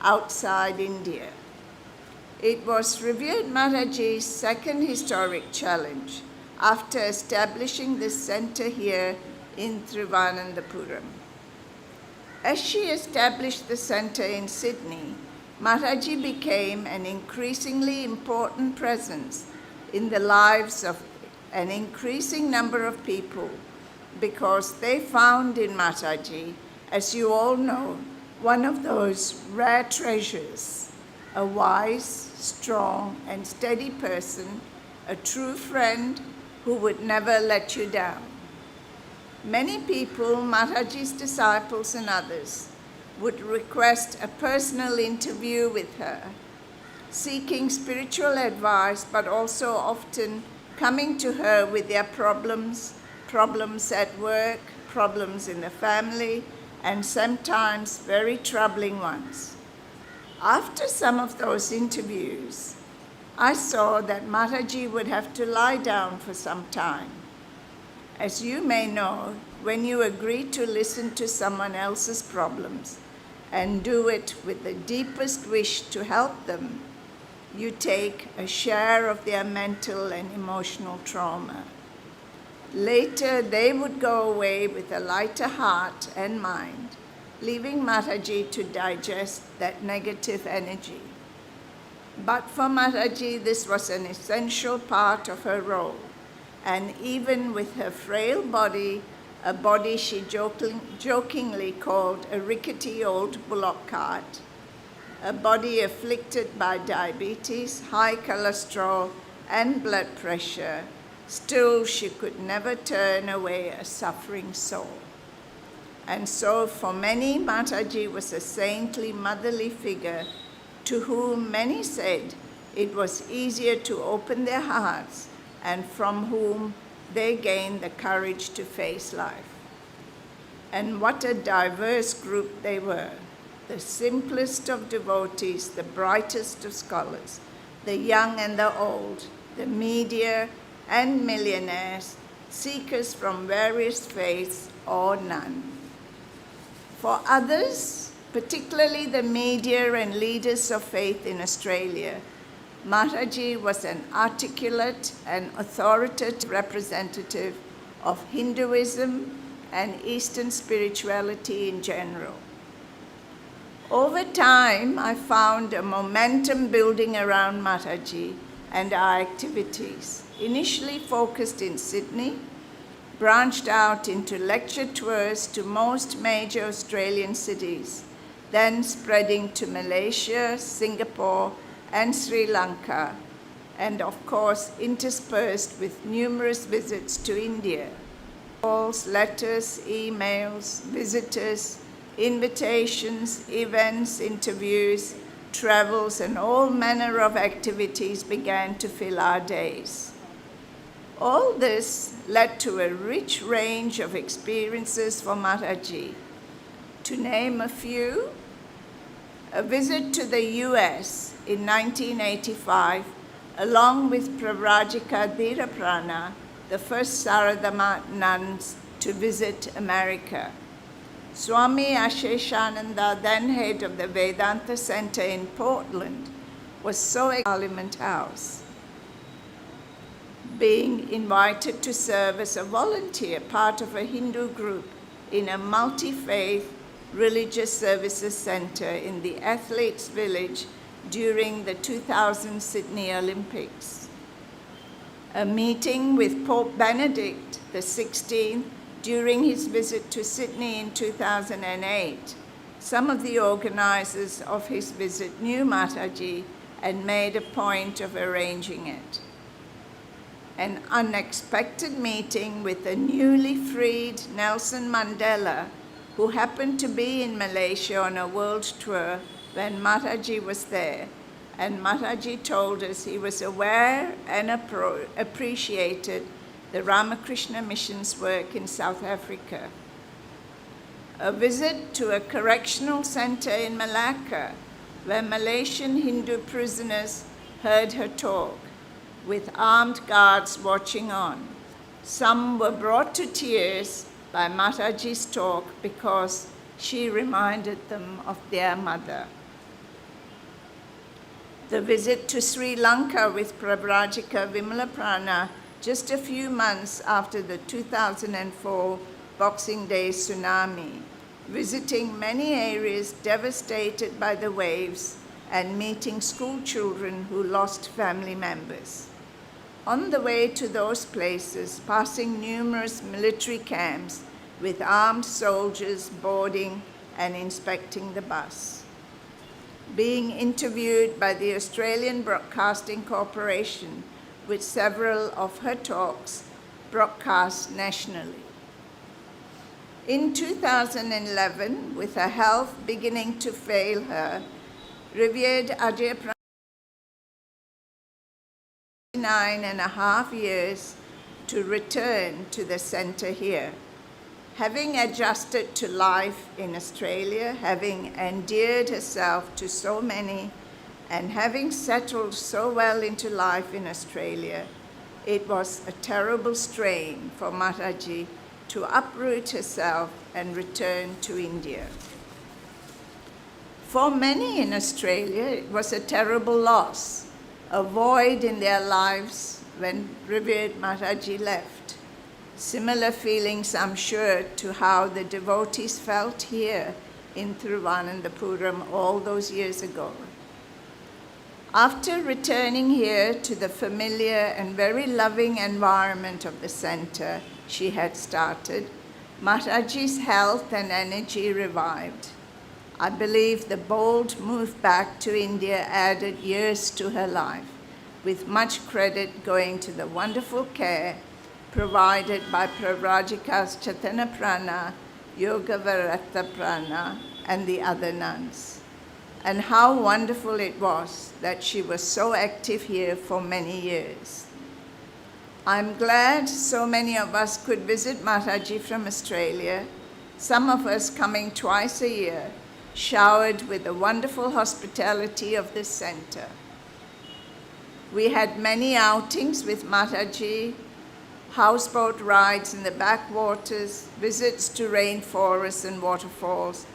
outside India. It was revered Mataji's second historic challenge after establishing this center here in Thiruvananthapuram. As she established the center in Sydney, Mataji became an increasingly important presence in the lives of an increasing number of people because they found in Mataji, as you all know, one of those rare treasures, a wise, strong, and steady person, a true friend who would never let you down. Many people, Mataji's disciples and others, would request a personal interview with her, seeking spiritual advice, but also often coming to her with their problems at work, problems in the family, and sometimes very troubling ones. After some of those interviews, I saw that Mataji would have to lie down for some time. As you may know, when you agree to listen to someone else's problems and do it with the deepest wish to help them, you take a share of their mental and emotional trauma. Later, they would go away with a lighter heart and mind, leaving Mataji to digest that negative energy. But for Mataji, this was an essential part of her role. And even with her frail body, a body she jokingly called a rickety old bullock cart, a body afflicted by diabetes, high cholesterol, and blood pressure, still she could never turn away a suffering soul. And so for many, Mataji was a saintly, motherly figure to whom many said it was easier to open their hearts and from whom they gained the courage to face life. And what a diverse group they were. The simplest of devotees, the brightest of scholars, the young and the old, the media and millionaires, seekers from various faiths or none. For others, particularly the media and leaders of faith in Australia, Mataji was an articulate and authoritative representative of Hinduism and Eastern spirituality in general. Over time, I found a momentum building around Mataji and our activities, initially focused in Sydney, branched out into lecture tours to most major Australian cities, then spreading to Malaysia, Singapore, and Sri Lanka, and of course interspersed with numerous visits to India. Calls, letters, emails, visitors, invitations, events, interviews, travels, and all manner of activities began to fill our days. All this led to a rich range of experiences for Mataji. To name a few, a visit to the US in 1985, along with Pravrajika Dhiraprana, the first Sarada nuns to visit America. Swami Asheshananda, then head of the Vedanta Center in Portland, was so at Parliament House, being invited to serve as a volunteer, part of a Hindu group in a multi-faith religious services center in the Athletes Village during the 2000 Sydney Olympics. A meeting with Pope Benedict XVI During his visit to Sydney in 2008, some of the organizers of his visit knew Mataji and made a point of arranging it. An unexpected meeting with the newly freed Nelson Mandela, who happened to be in Malaysia on a world tour when Mataji was there, and Mataji told us he was aware and appreciated the Ramakrishna Mission's work in South Africa. A visit to a correctional center in Malacca, where Malaysian Hindu prisoners heard her talk, with armed guards watching on. Some were brought to tears by Mataji's talk because she reminded them of their mother. The visit to Sri Lanka with Pravrajika Vimalaprana just a few months after the 2004 Boxing Day tsunami, visiting many areas devastated by the waves and meeting school children who lost family members. On the way to those places, passing numerous military camps with armed soldiers boarding and inspecting the bus. Being interviewed by the Australian Broadcasting Corporation, with several of her talks broadcast nationally. In 2011, with her health beginning to fail her, revered Ajay Pranam, 9.5 years, to return to the centre here. Having adjusted to life in Australia, having endeared herself to so many, and having settled so well into life in Australia, it was a terrible strain for Mataji to uproot herself and return to India. For many in Australia, it was a terrible loss, a void in their lives when revered Mataji left. Similar feelings, I'm sure, to how the devotees felt here in Thiruvananthapuram all those years ago. After returning here to the familiar and very loving environment of the center she had started, Mataji's health and energy revived. I believe the bold move back to India added years to her life, with much credit going to the wonderful care provided by Pravrajikas Chaitanya Prana, Yoga Varata Prana, and the other nuns. And how wonderful it was that she was so active here for many years. I'm glad so many of us could visit Mataji from Australia, some of us coming twice a year, showered with the wonderful hospitality of this center. We had many outings with Mataji, houseboat rides in the backwaters, visits to rainforests and waterfalls,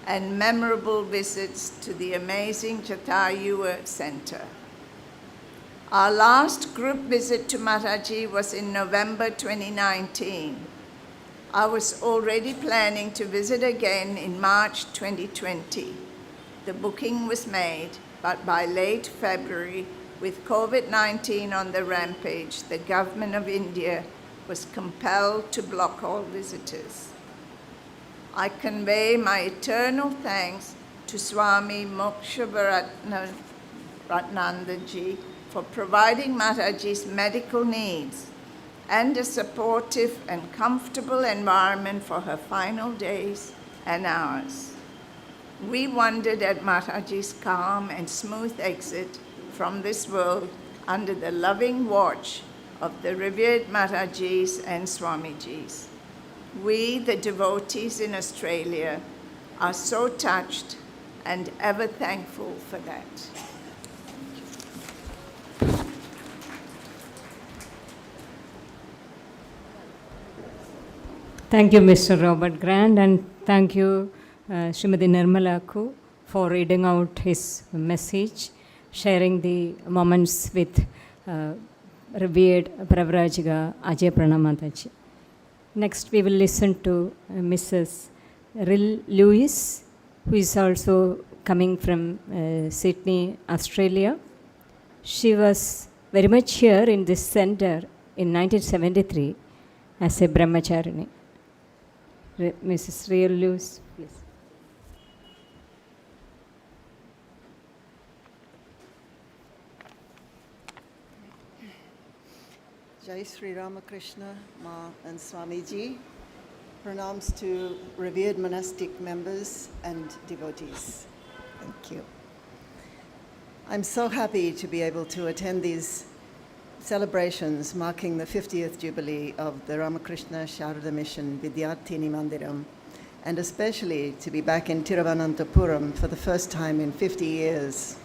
and memorable visits to the amazing Jatayu Center. Our last group visit to Mataji was in November 2019. I was already planning to visit again in March 2020. The booking was made, but by late February, with COVID-19 on the rampage, the government of India was compelled to block all visitors. I convey my eternal thanks to Swami Moksharatnandaji for providing Mataji's medical needs and a supportive and comfortable environment for her final days and hours. We wondered at Mataji's calm and smooth exit from this world under the loving watch of the revered Matajis and Swamijis. We, the devotees in Australia, are so touched and ever thankful for that. Thank you, Mr. Robert Grant, and thank you, Srimati Nirmala Ku, for reading out his message, sharing the moments with revered Pravrajika Ajay Pranam Mataji. Next, we will listen to Mrs. Rill Lewis, who is also coming from Sydney, Australia. She was very much here in this center in 1973 as a brahmacharini. Mrs. Real Lewis, please. Jai Sri Ramakrishna, Ma and Swamiji. Pranams to revered monastic members and devotees. Thank you. I'm so happy to be able to attend these celebrations marking the 50th Jubilee of the Ramakrishna Sarada Mission Vidyarthini Mandiram, and especially to be back in Thiruvananthapuram for the first time in 50 years.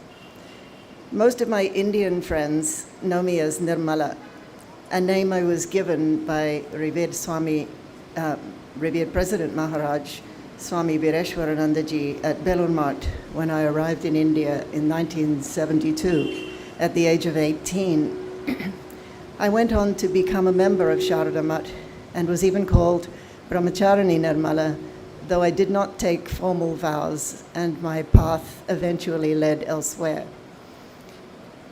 Most of my Indian friends know me as Nirmala, a name I was given by revered President Maharaj, Swami Vireshwaranandaji at Belur Math when I arrived in India in 1972 at the age of 18. I went on to become a member of Sarada Math and was even called Brahmacharani Nirmala, though I did not take formal vows and my path eventually led elsewhere.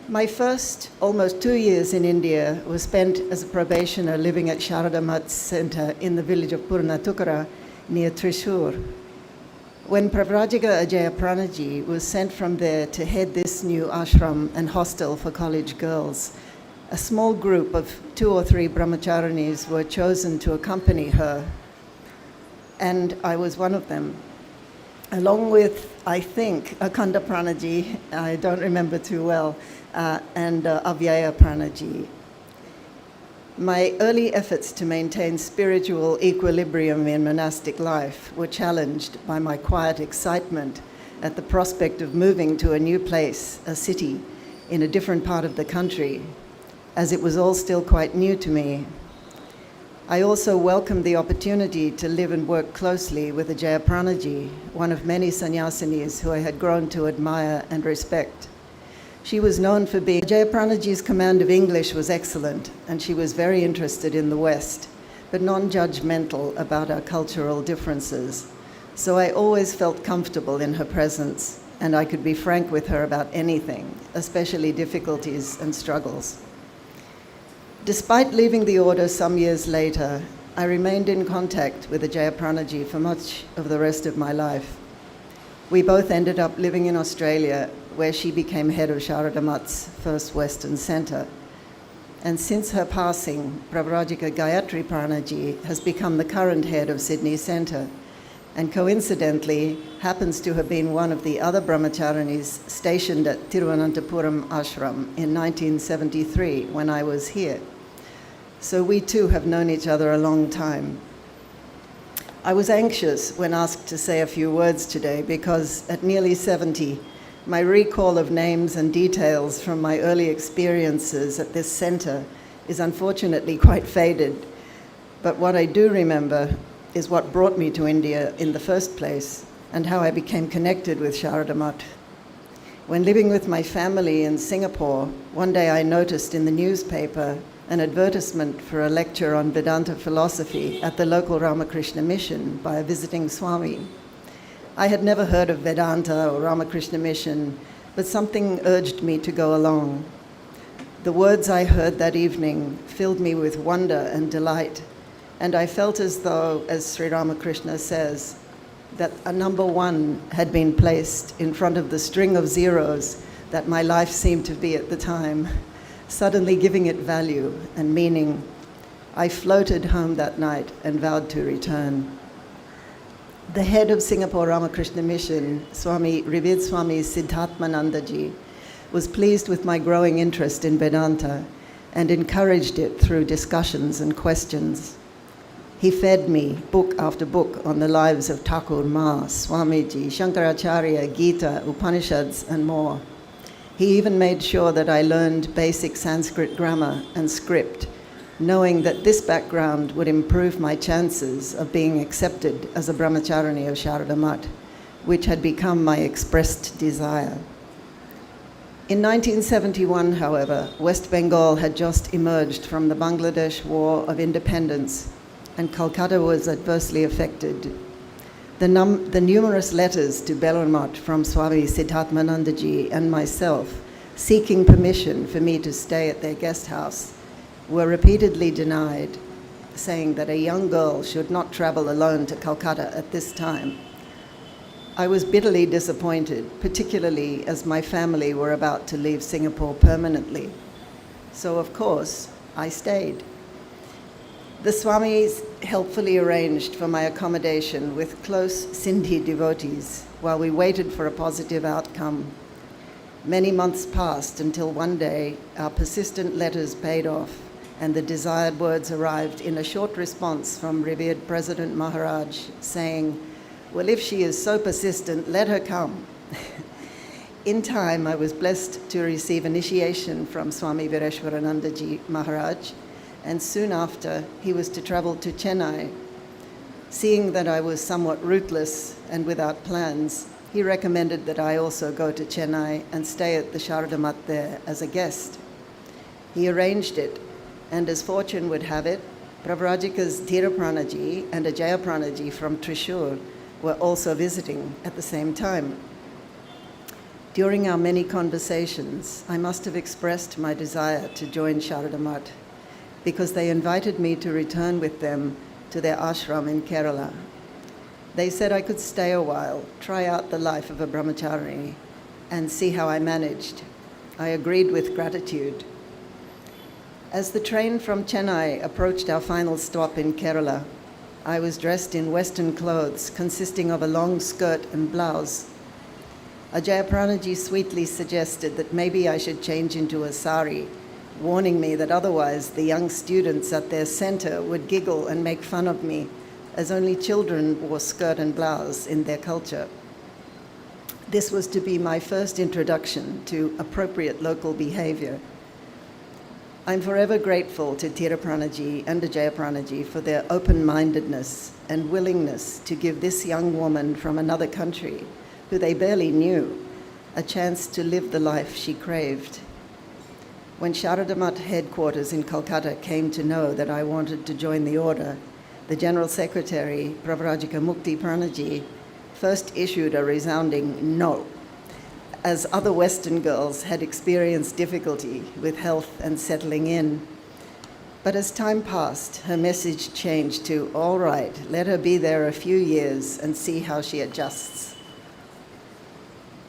My first almost 2 years in India was spent as a probationer living at Sarada Math Center in the village of Purnatukara near Thrissur. When Pravrajika Ajaya Pranaji was sent from there to head this new ashram and hostel for college girls, a small group of 2 or 3 brahmacharinis were chosen to accompany her, and I was one of them, along with, I think, Akhanda Pranaji, I don't remember too well, and Avyaya Pranaji. My early efforts to maintain spiritual equilibrium in monastic life were challenged by my quiet excitement at the prospect of moving to a new place, a city, in a different part of the country, as it was all still quite new to me. I also welcomed the opportunity to live and work closely with Ajaya Pranaji, one of many sannyasinis who I had grown to admire and respect. She was known for being, Ajaya Pranaji's command of English was excellent, and she was very interested in the West, but non-judgmental about our cultural differences. So I always felt comfortable in her presence, and I could be frank with her about anything, especially difficulties and struggles. Despite leaving the order some years later, I remained in contact with Ajaya Pranaji for much of the rest of my life. We both ended up living in Australia, where she became head of Sarada Math's first Western Centre. And since her passing, Pravrajika Gayatri Pranaji has become the current head of Sydney Centre, and coincidentally happens to have been one of the other brahmacharinis stationed at Thiruvananthapuram Ashram in 1973 when I was here. So we too have known each other a long time. I was anxious when asked to say a few words today because at nearly 70, my recall of names and details from my early experiences at this centre is unfortunately quite faded. But what I do remember is what brought me to India in the first place and how I became connected with Sarada Math. When living with my family in Singapore, one day I noticed in the newspaper an advertisement for a lecture on Vedanta philosophy at the local Ramakrishna mission by a visiting Swami. I had never heard of Vedanta or Ramakrishna mission, but something urged me to go along. The words I heard that evening filled me with wonder and delight, and I felt as though, as Sri Ramakrishna says, that a number 1 had been placed in front of the string of zeros that my life seemed to be at the time, suddenly giving it value and meaning. I floated home that night and vowed to return. The head of Singapore Ramakrishna Mission, Revered Swami Siddhartmanandaji, was pleased with my growing interest in Vedanta and encouraged it through discussions and questions. He fed me book after book on the lives of Thakur Ma, Swamiji, Shankaracharya, Gita, Upanishads, and more. He even made sure that I learned basic Sanskrit grammar and script, knowing that this background would improve my chances of being accepted as a brahmacharini of Sarada Math, which had become my expressed desire. In 1971, however, West Bengal had just emerged from the Bangladesh War of Independence, and Calcutta was adversely affected. The numerous letters to Belur Math from Swami Siddhartmanandaji and myself seeking permission for me to stay at their guest house were repeatedly denied. saying that a young girl should not travel alone to Calcutta at this time. I was bitterly disappointed, particularly as my family were about to leave Singapore permanently. So, of course, I stayed. The Swamis helpfully arranged for my accommodation with close Sindhi devotees while we waited for a positive outcome. Many months passed until one day our persistent letters paid off and the desired words arrived in a short response from revered President Maharaj saying, "Well, if she is so persistent, let her come." In time, I was blessed to receive initiation from Swami Vireshwaranandaji Maharaj, and soon after, he was to travel to Chennai. Seeing that I was somewhat rootless and without plans, he recommended that I also go to Chennai and stay at the Sharada Mat there as a guest. He arranged it, and as fortune would have it, Pravrajika's Dhirapranaji and Ajaya Pranaji from Trishur were also visiting at the same time. During our many conversations, I must have expressed my desire to join Sharada Mat because they invited me to return with them to their ashram in Kerala. They said I could stay a while, try out the life of a brahmachari, and see how I managed. I agreed with gratitude. As the train from Chennai approached our final stop in Kerala, I was dressed in Western clothes consisting of a long skirt and blouse. Ajaya Pranaji sweetly suggested that maybe I should change into a sari, warning me that otherwise the young students at their center would giggle and make fun of me, as only children wore skirt and blouse in their culture. This was to be my first introduction to appropriate local behavior. I'm forever grateful to Dhirapranaji and Ajaya Pranaji for their open-mindedness and willingness to give this young woman from another country, who they barely knew, a chance to live the life she craved. When Sharada Mat headquarters in Calcutta came to know that I wanted to join the order, the General Secretary, Pravrajika Mukti Pranaji, first issued a resounding no, as other Western girls had experienced difficulty with health and settling in. But as time passed, her message changed to, all right, let her be there a few years and see how she adjusts.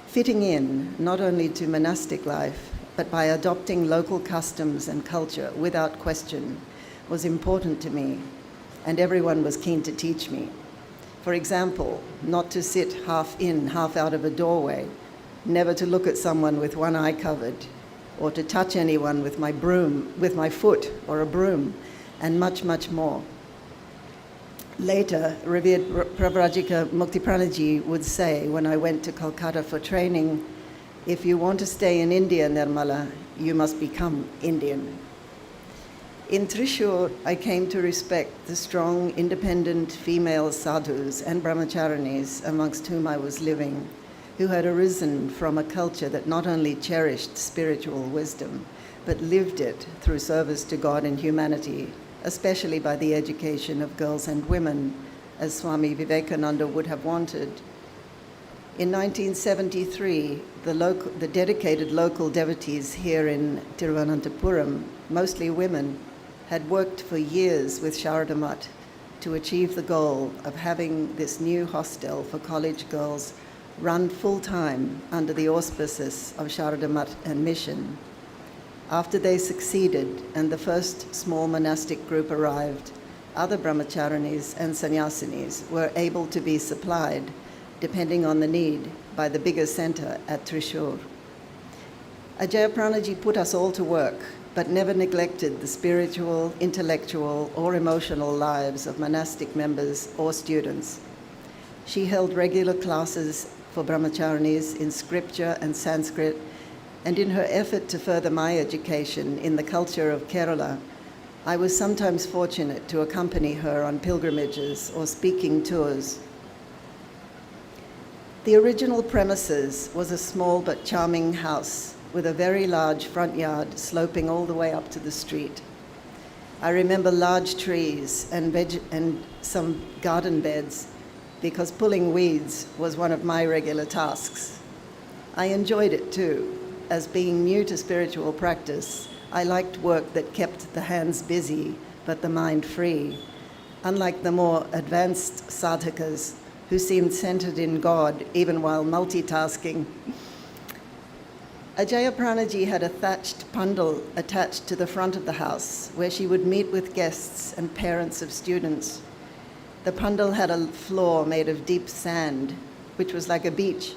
Fitting in, not only to monastic life, but by adopting local customs and culture without question, was important to me, and everyone was keen to teach me. For example, not to sit half in, half out of a doorway, never to look at someone with one eye covered, or to touch anyone with my foot or a broom, and much, much more. Later, revered Pravrajika Mukti Pranaji would say, when I went to Calcutta for training, if you want to stay in India, Nirmala, you must become Indian. In Trishur, I came to respect the strong, independent female sadhus and brahmacharinis amongst whom I was living, who had arisen from a culture that not only cherished spiritual wisdom, but lived it through service to God and humanity, especially by the education of girls and women, as Swami Vivekananda would have wanted. In 1973, the dedicated local devotees here in Tiruvananthapuram, mostly women, had worked for years with Sharada Mat to achieve the goal of having this new hostel for college girls run full-time under the auspices of Sharada Mat and Mission. After they succeeded and the first small monastic group arrived, other brahmacharinis and sannyasinis were able to be supplied, depending on the need, by the bigger center at Trishur. Ajaya Pranaji put us all to work, but never neglected the spiritual, intellectual, or emotional lives of monastic members or students. She held regular classes for brahmacharinis in scripture and Sanskrit, and in her effort to further my education in the culture of Kerala, I was sometimes fortunate to accompany her on pilgrimages or speaking tours. The original premises was a small but charming house with a very large front yard sloping all the way up to the street. I remember large trees and some garden beds because pulling weeds was one of my regular tasks. I enjoyed it too, as being new to spiritual practice, I liked work that kept the hands busy but the mind free, unlike the more advanced sadhakas who seemed centered in God even while multitasking. Ajaya Pranaji had a thatched pandal attached to the front of the house where she would meet with guests and parents of students. The pandal had a floor made of deep sand, which was like a beach.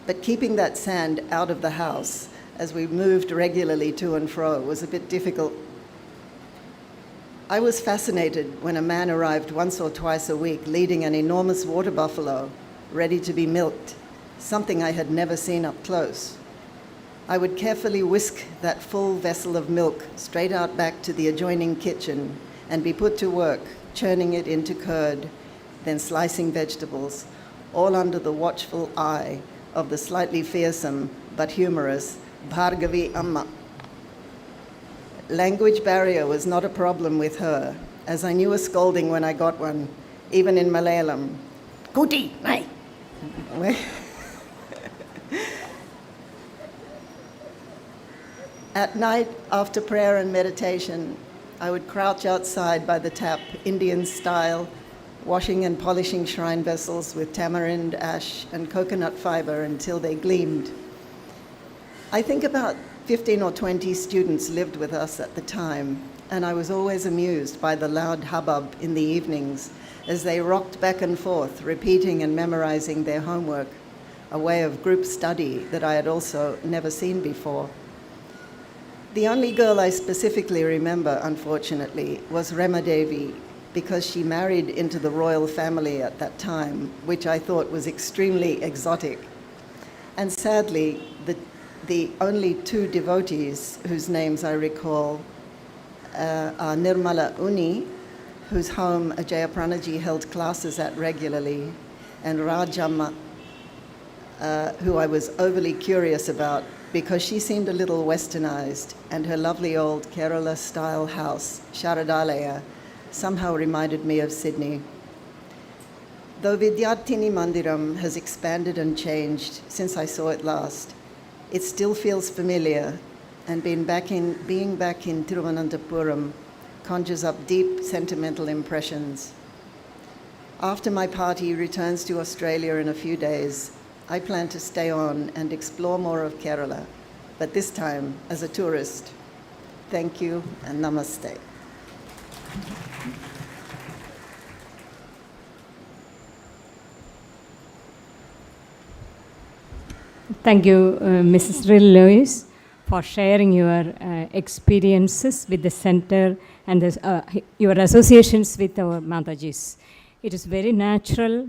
But keeping that sand out of the house as we moved regularly to and fro was a bit difficult. I was fascinated when a man arrived once or twice a week leading an enormous water buffalo ready to be milked, something I had never seen up close. I would carefully whisk that full vessel of milk straight out back to the adjoining kitchen and be put to work, churning it into curd, then slicing vegetables, all under the watchful eye of the slightly fearsome but humorous Bhargavi Amma. Language barrier was not a problem with her, as I knew a scolding when I got one, even in Malayalam. Kuti, nai. At night, after prayer and meditation, I would crouch outside by the tap, Indian style, washing and polishing shrine vessels with tamarind, ash, and coconut fiber until they gleamed. I think about 15 or 20 students lived with us at the time, and I was always amused by the loud hubbub in the evenings as they rocked back and forth, repeating and memorizing their homework, a way of group study that I had also never seen before. The only girl I specifically remember, unfortunately, was Rema Devi, because she married into the royal family at that time, which I thought was extremely exotic. And sadly, the only two devotees whose names I recall are Nirmala Uni, whose home Ajaya Pranaji held classes at regularly, and Rajamma, who I was overly curious about because she seemed a little westernized, and her lovely old Kerala-style house, Sharadalaya, somehow reminded me of Sydney. Though Vidyarthini Mandiram has expanded and changed since I saw it last, it still feels familiar, and being back in Thiruvananthapuram conjures up deep sentimental impressions. After my party returns to Australia in a few days, I plan to stay on and explore more of Kerala, but this time as a tourist. Thank you and namaste. Thank you, Mrs. Rill Lewis, for sharing your experiences with the center and your associations with our Matajis. It is very natural,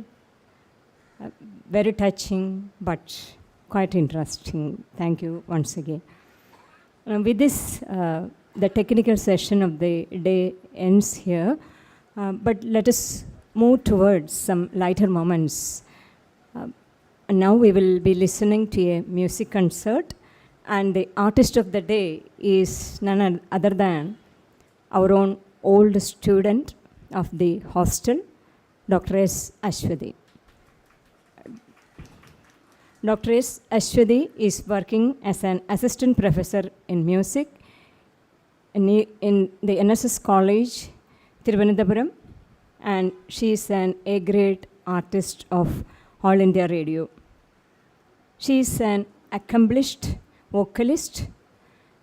very touching, but quite interesting. Thank you once again. With this, the technical session of the day ends here, but let us move towards some lighter moments. And now we will be listening to a music concert, and the artist of the day is none other than our own old student of the hostel, Dr. S. Ashwati. Dr. S. Ashwati is working as an assistant professor in music in the NSS College, Thiruvananthapuram, and she is an A-grade artist of All India Radio. She is an accomplished vocalist,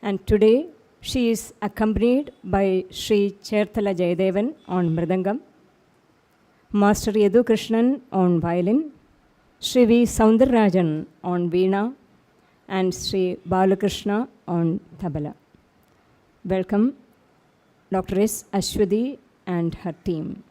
and today she is accompanied by Sri Cherthala Jayadevan on Mridangam, Master Yadu Krishnan on violin, Sri V. Soundararajan on veena, and Sri Balakrishna on tabla. Welcome, Dr. S. Ashwati and her team.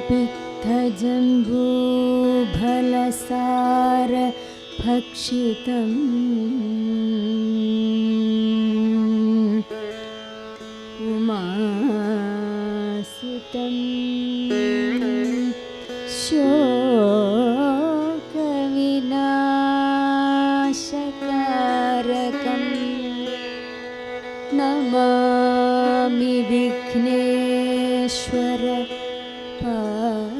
पित्तजम्बूफलसार भक्षितम् उमासुतं शोकविनाशकारकं Namami Vighneshwar पादपङ्कजम्।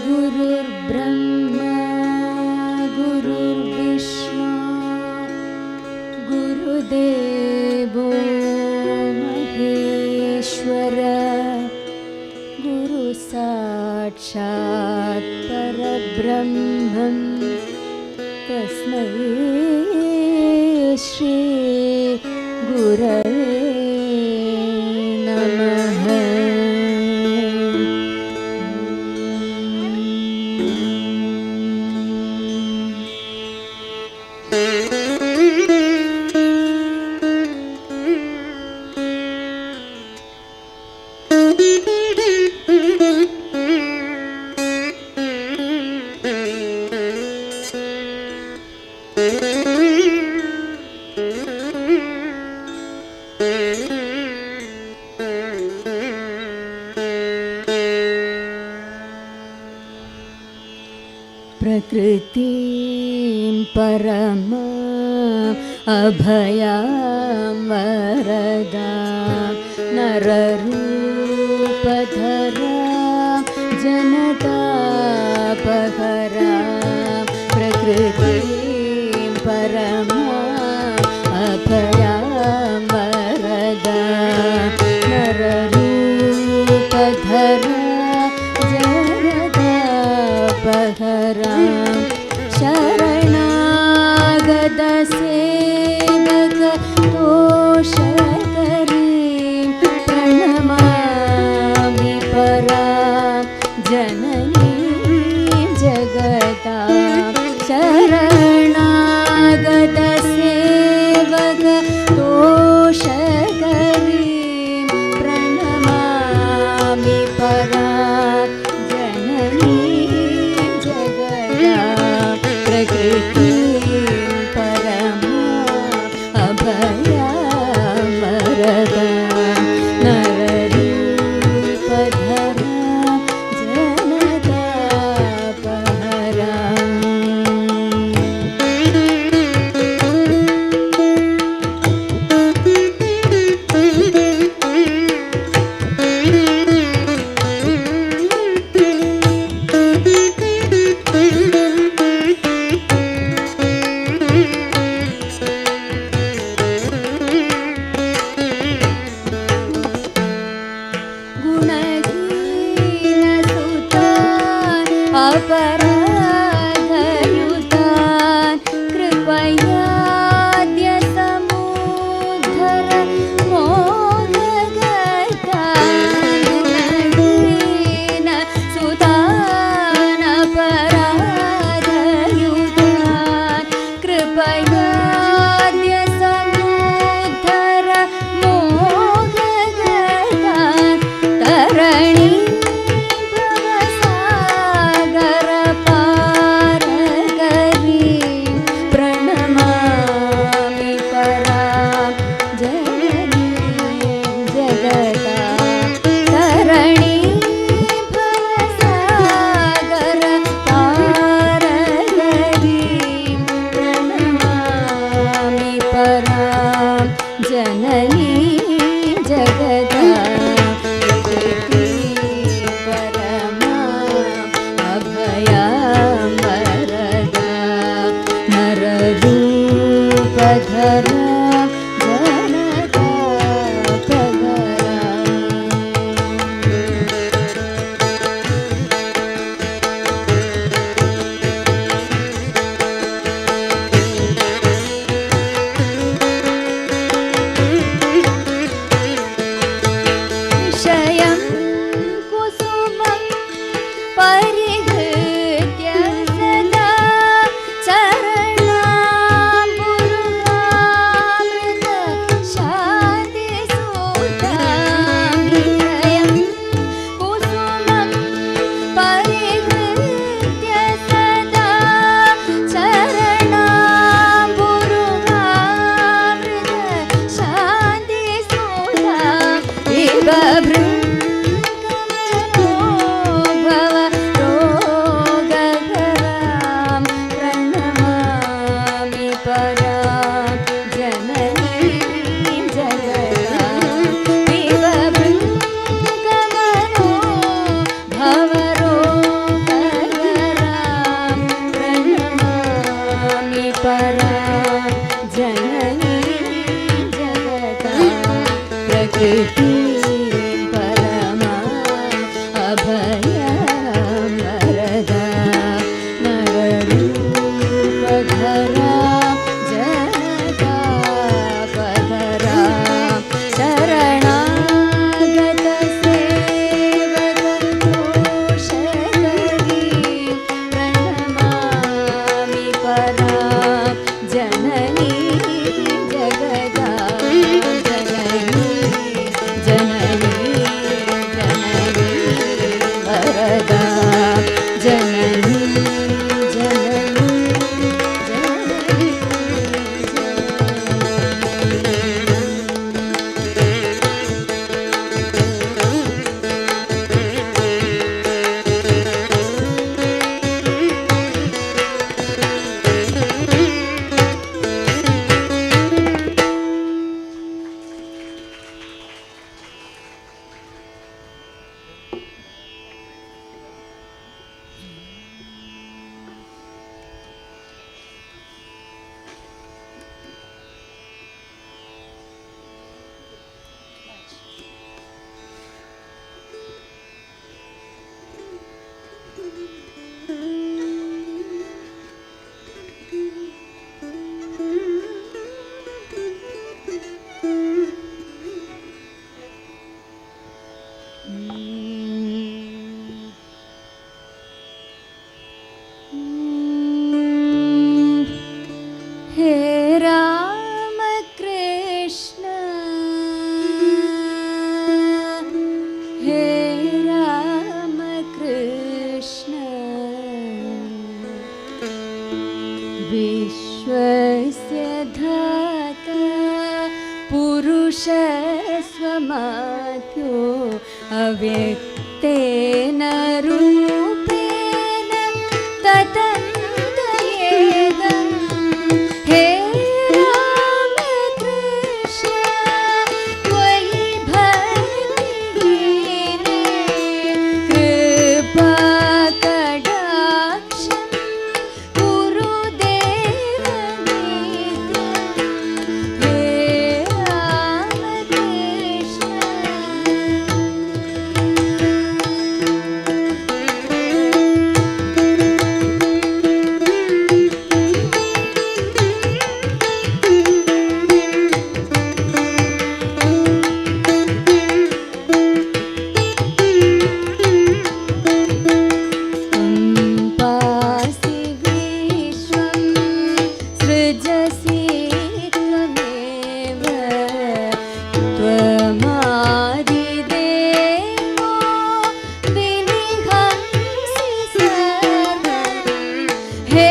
गुरुर्ब्रह्मा गुरुर्विष्णु गुरुदेवो महेश्वर गुरु साक्षात् परब्रह्मं तस्मै श्री गुरवे नमः। प्रकृतिं परमा अभयां वरदा नररूपधरा जनतापहरा प्रकृतिं परमा अभयां वरदा नररूपधरा जनतापहरा शरणागतसेवक तोषकरीं प्रणमामि परां जननीं जगतां शरणागतसेवक तोषकरीं प्रणमामि परां जननीं जगतां प्रकृतिं परमा अभयां वरदा नररूपधरा जनतापहरा। गुणहीनसुतान् अपराधयुतान् कृपयाद्य समुद्धर मोहगतान् गुणहीनसुतान् अपराधयुतान् कृपयाद्य समुद्धर मोहगतान् तरणि भवसागर अभयवरदा नवरूपधरा जगदापधरा शरणागतसेवकतोषकरी प्रणमामि परा जननी जगदा जननी जननी जननी वरदा जननी जननी जननी हे राम कृष्ण हे राम कृष्ण विश्वस्य धाता पुरुषस्वमात्यो अव्यक्तेन रूपेण ततन्तयेदम् हे राम कृष्ण त्वयि भक्तिहीने कृपा कटाक्षं कुरु देवनित्यं हे राम कृष्ण पासि विश्वं सृजसि त्वमेव त्वमादिदेवो विनिहंसि सर्वं हे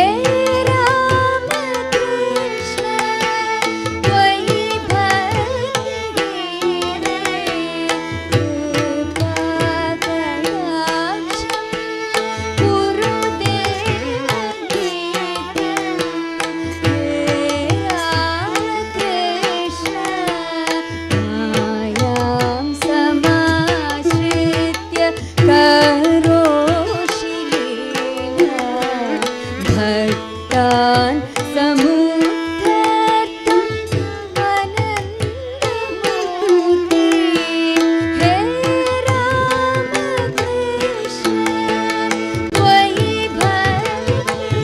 राम कृष्ण त्वयि भक्तिहीने कृपा कटाक्षं कुरु देवनित्यं हे राम कृष्ण मायां समाश्रित्य करोषि लीला भक्तान् समुद्धर्तुम् अनन्तमूर्ति हे राम कृष्ण त्वयि भक्तिहीने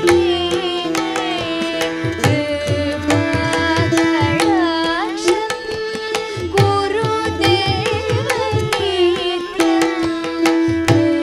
कृपा कटाक्षं कुरु देवनित्यं हे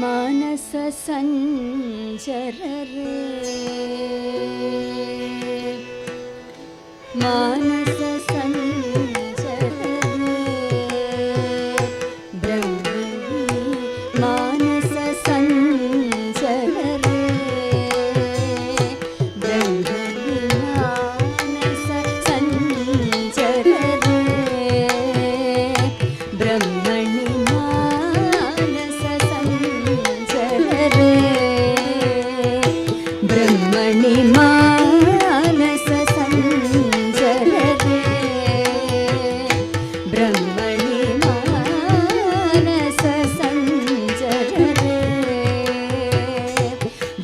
मानस संचर रे मानस संचर रे ब्रह्मणि मानस संचर रे ब्रह्मणि मानस संचर रे ब्रह्मणि मानस संचर रे ब्रह्मणि मानस संचर रे ब्रह्मणि मानस संचर रे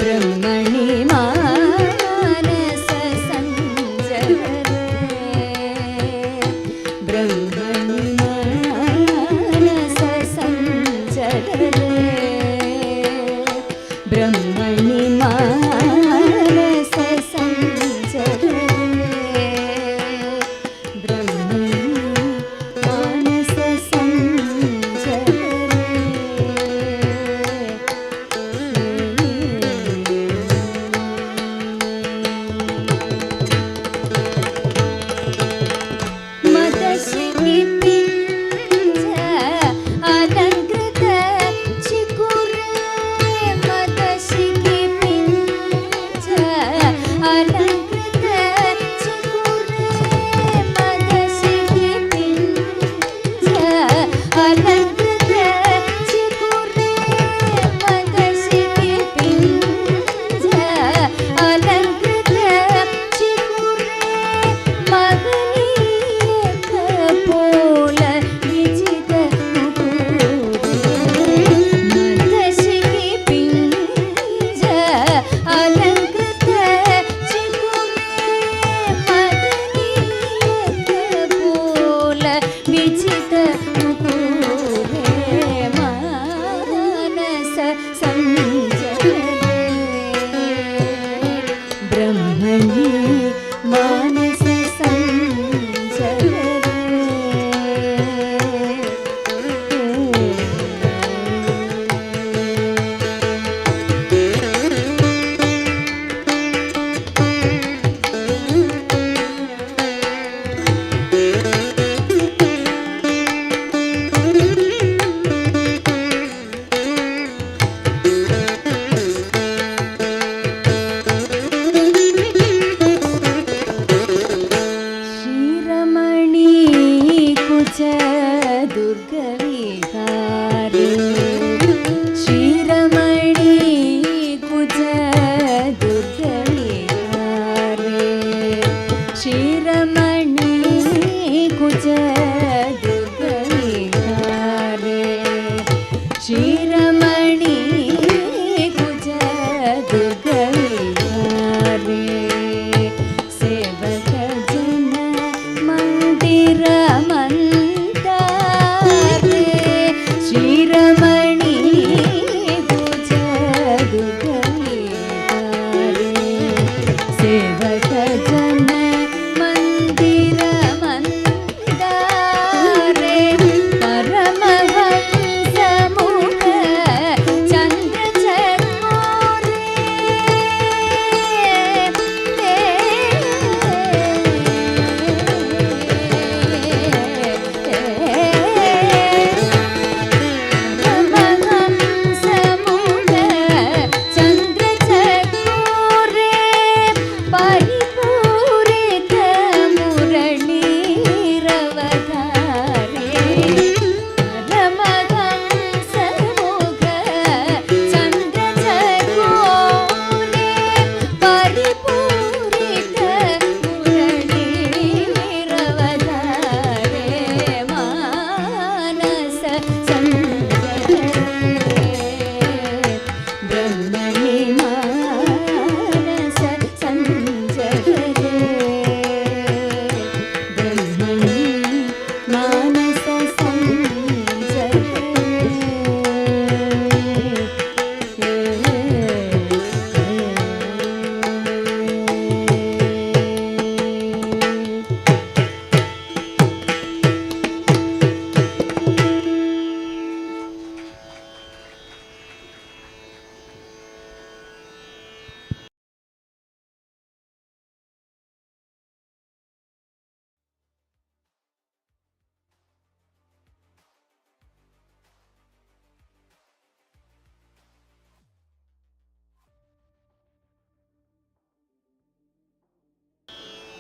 ब्रह्मणि मानस संचर रे ब्रह्मणि मानस संचर रे ब्रह्मणि मानस संचर रे ब्रह्मणि मानस संचर मदशिखि पिञ्ज अलङ्कृत चिकुरे मदशिखि पिञ्ज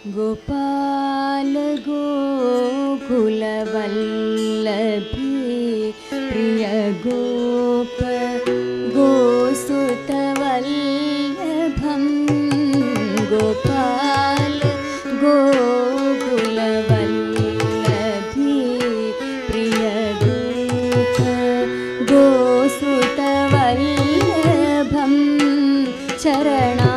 गोपाल गोकुलवल्लभी प्रिय गोप गोसुतवल्लभं गोपाल गोकुलवल्लभी प्रिय गोप गोसुतवल्लभं चरणा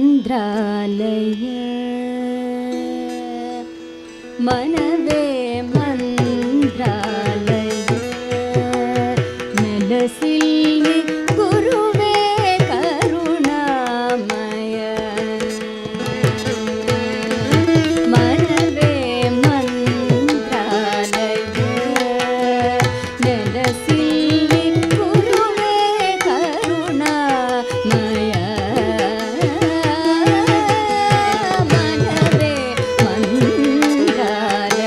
मन्द्रालय मनवे मन्द्रालय ನೆಲಸಿಲ್ಲಿ ಗುರುವೇ ಕರುಣಾಮಯ ಮನವೇ ಮಂತ್ರಾಲಯ ನೆಲಸಿಲ್ಲಿ ಗುರುವೇ ಕರುಣಾಮಯ ಮನವೇ ಮಂತ್ರಾಲಯ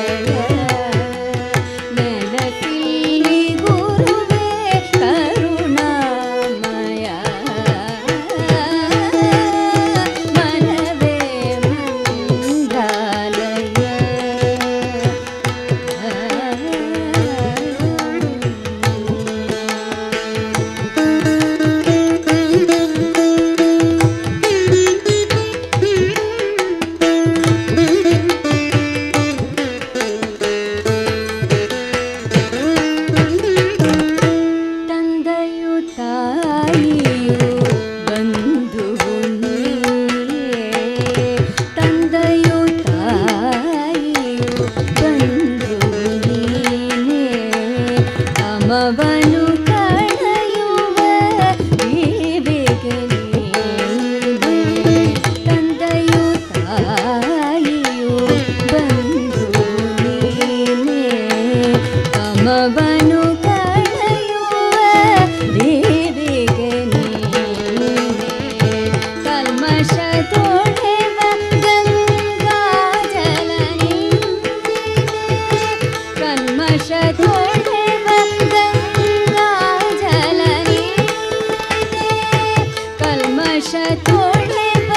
ನೆಲಸಿಲ್ಲಿ ಗುರುವೇ ಕರುಣಾಮಯ ಮನವೇ ತಂದೆಯು ತಾಯಿಯು ಬಂಧುವು ನೀನೇ ತಂದೆಯು ತಾಯಿಯು ಬಂಧುವು ನೀನೇ ಅಮವನು ಕಳೆಯುವ ಜೀವಿಗೆ ನೀನೇ ತಂದೆಯು ತಾಯಿಯು ಬಂಧುವು ನೀನೇ ಅಮವನು ಕಳೆಯುವ ದೇವಿಗೆ ನೀನೇ ಕಲ್ಮಶ ತೊಳೆವ ಗಂಗಾಜಲ ನೀನೇ ಕಲ್ಮಶ ತೊಳೆವ ಗಂಗಾಜಲ ನೀನೇ ಕಲ್ಮಶ ತೊಳೆವ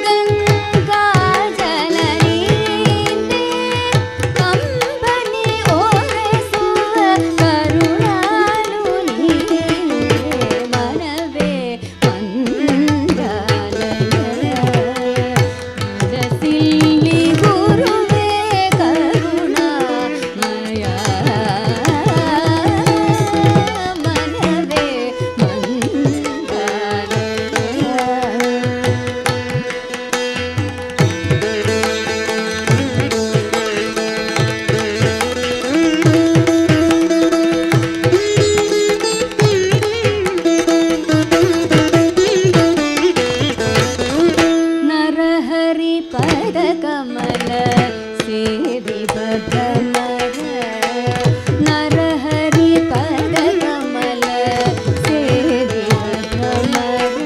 ಗಂಗಾಜಲ ನೀನೇ ಕಂಬನಿ ಓರೆಸುವ ಕರುಣಾಳು ನೀನೇ ಮನವೇ ಮಂತ್ರಾಲಯ ನೆಲಸಿಲ್ಲಿ ಗುರುವೇ ಕರುಣಾಮಯ ಮನವೇ ಮಂತ್ರಾಲಯ ನರಹರಿ ಪದ ಕಮಲ ಸೇವಿವ ಭ್ರಮರ ನರಹರಿ ಪದ ಕಮಲ ಸೇವಿವ ಭ್ರಮರ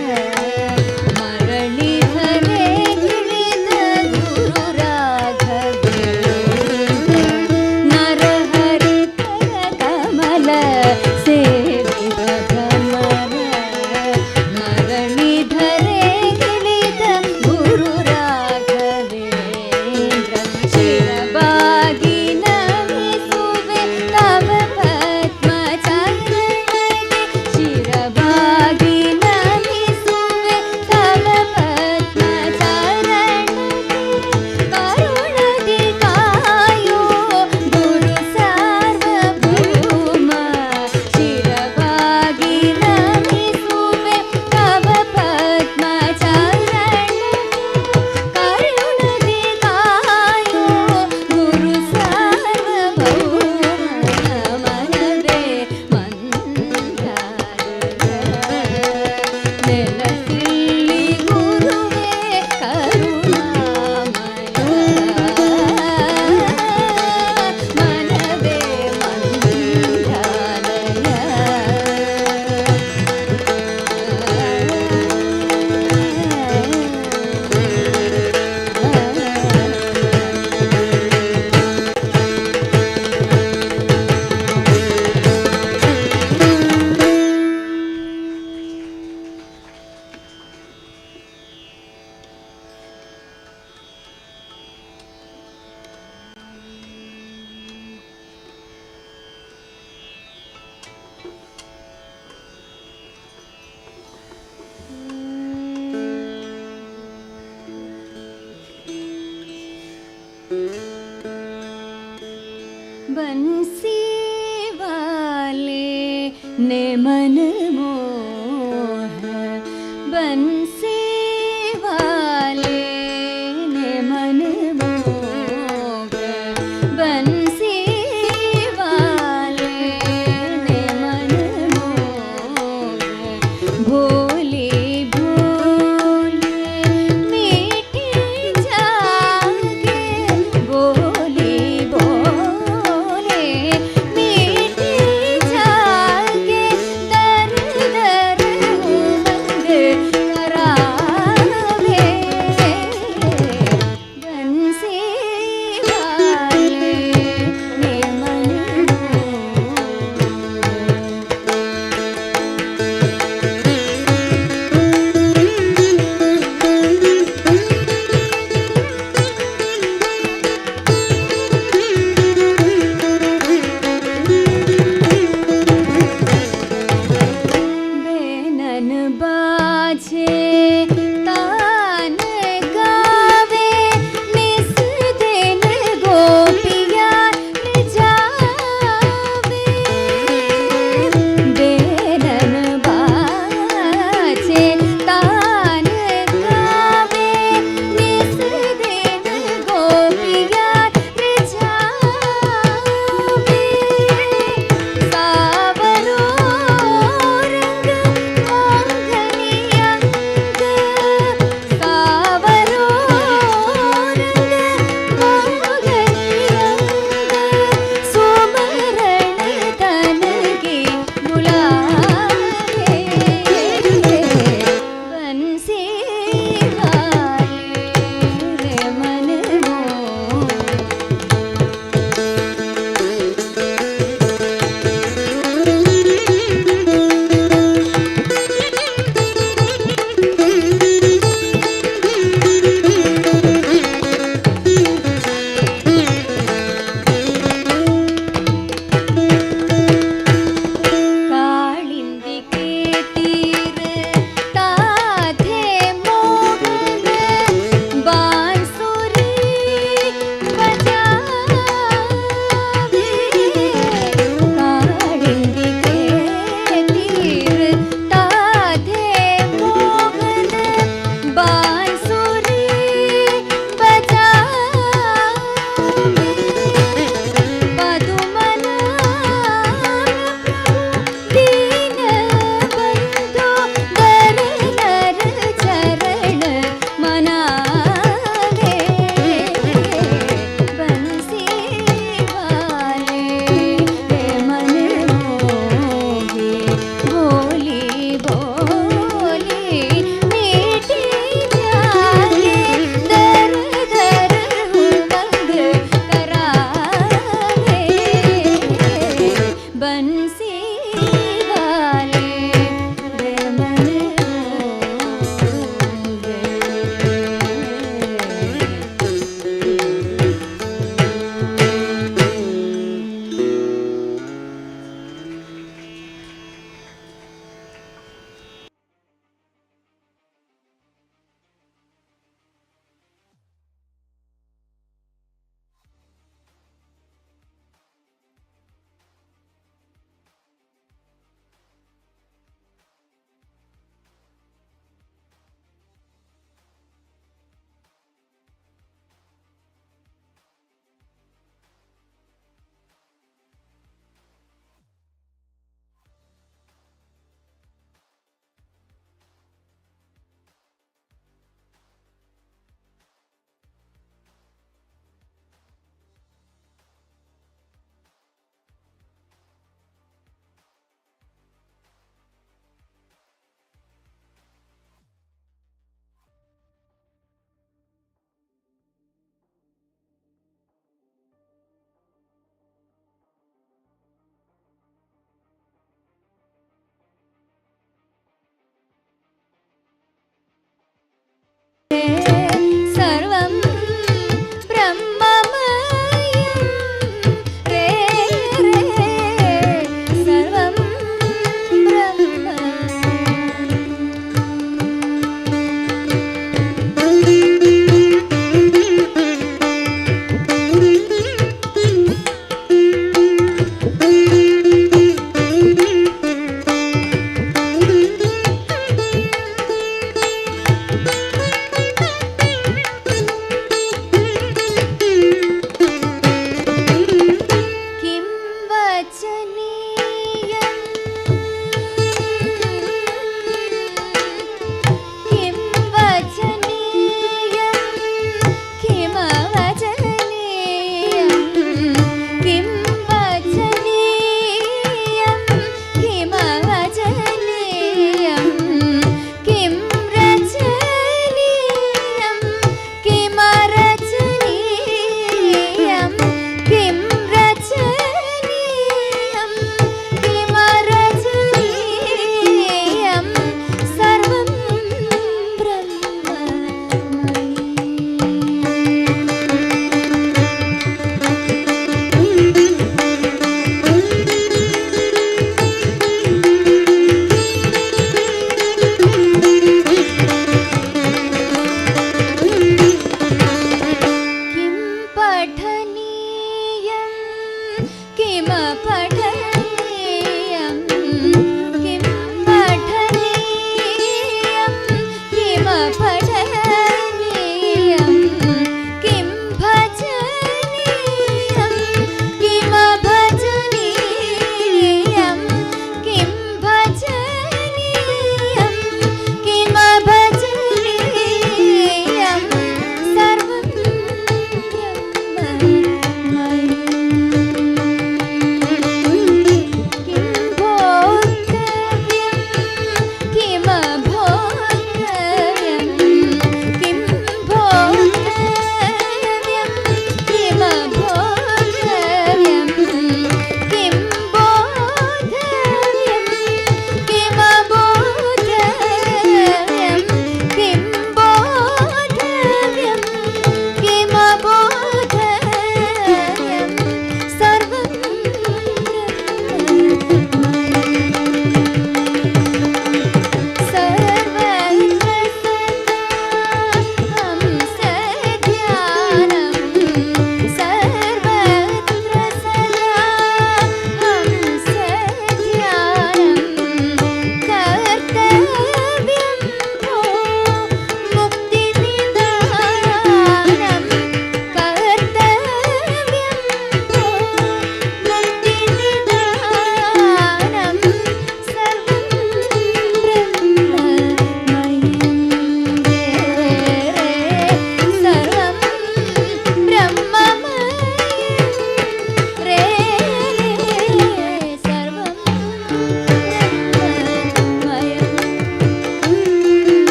ಮರಳಿ ಹರೆ ಗಿಳಿದ ಗುರು ರಾಘವೇಂದ್ರ ನರಹರಿ ಪದ ಕಮಲ ಸೇವಿವ ಭ್ರಮರ ಮರಳಿ ಧರೆ ಗಿಳಿದ ಗುರು ರಾಘವೇಂದ್ರ ಶಿರಬಾಗಿ ನಮಿಸುವೆ ತವ ಪದ್ಮಚರಣಗೆ ಶಿರಬಾಗಿ ನಮಿಸುವೆ ತವ ಪದ್ಮಚರಣಗೆ ಕರುಣದಿ ಕಾಯೋ ಗುರು ಸಾರ್ವಭೌಮ ಶಿರಬಾಗಿ ನಮಿಸುವೆ ತವ ಪದ್ಮಚರಣಗೆ ಕರುಣದಿ ಕಾಯೋ ಗುರು ಸಾರ್ವಭೌಮ ಮನವೇ ಮಂತ್ರಾಲಯ ನೆಲಸಿಲ್ಲಿ ಗುರುವೇ ಕರುಣಾಮಯ ಮನವೇ बंसी वाले ने मन मोह बंसी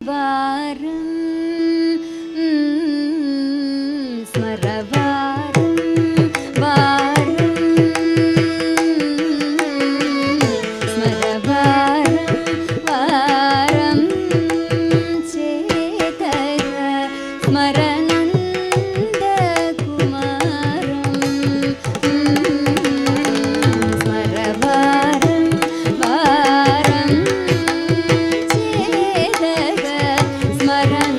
वारं स्मरवारं वारं स्मरवारं वारं चेतय स्मरनन्दकुमारं स्मरवारं वारं चेतय स्मरन्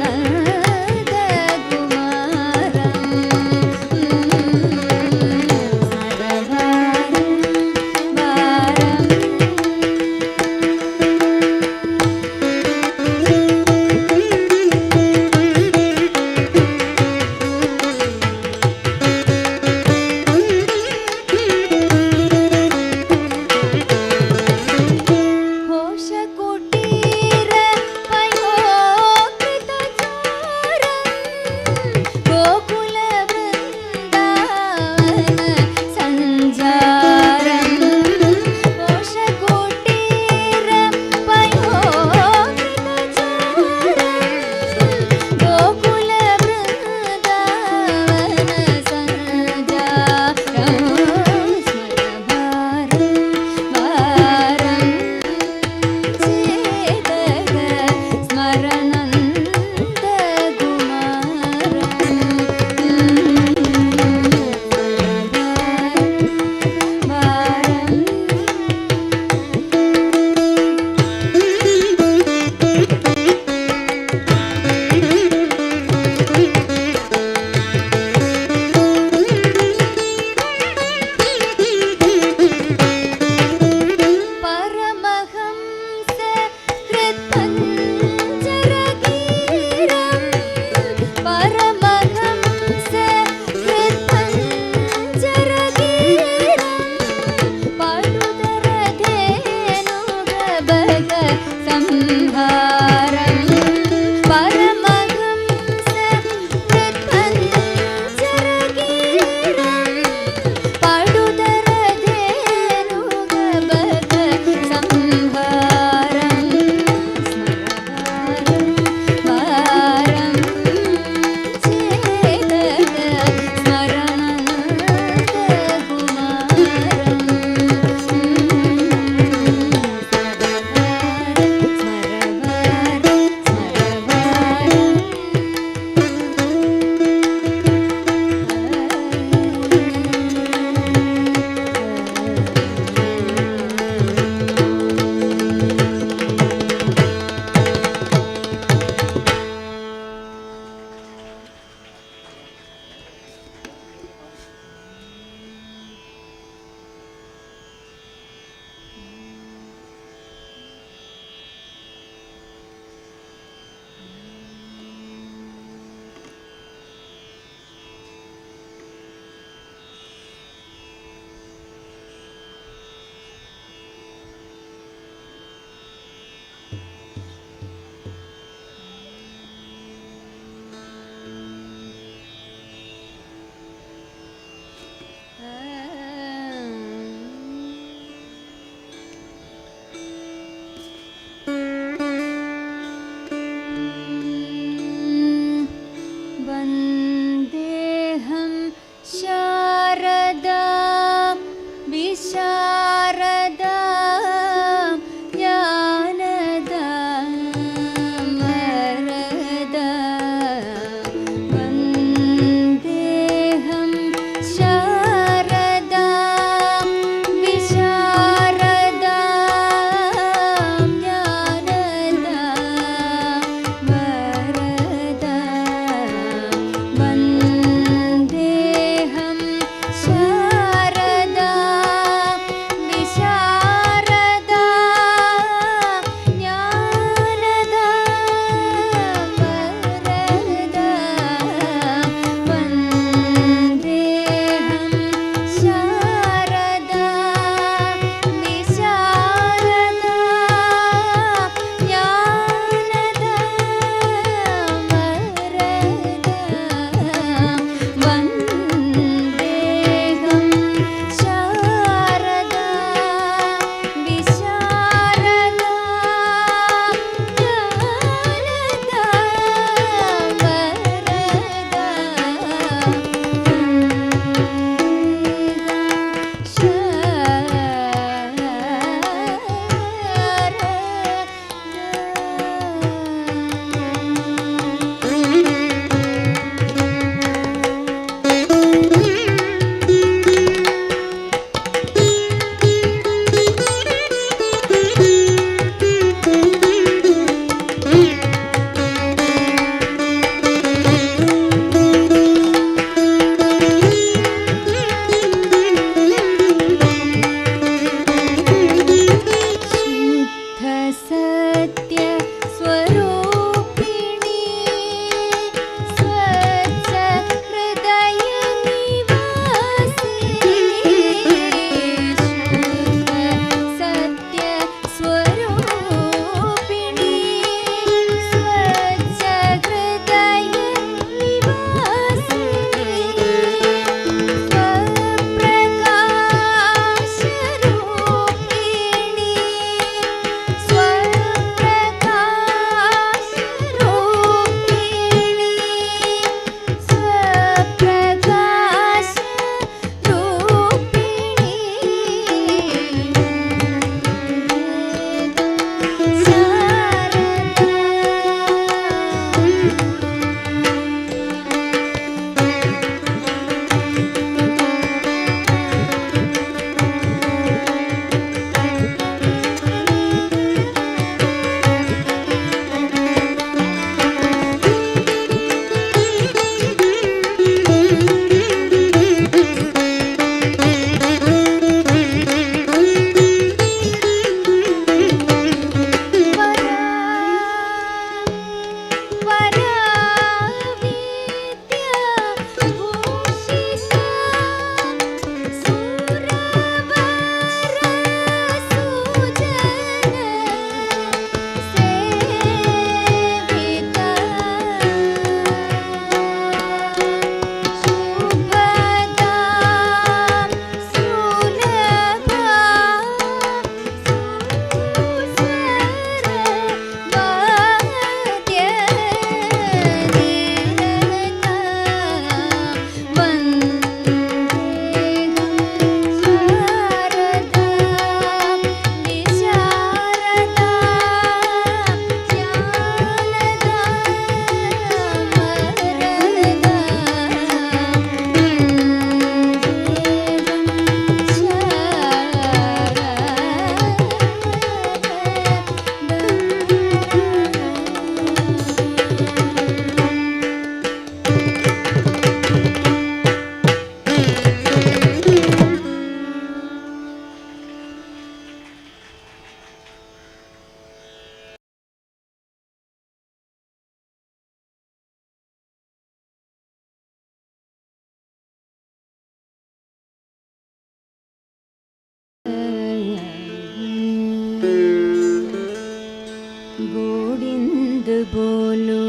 गोविंद बोलो,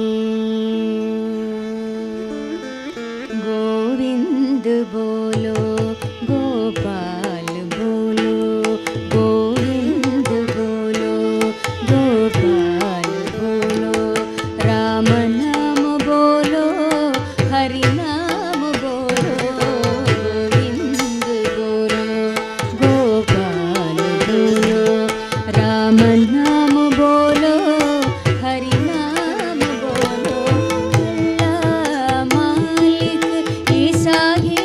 गोविंद बोलो, गोपाल बोलो, गोविंद बोलो, गोपाल बोलो, राम नाम बोलो, हरि नाम बोलो, गोविंद बोलो, गोपाल बोलो, राम नाम बोलो, हरि नाम बोलो, अल्लाह मालिक ईसा ही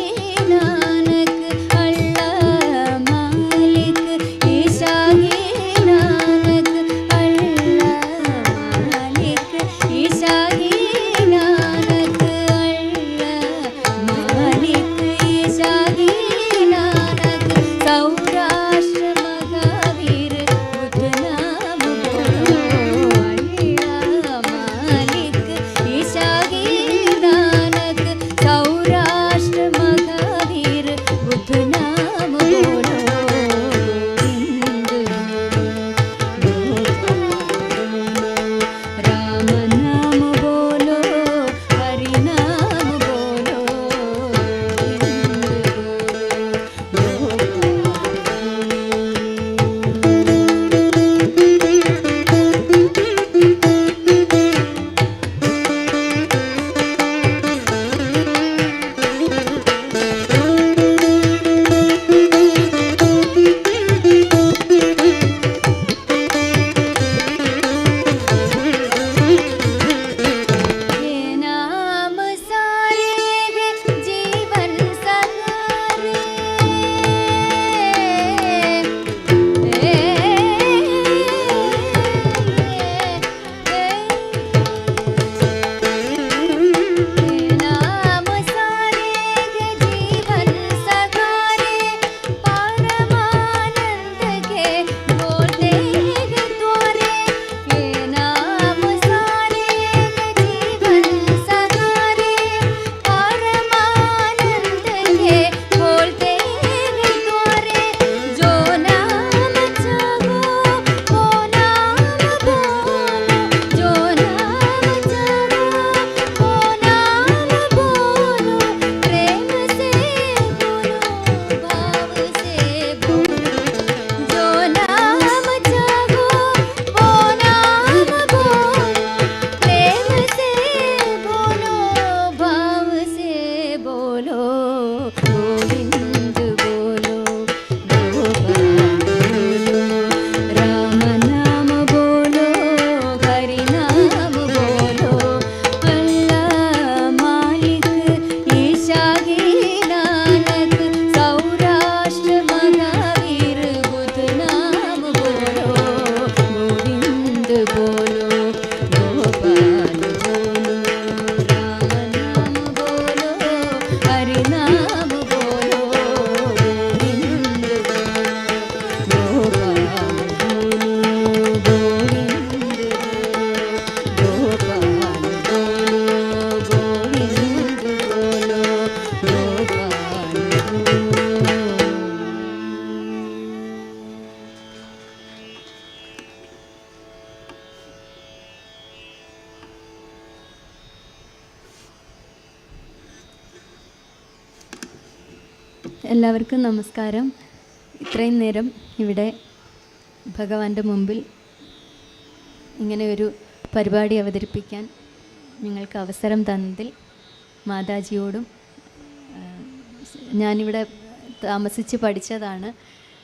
नानक, अल्लाह मालिक ईसा ही नानक, अल्लाह मालिक ईसा ही नानक, अल्लाह मालिक ईसा ही नानक, सौराष्ट्र महावीर बुद्ध नाम बोलो, अल्लाह मालिक ईसा ही नानक, सौराष्ट्र महावीर बुद्ध नाम बोलो, गोविंद राम नाम बोलो, हरि नाम बोलो, ये नाम सारे है जीवन सहारे, ये नाम सारे है जीवन सहारे, परमानंद के बोलते हैं द्वारे, ये नाम सारे है जीवन सहारे, परमानंद के बोलते हैं द्वारे, जो नाम चाहो वो नाम बोलो, जो नाम चाहो वो नाम बोलो, प्रेम से बोलो, भाव से बोलो, जो नाम चाहो वो नाम बोलो, प्रेम से बोलो, भाव से बोलो, गोविंद बोलो, गोपाल बोलो, राम नाम बोलो, हरि नाम बोलो, अल्लाह मालिक ईसा ही नानक, सौराष्ट्र महावीर बुद्ध नाम बोलो, गोविंद बोलो, गोपाल बोलो, राम नाम बोलो, हरि नाम बोलो, गोविंद बोलो, गोपाल बोलो, गोविंद बोलो, गोपाल बोलो, गोविंद बोलो, गोपाल എല്ലാവർക്കും നമസ്കാരം. ഇത്രയും നേരം ഇവിടെ ഭഗവാന്റെ മുമ്പിൽ ഇങ്ങനെ ഒരു പരിപാടി അവതരിപ്പിക്കാൻ ഞങ്ങൾക്ക് അവസരം തന്നതിൽ മാതാജിയോടും, ഞാനിവിടെ താമസിച്ച് പഠിച്ചതാണ്,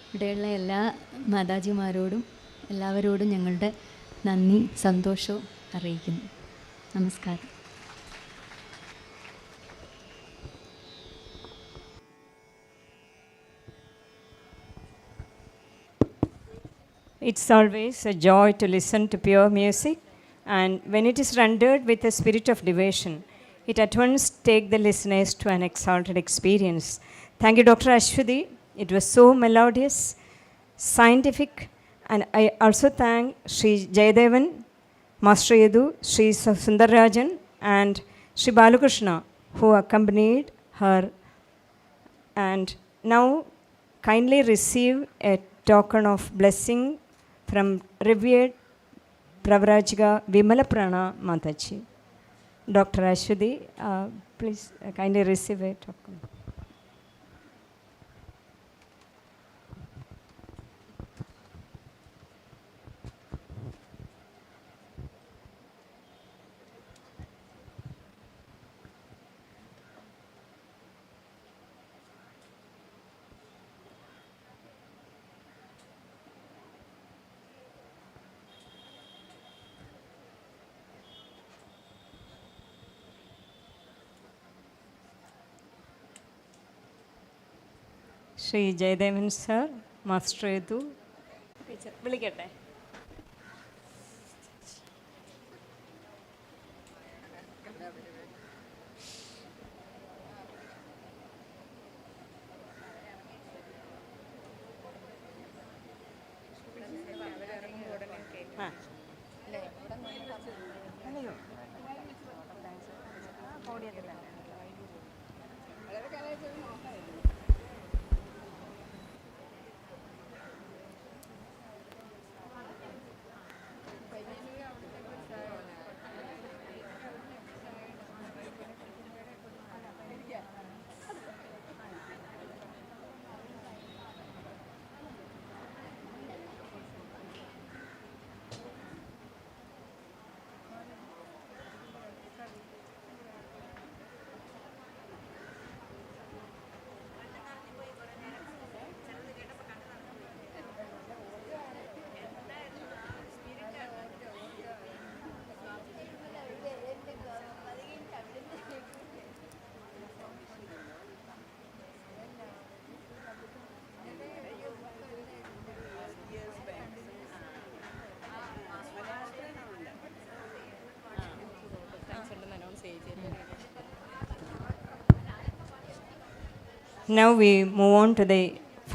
ഇവിടെയുള്ള എല്ലാ മാതാജിമാരോടും എല്ലാവരോടും ഞങ്ങളുടെ നന്ദി സന്തോഷവും അറിയിക്കുന്നു. നമസ്കാരം. It's always a joy to listen to pure music, and when it is rendered with a spirit of devotion, it at once takes the listeners to an exalted experience. Thank you, Dr. Ashwati. It was so melodious, scientific, and I also thank Sri Jayadevan, Master Yadu, Sri Sundarajan, and Sri Balakrishna, who accompanied her. And now kindly receive a token of blessing from revered Pravrajika Vimalaprana Mataji. Dr. Ashwati, please kindly receive it. Shri Jayadevan sir master ചെയ്തു വിളിക്കട്ടെ. Now we move on to the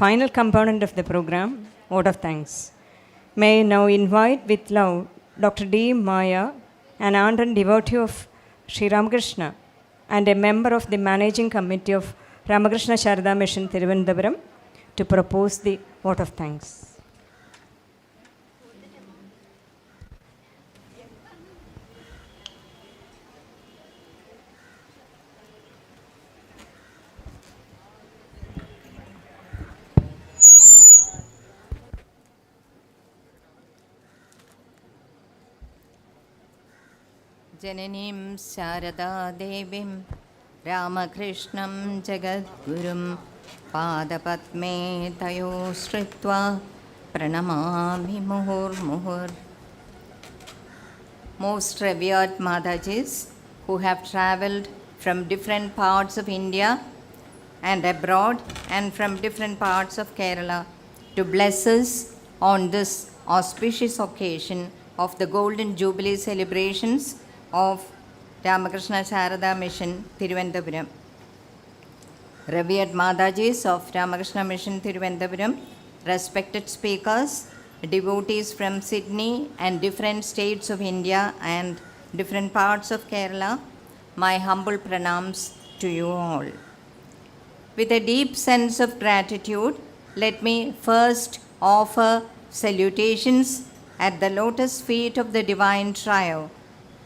final component of the program, vote of thanks. May I now invite with love Dr. D. Maya, an ardent devotee of Sri Ramakrishna and a member of the managing committee of Ramakrishna Sarada Mission, Thiruvananthapuram, to propose the vote of thanks. जननीं Sharda देवीं रामकृष्णं जगद्गुरुं पादपद्मे तयो श्रित्वा प्रणमामि मुहुर्मुहुर्. Most revered Madajis who have travelled from different parts of India and abroad and from different parts of Kerala to bless us on this auspicious occasion of the Golden Jubilee celebrations of Ramakrishna Sarada Mission, Thiruvananthapuram. Revered Madajis of Ramakrishna Mission, Thiruvananthapuram, respected speakers, devotees from Sydney and different states of India and different parts of Kerala, my humble pranams to you all. With a deep sense of gratitude, let me first offer salutations at the lotus feet of the Divine Trio,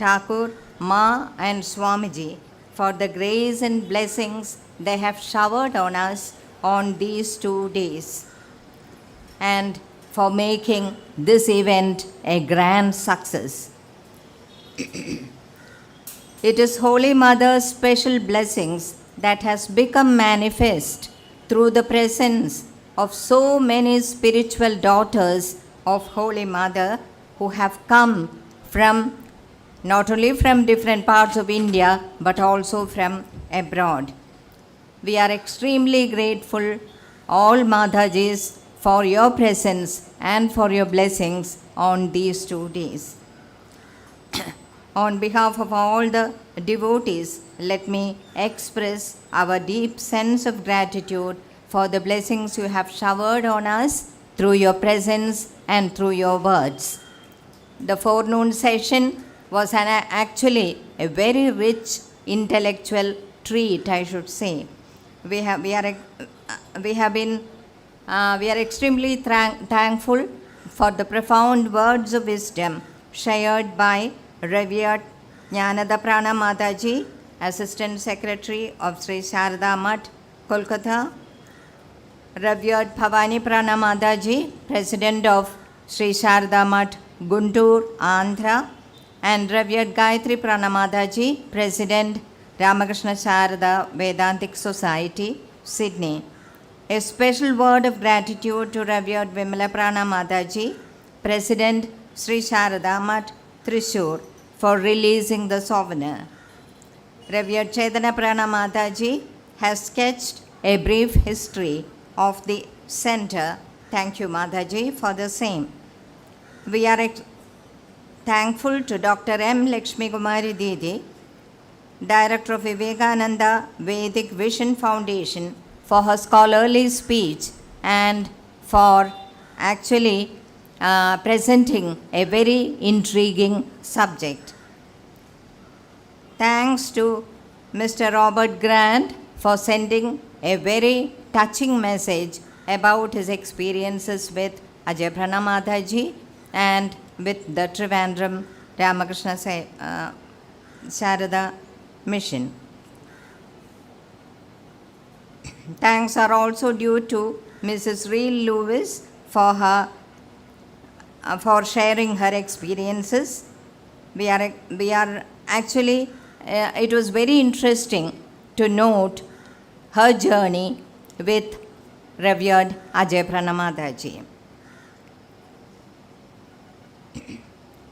Thakur, Ma and Swamiji, for the grace and blessings they have showered on us on these 2 days, and for making this event a grand success. It is Holy Mother's special blessings that has become manifest through the presence of so many spiritual daughters of Holy Mother who have come from not only from different parts of India but also from abroad. We are extremely grateful, all Madhajis, for your presence and for your blessings on these 2 days. On behalf of all the devotees, let me express our deep sense of gratitude for the blessings you have showered on us through your presence and through your words. The forenoon session was actually a very rich intellectual treat, I should say. We are extremely thankful for the profound words of wisdom shared by Revered Jnanada Prana Mataji, Assistant Secretary of Sri Sarada Math, Kolkata, Revered Bhavani Prana Mataji, President of Sri Sarada Math, Guntur, Andhra, and Revered Gayatri Prana Mataji, President, Ramakrishna Sarada Vedantic Society, Sydney. A special word of gratitude to Revered Vimala Prana Mataji, President, Sri Sarada Math, Thrissur, for releasing the souvenir. Revered Chaitanya Prana Mataji has sketched a brief history of the center. Thank you, Mataji, for the same. We are thankful to Dr. M. Lakshmi Kumari Didi, Director of Vivekananda Vedic Vision Foundation, for her scholarly speech and for actually presenting a very intriguing subject. Thanks to Mr. Robert Grant for sending a very touching message about his experiences with Ajay Prana Mataji and with the Trivandrum Ramakrishna Sarada mission. Thanks are also due to Mrs. Reel Lewis for sharing her experiences. We are actually, it was very interesting to note her journey with Revered Ajay Prana Mataji.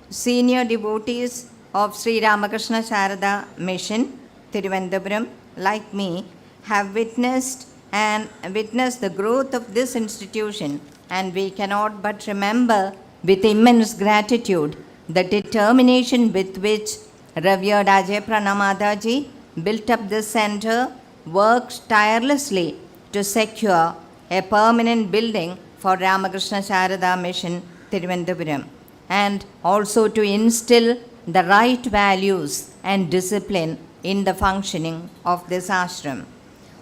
Senior devotees of Sri Ramakrishna Sarada Mission, Thiruvananthapuram, like me, have witnessed the growth of this institution, and we cannot but remember with immense gratitude the determination with which Revered Ajay Prana Mataji built up this center, worked tirelessly to secure a permanent building for Ramakrishna Sarada Mission, Thiruvananthapuram, and also to instill the right values and discipline in the functioning of this ashram.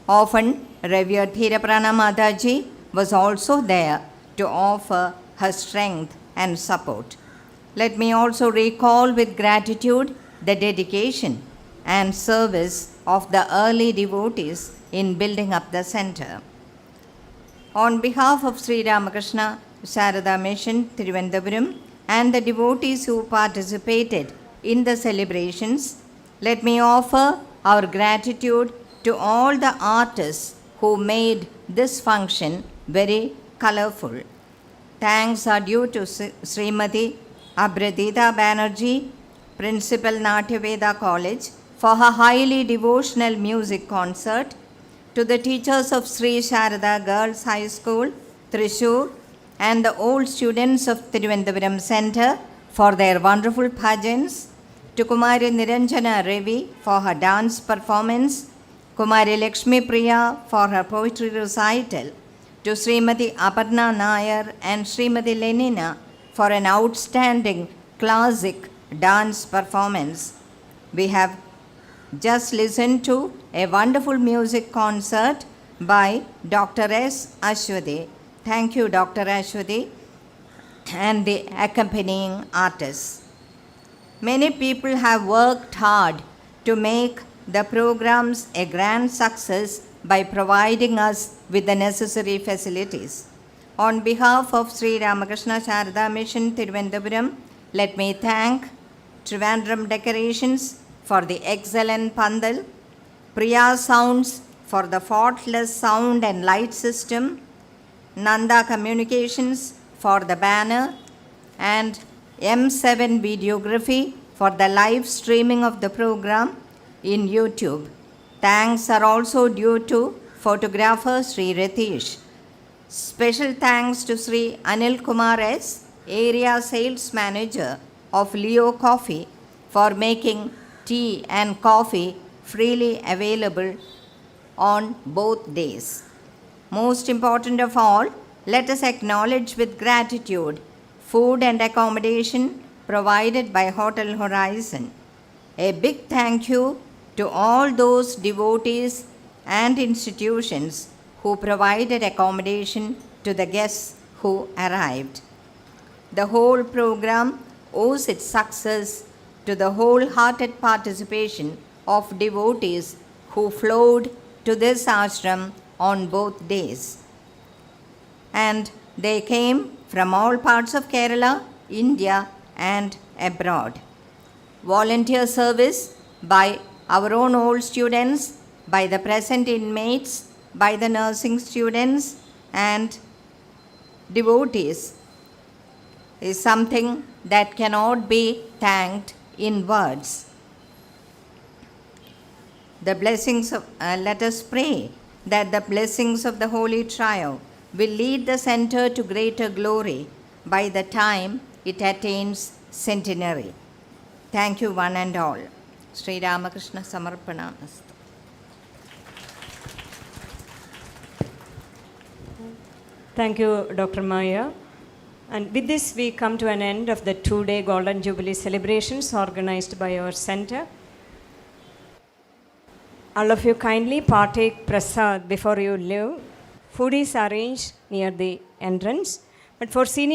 Often, Revered Thiraprana Mataji was also there to offer her strength and support. Let me also recall with gratitude the dedication and service of the early devotees in building up the center. On behalf of Sri Ramakrishna Sarada Mission, Thiruvananthapuram, and the devotees who participated in the celebrations, let me offer our gratitude to all the artists who made this function very colorful. Thanks are due to Srimati Abradita Banerjee, Principal Natyaveda College, for her highly devotional music concert, to the teachers of Sri Sarada Girls High School, Thrissur, and the old students of Thiruvananthapuram Center for their wonderful bhajans, to Kumari Niranjana Ravi for her dance performance, Kumari Lakshmi Priya for her poetry recital, to Srimati Aparna Nair and Srimati Lenina for an outstanding classic dance performance. We have just listened to a wonderful music concert by Dr. S. Ashwati. Thank you, Dr. Ashwati, and the accompanying artists. Many people have worked hard to make the programs a grand success by providing us with the necessary facilities. On behalf of Sri Ramakrishna Sarada Mission, Thiruvananthapuram, let me thank Trivandrum Decorations for the excellent pandal, Priya Sounds for the faultless sound and light system, Nanda Communications for the banner, and M7 Videography for the live streaming of the program in YouTube. Thanks are also due to photographer Sri Ritesh. Special thanks to Sri Anil Kumar S., Area Sales Manager of Leo Coffee, for making tea and coffee freely available on both days. Most important of all, let us acknowledge with gratitude food and accommodation provided by Hotel Horizon. A big thank you to all those devotees and institutions who provided accommodation to the guests who arrived. The whole program owes its success to the wholehearted participation of devotees who flowed to this ashram on both days. And they came from all parts of Kerala, India, and abroad. Volunteer service by our own old students, by the present inmates, by the nursing students, and devotees is something that cannot be thanked in words. The blessings of, let us pray that the blessings of the Holy Trio will lead the center to greater glory by the time it attains centenary. Thank you, one and all. Sri Ramakrishna Samarpanastu. Thank you, Dr. Maya. And with this, we come to an end of the 2-day Golden Jubilee celebrations organized by our center. All of you kindly partake prasad before you leave. Food is arranged near the entrance. But for senior